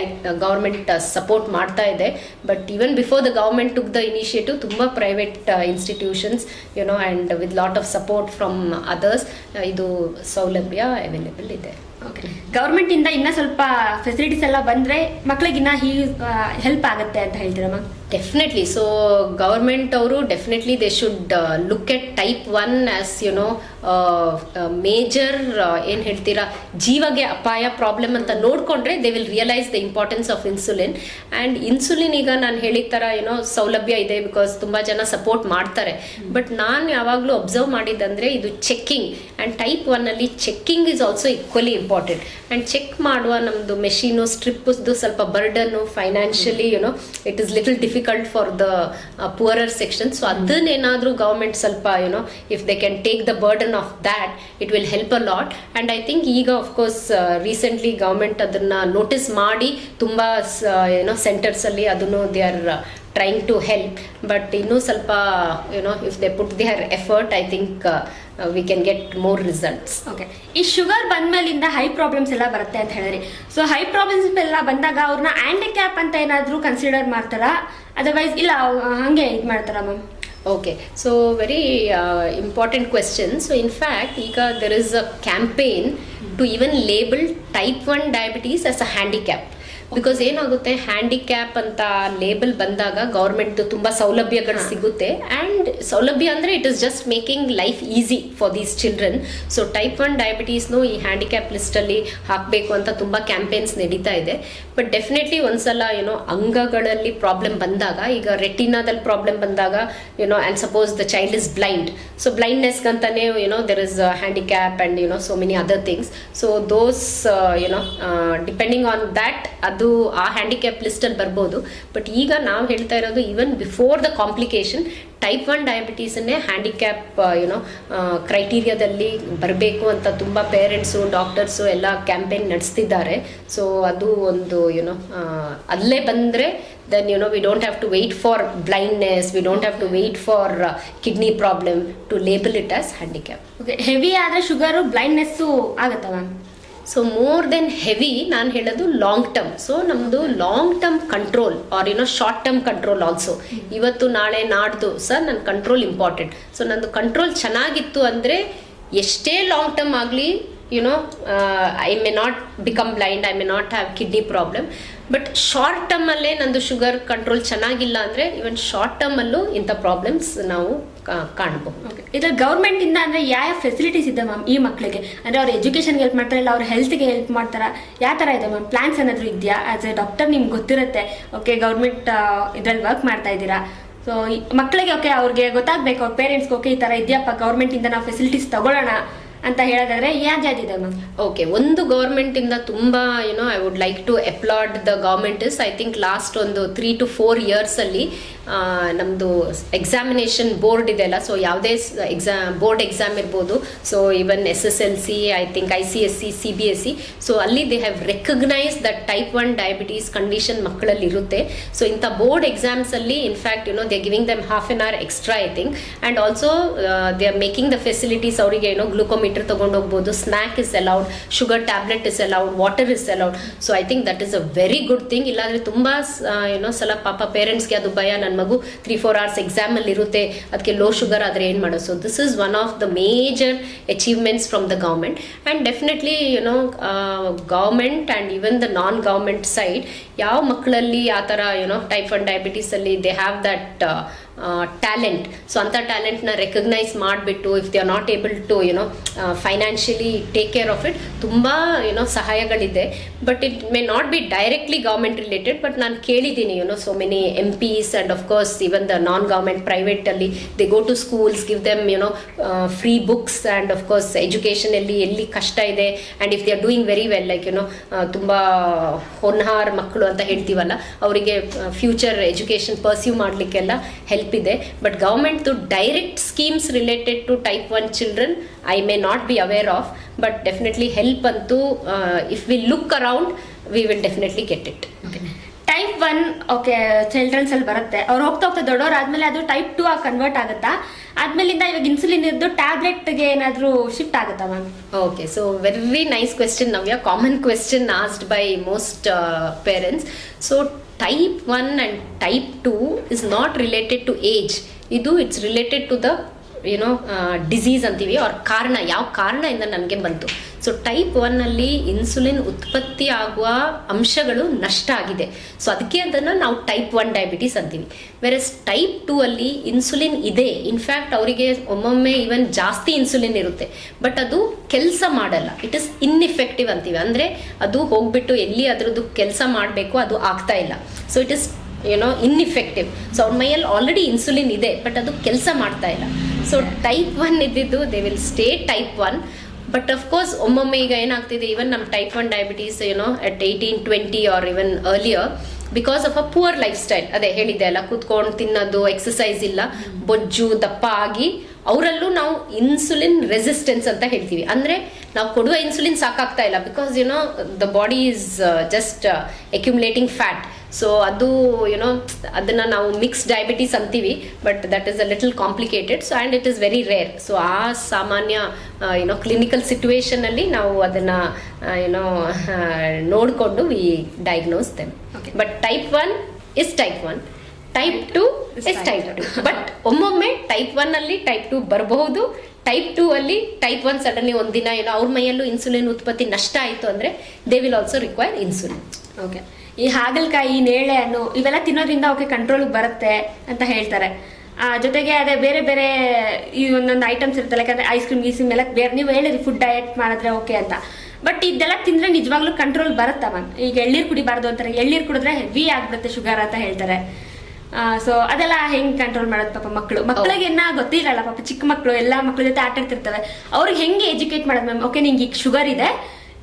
ಗೌರ್ಮೆಂಟ್ ಸಪೋರ್ಟ್ ಮಾಡ್ತಾ ಇದೆ. But even before the government took the initiative, ತುಂಬ private institutions and with lot of support from others ಇದು ಸೌಲಭ್ಯ ಅವೈಲೇಬಲ್ ಇದೆ. ಓಕೆ, ಗೌರ್ಮೆಂಟ್ ಇಂದ ಇನ್ನೂ ಸ್ವಲ್ಪ ಫೆಸಿಲಿಟೀಸ್ ಎಲ್ಲ ಬಂದರೆ ಮಕ್ಕಳಿಗಿನ್ನ ಹೆಲ್ಪ್ ಆಗುತ್ತೆ ಅಂತ ಹೇಳ್ತೀರಾ ಮ್ಯಾಮ್? ಡೆಫಿನೆಟ್ಲಿ. ಸೊ ಗೌರ್ಮೆಂಟ್ ಅವರು definitely they should look at type 1 as major ಏನು ಹೇಳ್ತೀರಾ ಜೀವಗೆ ಅಪಾಯ ಪ್ರಾಬ್ಲಮ್ ಅಂತ ನೋಡಿಕೊಂಡ್ರೆ they will realise the importance of insulin. And insulin ಈಗ ನಾನು ಹೇಳಿದ ಥರ ಸೌಲಭ್ಯ ಇದೆ ಬಿಕಾಸ್ ತುಂಬ ಜನ ಸಪೋರ್ಟ್ ಮಾಡ್ತಾರೆ. ಬಟ್ ನಾನು ಯಾವಾಗಲೂ ಅಬ್ಸರ್ವ್ ಮಾಡಿದ್ದಂದರೆ ಇದು ಚೆಕ್ಕಿಂಗ್, ಆ್ಯಂಡ್ ಟೈಪ್ 1 ಅಲ್ಲಿ checking is also equally important. And check ಮಾಡುವ ನಮ್ಮದು ಮೆಷಿನು ಸ್ಟ್ರಿಪ್ದು ಸ್ವಲ್ಪ ಬರ್ಡನ್ನು financially it is little difficult for the poorer section. So ಅದನ್ನೇನಾದರೂ ಗೌರ್ಮೆಂಟ್ ಸ್ವಲ್ಪ if they can take the burden of that it will help a lot. And I think ಈಗ ಅಫ್ಕೋರ್ಸ್ ರೀಸೆಂಟ್ಲಿ ಗೌರ್ಮೆಂಟ್ ಅದನ್ನು ನೋಟಿಸ್ ಮಾಡಿ ತುಂಬ ಸೆಂಟರ್ಸಲ್ಲಿ ಅದನ್ನು they are trying to help. But ಇನ್ನೂ ಸ್ವಲ್ಪ if they put their effort I think we can get more results. Okay, ಈ ಶುಗರ್ ಬಂದ್ಮೇಲಿಂದ ಹೈ ಪ್ರಾಬ್ಲಮ್ಸ್ ಎಲ್ಲ ಬರುತ್ತೆ ಅಂತ ಹೇಳಿದ್ರಿ. ಸೊ ಹೈ ಪ್ರಾಬ್ಲಮ್ಸ್ ಎಲ್ಲ ಬಂದಾಗ ಅವ್ರನ್ನ ಹ್ಯಾಂಡಿಕ್ಯಾಪ್ ಅಂತ ಏನಾದರೂ ಕನ್ಸಿಡರ್ ಮಾಡ್ತಾರಾ? ಅದರ್ವೈಸ್ ಇಲ್ಲ ಹಂಗೆ ಇದು ಮಾಡ್ತಾರಾ ma'am? Okay, so very important question. So in fact, there is a campaign to even label type 1 diabetes as a handicap. Because ಏನಾಗುತ್ತೆ, ಹ್ಯಾಂಡಿಕ್ಯಾಪ್ ಅಂತ ಲೇಬಲ್ ಬಂದಾಗ ಗೌರ್ಮೆಂಟ್ ತುಂಬಾ ಸೌಲಭ್ಯಗಳು ಸಿಗುತ್ತೆ. ಆ್ಯಂಡ್ ಸೌಲಭ್ಯ ಅಂದರೆ it is just making life easy for these children. So type 1 ಡಯಾಬಿಟೀಸ್ನು ಈ ಹ್ಯಾಂಡಿಕ್ಯಾಪ್ ಲಿಸ್ಟಲ್ಲಿ ಹಾಕಬೇಕು ಅಂತ ತುಂಬ ಕ್ಯಾಂಪೇನ್ಸ್ ನಡೀತಾ ಇದೆ. ಬಟ್ ಡೆಫಿನೆಟ್ಲಿ ಒಂದ್ಸಲ ಅಂಗಗಳಲ್ಲಿ ಪ್ರಾಬ್ಲಮ್ ಬಂದಾಗ, ಈಗ ರೆಟಿನಾದಲ್ಲಿ ಪ್ರಾಬ್ಲಮ್ ಬಂದಾಗ and suppose the child is blind, so ಬ್ಲೈಂಡ್ನೆಸ್ಗಂತಾನೆ there is handicap and so many other things. So those depending on that ಅದು ಆ ಹ್ಯಾಂಡಿಕ್ಯಾಪ್ ಲಿಸ್ಟ್ ಅಲ್ಲಿ ಬರ್ಬೋದು. ಬಟ್ ಈಗ ನಾವು ಹೇಳ್ತಾ ಇರೋದು even before the complication type 1 ಡಯಾಬಿಟೀಸನ್ನೇ ಹ್ಯಾಂಡಿಕ್ಯಾಪ್ ಕ್ರೈಟೀರಿಯಾದಲ್ಲಿ ಬರಬೇಕು ಅಂತ ತುಂಬ ಪೇರೆಂಟ್ಸು ಡಾಕ್ಟರ್ಸು ಎಲ್ಲ ಕ್ಯಾಂಪೇನ್ ನಡೆಸ್ತಿದ್ದಾರೆ. ಸೊ ಅದು ಒಂದು ಅಲ್ಲೇ ಬಂದರೆ then we don't have to wait for blindness, we don't have to wait for kidney problem to label it as handicap. Okay, heavy ಆದರೆ ಶುಗರು ಬ್ಲೈಂಡ್ನೆಸ್ಸು ಆಗುತ್ತಾ ma'am? So more than heavy ನಾನು ಹೇಳೋದು ಲಾಂಗ್ ಟರ್ಮ್. ಸೊ ನಮ್ಮದು long term control or short term control also. ಇವತ್ತು ನಾಳೆ ನಾಡ್ದು ಸರ್ ನನ್ನ ಕಂಟ್ರೋಲ್ ಇಂಪಾರ್ಟೆಂಟ್. ಸೊ ನಂದು ಕಂಟ್ರೋಲ್ ಚೆನ್ನಾಗಿತ್ತು ಅಂದರೆ ಎಷ್ಟೇ ಲಾಂಗ್ ಟರ್ಮ್ ಆಗಲಿ I may not become blind, I may not have kidney problem. But short term ಅಲ್ಲೇ ನಂದು ಶುಗರ್ ಕಂಟ್ರೋಲ್ ಚೆನ್ನಾಗಿಲ್ಲ ಅಂದರೆ ಇವನ್ ಶಾರ್ಟ್ ಟರ್ಮ್ ಅಲ್ಲೂ ಇಂಥ ಪ್ರಾಬ್ಲಮ್ಸ್ ನಾವು ಕಾಣಬಹುದು. ಇದ್ರಲ್ಲಿ ಗೌರ್ಮೆಂಟ್ ಇಂದ ಅಂದ್ರೆ ಯಾವ ಫೆಸಿಲಿಟೀಸ್ ಇದೆ ಮ್ಯಾಮ್ ಈ ಮಕ್ಕಳಿಗೆ? ಅಂದ್ರೆ ಅವ್ರ ಎಜುಕೇಶನ್ಗೆ ಹೆಲ್ಪ್ ಮಾಡ್ತಾರೆ, ಇಲ್ಲ ಅವ್ರ ಹೆಲ್ತ್ಗೆ ಹೆಲ್ಪ್ ಮಾಡ್ತಾರಾ? ಯಾವ ತರ ಇದೆ ಮ್ಯಾಮ್? ಪ್ಲಾನ್ಸ್ ಏನಾದ್ರು ಇದೆಯಾ? ಆಸ್ ಎ ಡಾಕ್ಟರ್ ನಿಮ್ಗೆ ಗೊತ್ತಿರುತ್ತೆ, ಓಕೆ ಗೌರ್ಮೆಂಟ್ ಇದ್ರಲ್ಲಿ ವರ್ಕ್ ಮಾಡ್ತಾ ಇದ್ದೀರಾ. ಸೊ ಮಕ್ಕಳಿಗೆ ಓಕೆ ಅವ್ರಿಗೆ ಗೊತ್ತಾಗ್ಬೇಕು, ಅವ್ರ ಪೇರೆಂಟ್ಸ್ಗೆ ಓಕೆ ಈ ತರ ಇದೆಯಪ್ಪ ಗೌರ್ಮೆಂಟ್ ಇಂದ ನಾವು ಫೆಸಿಲಿಟೀಸ್ ತಗೊಳ್ಳೋಣ ಅಂತ ಹೇಳೋದಾದ್ರೆ ಯಾವ್ದಿದೆ ಮ್ಯಾಮ್? ಓಕೆ, ಒಂದು ಗೌರ್ಮೆಂಟ್ ಇಂದ ತುಂಬಾ I would like to applaud the government is I think last ಒಂದು 3 to 4 years ಅಲ್ಲಿ ನಮ್ದು ಎಕ್ಸಾಮಿನೇಷನ್ ಬೋರ್ಡ್ ಇದೆ ಅಲ್ಲ, ಸೊ ಯಾವುದೇ ಬೋರ್ಡ್ ಎಕ್ಸಾಮ್ ಇರ್ಬೋದು, so even SSLC, I think ICSE, CBSE, so ಅಲ್ಲಿ they have recognise that type 1 diabetes condition ಮಕ್ಕಳಲ್ಲಿ ಇರುತ್ತೆ. ಸೊ ಇಂಥ ಬೋರ್ಡ್ ಎಕ್ಸಾಮ್ಸ್ ಅಲ್ಲಿ in fact they giving them half an hour extra I think. And also they are making the facilities. ಅವರಿಗೆ ಗ್ಲೂಕೋಮೀಟರ್ ತಗೊಂಡೋಗ್ಬೋದು, snack is allowed, sugar tablet is allowed, water is allowed. So I think that is a very good thing. ಇಲ್ಲಾಂದ್ರೆ ತುಂಬಾ ಸಲ ಪಾಪ ಪೇರೆಂಟ್ಸ್ಗೆ ಅದು ಭಯ, ನನ್ನ ಮಗು 3-4 hours ಎಕ್ಸಾಮ್ ಅಲ್ಲಿ ಇರುತ್ತೆ, ಅದಕ್ಕೆ ಲೋ ಶುಗರ್ ಆದ್ರೆ ಏನ್ ಮಾಡೋದು. So this is one of the major achievements from the government. And definitely government and even the non government side ಯಾವ ಮಕ್ಕಳಲ್ಲಿ ಆ ಥರ ಟೈಪ್ 1 ಡಯಾಬಿಟೀಸ್ ಅಲ್ಲಿ they have that talent. So ಅಂಥ ಟ್ಯಾಲೆಂಟ್ನ ರೆಕಗ್ನೈಸ್ ಮಾಡಿಬಿಟ್ಟು if they are not able to financially take care of it, ತುಂಬ ಸಹಾಯಗಳಿದೆ. But it may not be directly government related. But ನಾನು ಕೇಳಿದ್ದೀನಿ so many MPs and of course even the non government ಪ್ರೈವೇಟಲ್ಲಿ they go to schools, give them free books and of course ಎಜುಕೇಷನಲ್ಲಿ ಎಲ್ಲಿ ಕಷ್ಟ ಇದೆ and if they are doing very well like ತುಂಬ ಹೊನ್ಹಾರ್ ಮಕ್ಕಳು ಅಂತ ಹೇಳ್ತೀವಲ್ಲ, ಅವರಿಗೆ ಫ್ಯೂಚರ್ ಎಜುಕೇಷನ್ ಪರ್ಸ್ಯೂ ಮಾಡಲಿಕ್ಕೆಲ್ಲ ಹೆಲ್ಪ್ ಇದೆ. But government direct schemes related to type 1 children I may not be aware of. But definitely help ಅಂತೂ if we look around we will definitely get it. Type 1 okay children's ಅಲ್ಲಿ ಬರುತ್ತೆ, ಅವ್ರು ಹೋಗ್ತಾ ಹೋಗ್ತಾ ದೊಡ್ಡವ್ರು ಆದ್ಮೇಲೆ ಅದು ಟೈಪ್ 2 ಆಗಿ ಕನ್ವರ್ಟ್ ಆಗುತ್ತಾ? ಆದ್ಮೇಲಿಂದ ಇವಾಗ ಇನ್ಸುಲಿನ್ ಇದ್ದು ಟ್ಯಾಬ್ಲೆಟ್ಗೆ ಏನಾದರೂ ಶಿಫ್ಟ್ ಆಗುತ್ತಾ ma'am? Okay, so very nice question Navya, common question asked by most parents. So type 1 and type 2 is not related to age. It's related to the disease ಅಂತೀವಿ, ಅವ್ರ ಕಾರಣ, ಯಾವ ಕಾರಣದಿಂದ ನನಗೆ ಬಂತು. ಸೊ ಟೈಪ್ 1 ಅಲ್ಲಿ ಇನ್ಸುಲಿನ್ ಉತ್ಪತ್ತಿ ಆಗುವ ಅಂಶಗಳು ನಷ್ಟ ಆಗಿದೆ. ಸೊ ಅದಕ್ಕೆ ಅದನ್ನು ನಾವು ಟೈಪ್ 1 ಡಯಾಬಿಟೀಸ್ ಅಂತೀವಿ. ವೆರಸ್ ಟೈಪ್ 2 ಅಲ್ಲಿ ಇನ್ಸುಲಿನ್ ಇದೆ, ಇನ್ಫ್ಯಾಕ್ಟ್ ಅವರಿಗೆ ಒಮ್ಮೊಮ್ಮೆ ಇವನ್ ಜಾಸ್ತಿ ಇನ್ಸುಲಿನ್ ಇರುತ್ತೆ, ಬಟ್ ಅದು ಕೆಲಸ ಮಾಡಲ್ಲ, ಇಟ್ ಇಸ್ ಇನ್ಇಫೆಕ್ಟಿವ್ ಅಂತೀವಿ. ಅಂದರೆ ಅದು ಹೋಗ್ಬಿಟ್ಟು ಎಲ್ಲಿ ಅದರದ್ದು ಕೆಲಸ ಮಾಡಬೇಕು ಅದು ಆಗ್ತಾ ಇಲ್ಲ. So it is ineffective. So ಅವ್ರ ಮೈಯಲ್ಲಿ ಆಲ್ರೆಡಿ ಇನ್ಸುಲಿನ್ ಇದೆ, ಬಟ್ ಅದು ಕೆಲಸ ಮಾಡ್ತಾ ಇಲ್ಲ. ಸೊ ಟೈಪ್ 1 ಇದ್ದಿದ್ದು they will stay type 1. But of course ಒಮ್ಮೊಮ್ಮೆ ಈಗ ಏನಾಗ್ತಿದೆ, ಇವನ್ ನಮ್ಮ type 1 diabetes at 18-20 or even earlier because of a poor life style, ಅದೇ ಹೇಳಿದೆ ಅಲ್ಲ, ಕೂತ್ಕೊಂಡು ತಿನ್ನೋದು, ಎಕ್ಸಸೈಸ್ ಇಲ್ಲ, ಬೊಜ್ಜು ದಪ್ಪ ಆಗಿ ಅವರಲ್ಲೂ ನಾವು ಇನ್ಸುಲಿನ್ ರೆಸಿಸ್ಟೆನ್ಸ್ ಅಂತ ಹೇಳ್ತೀವಿ. ಅಂದರೆ ನಾವು ಕೊಡುವ ಇನ್ಸುಲಿನ್ ಸಾಕಾಗ್ತಾ ಇಲ್ಲ, because the body is just accumulating fat. So ಅದು ಅದನ್ನು ನಾವು ಮಿಕ್ಸ್ ಡಯಾಬಿಟೀಸ್ ಅಂತೀವಿ, but that is a little complicated. So and it is very rare. So ಆ ಸಾಮಾನ್ಯ ಕ್ಲಿನಿಕಲ್ ಸಿಚುವೇಶನಲ್ಲಿ ನಾವು ಅದನ್ನು ನೋಡಿಕೊಂಡು we diagnose them. But type 1 is type 1. Type 2 is type 2. But ಒಮ್ಮೊಮ್ಮೆ ಟೈಪ್ 1 ಅಲ್ಲಿ ಟೈಪ್ 2 ಬರಬಹುದು. ಟೈಪ್ 2 ಅಲ್ಲಿ ಟೈಪ್ 1 ಸಡನ್ಲಿ ಒಂದಿನ ಏನೋ ಅವ್ರ ಮೈಯಲ್ಲೂ ಇನ್ಸುಲಿನ್ ಉತ್ಪತ್ತಿ ನಷ್ಟ ಆಯಿತು ಅಂದರೆ they will also require insulin. Okay, ಈ ಹಾಗಲಕಾಯಿ, ನೇಳೆ ಹಣ್ಣು ಇವೆಲ್ಲ ತಿನ್ನೋದ್ರಿಂದ ಓಕೆ ಕಂಟ್ರೋಲ್ಗೆ ಬರುತ್ತೆ ಅಂತ ಹೇಳ್ತಾರೆ. ಜೊತೆಗೆ ಅದೇ ಬೇರೆ ಬೇರೆ ಈ ಒಂದೊಂದು ಐಟಮ್ಸ್ ಇರುತ್ತಲ್ಲ, ಯಾಕಂದ್ರೆ ಐಸ್ ಕ್ರೀಮ್ ಗೀಸ್ಕ್ರೀಮ್ ಎಲ್ಲ ಬೇರೆ ನೀವು ಹೇಳಿದ್ರಿ ಫುಡ್ ಡಯಟ್ ಮಾಡಿದ್ರೆ ಓಕೆ ಅಂತ. ಬಟ್ ಇದೆಲ್ಲ ತಿಂದ್ರೆ ನಿಜವಾಗ್ಲೂ ಕಂಟ್ರೋಲ್ ಬರುತ್ತಾ ಮ್ಯಾಮ್? ಈಗ ಎಳ್ನೀರು ಕುಡಿಬಾರ್ದು ಅಂತಾರೆ, ಎಳ್ನೀರು ಕುಡಿದ್ರೆ ಹೆವಿ ಆಗ್ಬಿಡುತ್ತೆ ಶುಗರ್ ಅಂತ ಹೇಳ್ತಾರೆ. ಸೊ ಅದೆಲ್ಲ ಹೆಂಗ್ ಕಂಟ್ರೋಲ್ ಮಾಡೋದು ಪಾಪ ಮಕ್ಕಳಿಗೆ ಏನ ಗೊತ್ತಿರಲ್ಲ ಪಾಪ, ಚಿಕ್ಕ ಮಕ್ಕಳು ಎಲ್ಲ ಮಕ್ಳ ಜೊತೆ ಆಟ ಆಡ್ತಿರ್ತವೆ. ಅವ್ರಿಗೆ ಹೆಂಗೆ ಎಜುಕೇಟ್ ಮಾಡೋದು ಮ್ಯಾಮ್? ಓಕೆ, ನಿಂಗೆ ಈಗ ಶುಗರ್ ಇದೆ,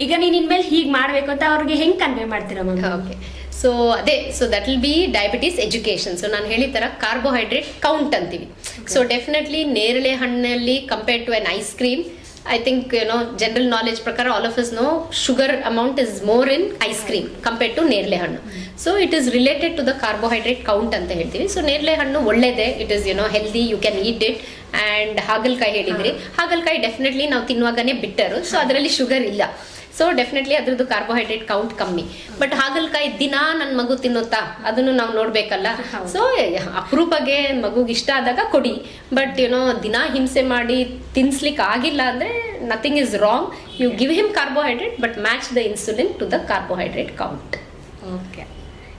ಈಗ ನೀನ್ ಇನ್ಮೇಲೆ ಹೀಗೆ ಮಾಡ್ಬೇಕು ಅಂತ ಅವ್ರಿಗೆ ಹೆಂಗ್ ಕನ್ವೆ ಮಾಡ್ತೀರಾ ಮ್ಯಾಮ್? ಓಕೆ, ಸೊ ಅದೇ, so that will be diabetes education. So ನಾನು ಹೇಳಿದ ಥರ ಕಾರ್ಬೋಹೈಡ್ರೇಟ್ ಕೌಂಟ್ ಅಂತೀವಿ. ಸೊ ಡೆಫಿನೆಟ್ಲಿ ನೇರಳೆ ಹಣ್ಣಲ್ಲಿ compare to an ice cream, I think general knowledge ಪ್ರಕಾರ all of us know sugar amount is more in ice cream compared to ನೇರಳೆ ಹಣ್ಣು. So it is related to the carbohydrate count ಅಂತ ಹೇಳ್ತೀವಿ. ಸೊ ನೇರಳೆ ಹಣ್ಣು ಒಳ್ಳೇದೇ, it is healthy, you can eat it. And ಹಾಗಲಕಾಯಿ ಹೇಳಿದ್ರಿ, ಹಾಗಲಕಾಯಿ ಡೆಫಿನೆಟ್ಲಿ ನಾವು ತಿನ್ನುವಾಗನೇ ಬಿಟ್ಟರು, ಸೊ ಅದರಲ್ಲಿ ಶುಗರ್ ಇಲ್ಲ. ಸೊ ಡೆಫಿನೆಟ್ಲಿ ಅದ್ರದ್ದು ಕಾರ್ಬೋಹೈಡ್ರೇಟ್ ಕೌಂಟ್ ಕಮ್ಮಿ. ಬಟ್ ಹಾಗಲಕಾಯಿ ದಿನ ನನ್ನ ಮಗು ತಿನ್ನುತ್ತಾ, ಅದನ್ನು ನಾವು ನೋಡ್ಬೇಕಲ್ಲ. ಸೊ ಅಪರೂಪಗೆ ಮಗುಗೆ ಇಷ್ಟ ಆದಾಗ ಕೊಡಿ. ಬಟ್ ದಿನ ಹಿಂಸೆ ಮಾಡಿ ತಿನ್ಸ್ಲಿಕ್ಕೆ ಆಗಿಲ್ಲ ಅಂದ್ರೆ nothing is wrong. You give him carbohydrate but match the insulin to the carbohydrate count. Okay,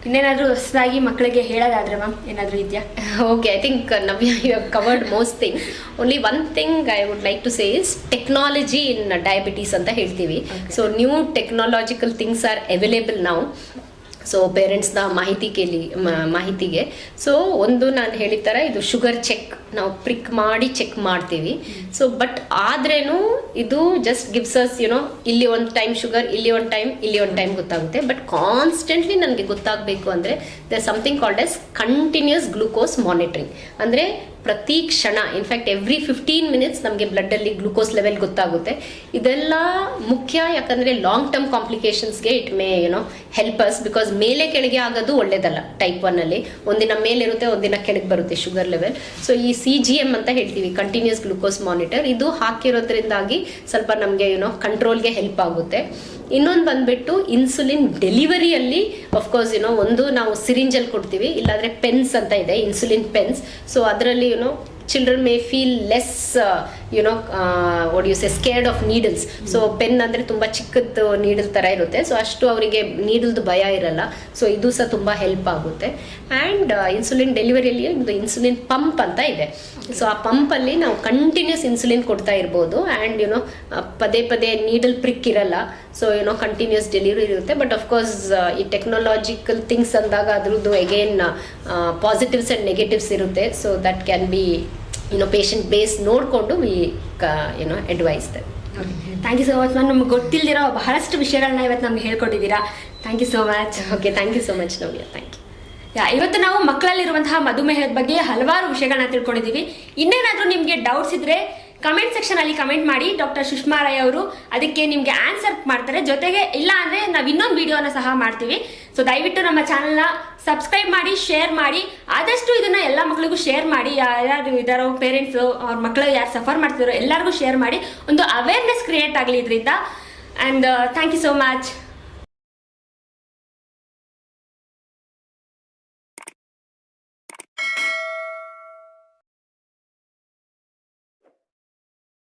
ಇನ್ನೇನಾದ್ರೂ ಹೊಸದಾಗಿ ಮಕ್ಕಳಿಗೆ ಹೇಳೋದಾದ್ರೆ ಮ್ಯಾಮ್ ಏನಾದ್ರೂ ಇದೆಯಾ? Okay, I think Navya, you have covered most things. Only one thing I would like to say is technology in diabetes ಅಂತ ಹೇಳ್ತೀವಿ. So new technological things are available now. So ಪೇರೆಂಟ್ಸ್ನ ಮಾಹಿತಿಗೆ ಸೊ ಒಂದು ನಾನು ಹೇಳಿದ ಥರ ಇದು ಶುಗರ್ ಚೆಕ್ ನಾವು ಪ್ರಿಕ್ ಮಾಡಿ ಚೆಕ್ ಮಾಡ್ತೀವಿ. ಸೊ ಬಟ್ ಆದ್ರೇನು ಇದು ಜಸ್ಟ್ ಗಿವ್ಸ್ ಅಸ್ ಇಲ್ಲಿ ಒಂದು ಟೈಮ್ ಶುಗರ್, ಇಲ್ಲಿ ಒಂದು ಟೈಮ್ ಗೊತ್ತಾಗುತ್ತೆ. ಬಟ್ ಕಾನ್ಸ್ಟೆಂಟ್ಲಿ ನನಗೆ ಗೊತ್ತಾಗಬೇಕು ಅಂದರೆ the something called as continuous glucose monitoring. ಅಂದರೆ ಪ್ರತಿ ಕ್ಷಣ, ಇನ್ಫ್ಯಾಕ್ಟ್ ಎವ್ರಿ 15 minutes ನಮಗೆ ಬ್ಲಡ್ಡಲ್ಲಿ ಗ್ಲೂಕೋಸ್ ಲೆವೆಲ್ ಗೊತ್ತಾಗುತ್ತೆ. ಇದೆಲ್ಲ ಮುಖ್ಯ, ಯಾಕಂದರೆ ಲಾಂಗ್ ಟರ್ಮ್ ಕಾಂಪ್ಲಿಕೇಶನ್ಸ್ಗೆ it may help us. Because ಮೇಲೆ ಕೆಳಗೆ ಆಗೋದು ಒಳ್ಳೇದಲ್ಲ. ಟೈಪ್ 1 ಅಲ್ಲಿ ಒಂದಿನ ಮೇಲಿರುತ್ತೆ, ಒಂದಿನ ಕೆಳಗೆ ಬರುತ್ತೆ ಶುಗರ್ ಲೆವೆಲ್. ಸೊ ಈ CGM ಅಂತ ಹೇಳ್ತೀವಿ, ಕಂಟಿನ್ಯೂಸ್ ಗ್ಲೂಕೋಸ್ ಮಾನಿಟರ್, ಇದು ಹಾಕಿರೋದ್ರಿಂದಾಗಿ ಸ್ವಲ್ಪ ನಮಗೆ ಕಂಟ್ರೋಲ್ಗೆ ಹೆಲ್ಪ್ ಆಗುತ್ತೆ. ಇನ್ನೊಂದು ಬಂದ್ಬಿಟ್ಟು ಇನ್ಸುಲಿನ್ ಡೆಲಿವರಿಯಲ್ಲಿ ಅಫ್ಕೋರ್ಸ್ ಒಂದು ನಾವು ಸಿರಿಂಜಲ್ಲಿ ಕೊಡ್ತೀವಿ, ಇಲ್ಲಾಂದರೆ ಪೆನ್ಸ್ ಅಂತ ಇದೆ, ಇನ್ಸುಲಿನ್ ಪೆನ್ಸ್. ಸೊ ಅದರಲ್ಲಿ children may feel less what do you say, scared of needles. So pen ಅಂದರೆ ತುಂಬ ಚಿಕ್ಕದ್ದು ನೀಡಲ್ ಥರ ಇರುತ್ತೆ, ಸೊ ಅಷ್ಟು ಅವರಿಗೆ ನೀಡಲ್ದು ಭಯ ಇರಲ್ಲ. ಸೊ ಇದು ಸಹ ತುಂಬ ಹೆಲ್ಪ್ ಆಗುತ್ತೆ. ಆ್ಯಂಡ್ ಇನ್ಸುಲಿನ್ ಡೆಲಿವರಿಯಲ್ಲಿ ಒಂದು ಇನ್ಸುಲಿನ್ ಪಂಪ್ ಅಂತ ಇದೆ. ಸೊ ಆ ಪಂಪಲ್ಲಿ ನಾವು ಕಂಟಿನ್ಯೂಸ್ ಇನ್ಸುಲಿನ್ ಕೊಡ್ತಾ ಇರ್ಬೋದು. ಆ್ಯಂಡ್ ಪದೇ ಪದೇ ನೀಡಲ್ ಪ್ರಿಕ್ ಇರಲ್ಲ. ಸೊ ಕಂಟಿನ್ಯೂಸ್ ಡೆಲಿವರಿ ಇರುತ್ತೆ. ಬಟ್ ಅಫ್ಕೋರ್ಸ್ ಈ ಟೆಕ್ನಾಲಜಿಕಲ್ ಥಿಂಗ್ಸ್ ಅಂದಾಗ ಅದ್ರದ್ದು ಅಗೇನ್ ಪಾಸಿಟಿವ್ಸ್ ಆ್ಯಂಡ್ ನೆಗೆಟಿವ್ಸ್ ಇರುತ್ತೆ. So that can be patient base ನೋಡಿಕೊಂಡು we advise that. Thank you so much ma'am. ನಮ್ಗೆ ಗೊತ್ತಿಲ್ದಿರೋ ಬಹಳಷ್ಟು ವಿಷಯಗಳನ್ನ ಇವತ್ತು ನಮ್ಗೆ ಹೇಳ್ಕೊಟ್ಟಿದ್ದೀರಾ. Thank you so much. Okay, thank you so much Navya. Thank you. ಇವತ್ತು ನಾವು ಮಕ್ಕಳಲ್ಲಿರುವಂತಹ ಮಧುಮೇಹದ ಬಗ್ಗೆ ಹಲವಾರು ವಿಷಯಗಳನ್ನ ತಿಳ್ಕೊಂಡಿದ್ದೀವಿ. ಇನ್ನೇನಾದ್ರೂ ನಿಮಗೆ ಡೌಟ್ಸ್ ಇದ್ರೆ ಕಮೆಂಟ್ ಸೆಕ್ಷನ್ ಅಲ್ಲಿ ಕಮೆಂಟ್ ಮಾಡಿ. ಡಾಕ್ಟರ್ ಸುಷ್ಮಾ ರೈ ಅವರು ಅದಕ್ಕೆ ನಿಮ್ಗೆ ಆನ್ಸರ್ ಮಾಡ್ತಾರೆ. ಜೊತೆಗೆ ಇಲ್ಲ ಅಂದ್ರೆ ನಾವು ಇನ್ನೊಂದು ವಿಡಿಯೋನ ಸಹ ಮಾಡ್ತೀವಿ. ಸೊ ದಯವಿಟ್ಟು ನಮ್ಮ ಚಾನಲ್ನ ಸಬ್ಸ್ಕ್ರೈಬ್ ಮಾಡಿ, ಶೇರ್ ಮಾಡಿ. ಆದಷ್ಟು ಇದನ್ನ ಎಲ್ಲ ಮಕ್ಕಳಿಗೂ ಶೇರ್ ಮಾಡಿ. ಯಾರು ಇದಾರೋ ಪೇರೆಂಟ್ಸ್ ಅವ್ರ ಮಕ್ಕಳು ಯಾರು ಸಫರ್ ಮಾಡ್ತಿದಾರೋ ಎಲ್ಲರಿಗೂ ಶೇರ್ ಮಾಡಿ. ಒಂದು ಅವೇರ್ನೆಸ್ ಕ್ರಿಯೇಟ್ ಆಗಲಿ ಇದರಿಂದ. And thank you so much.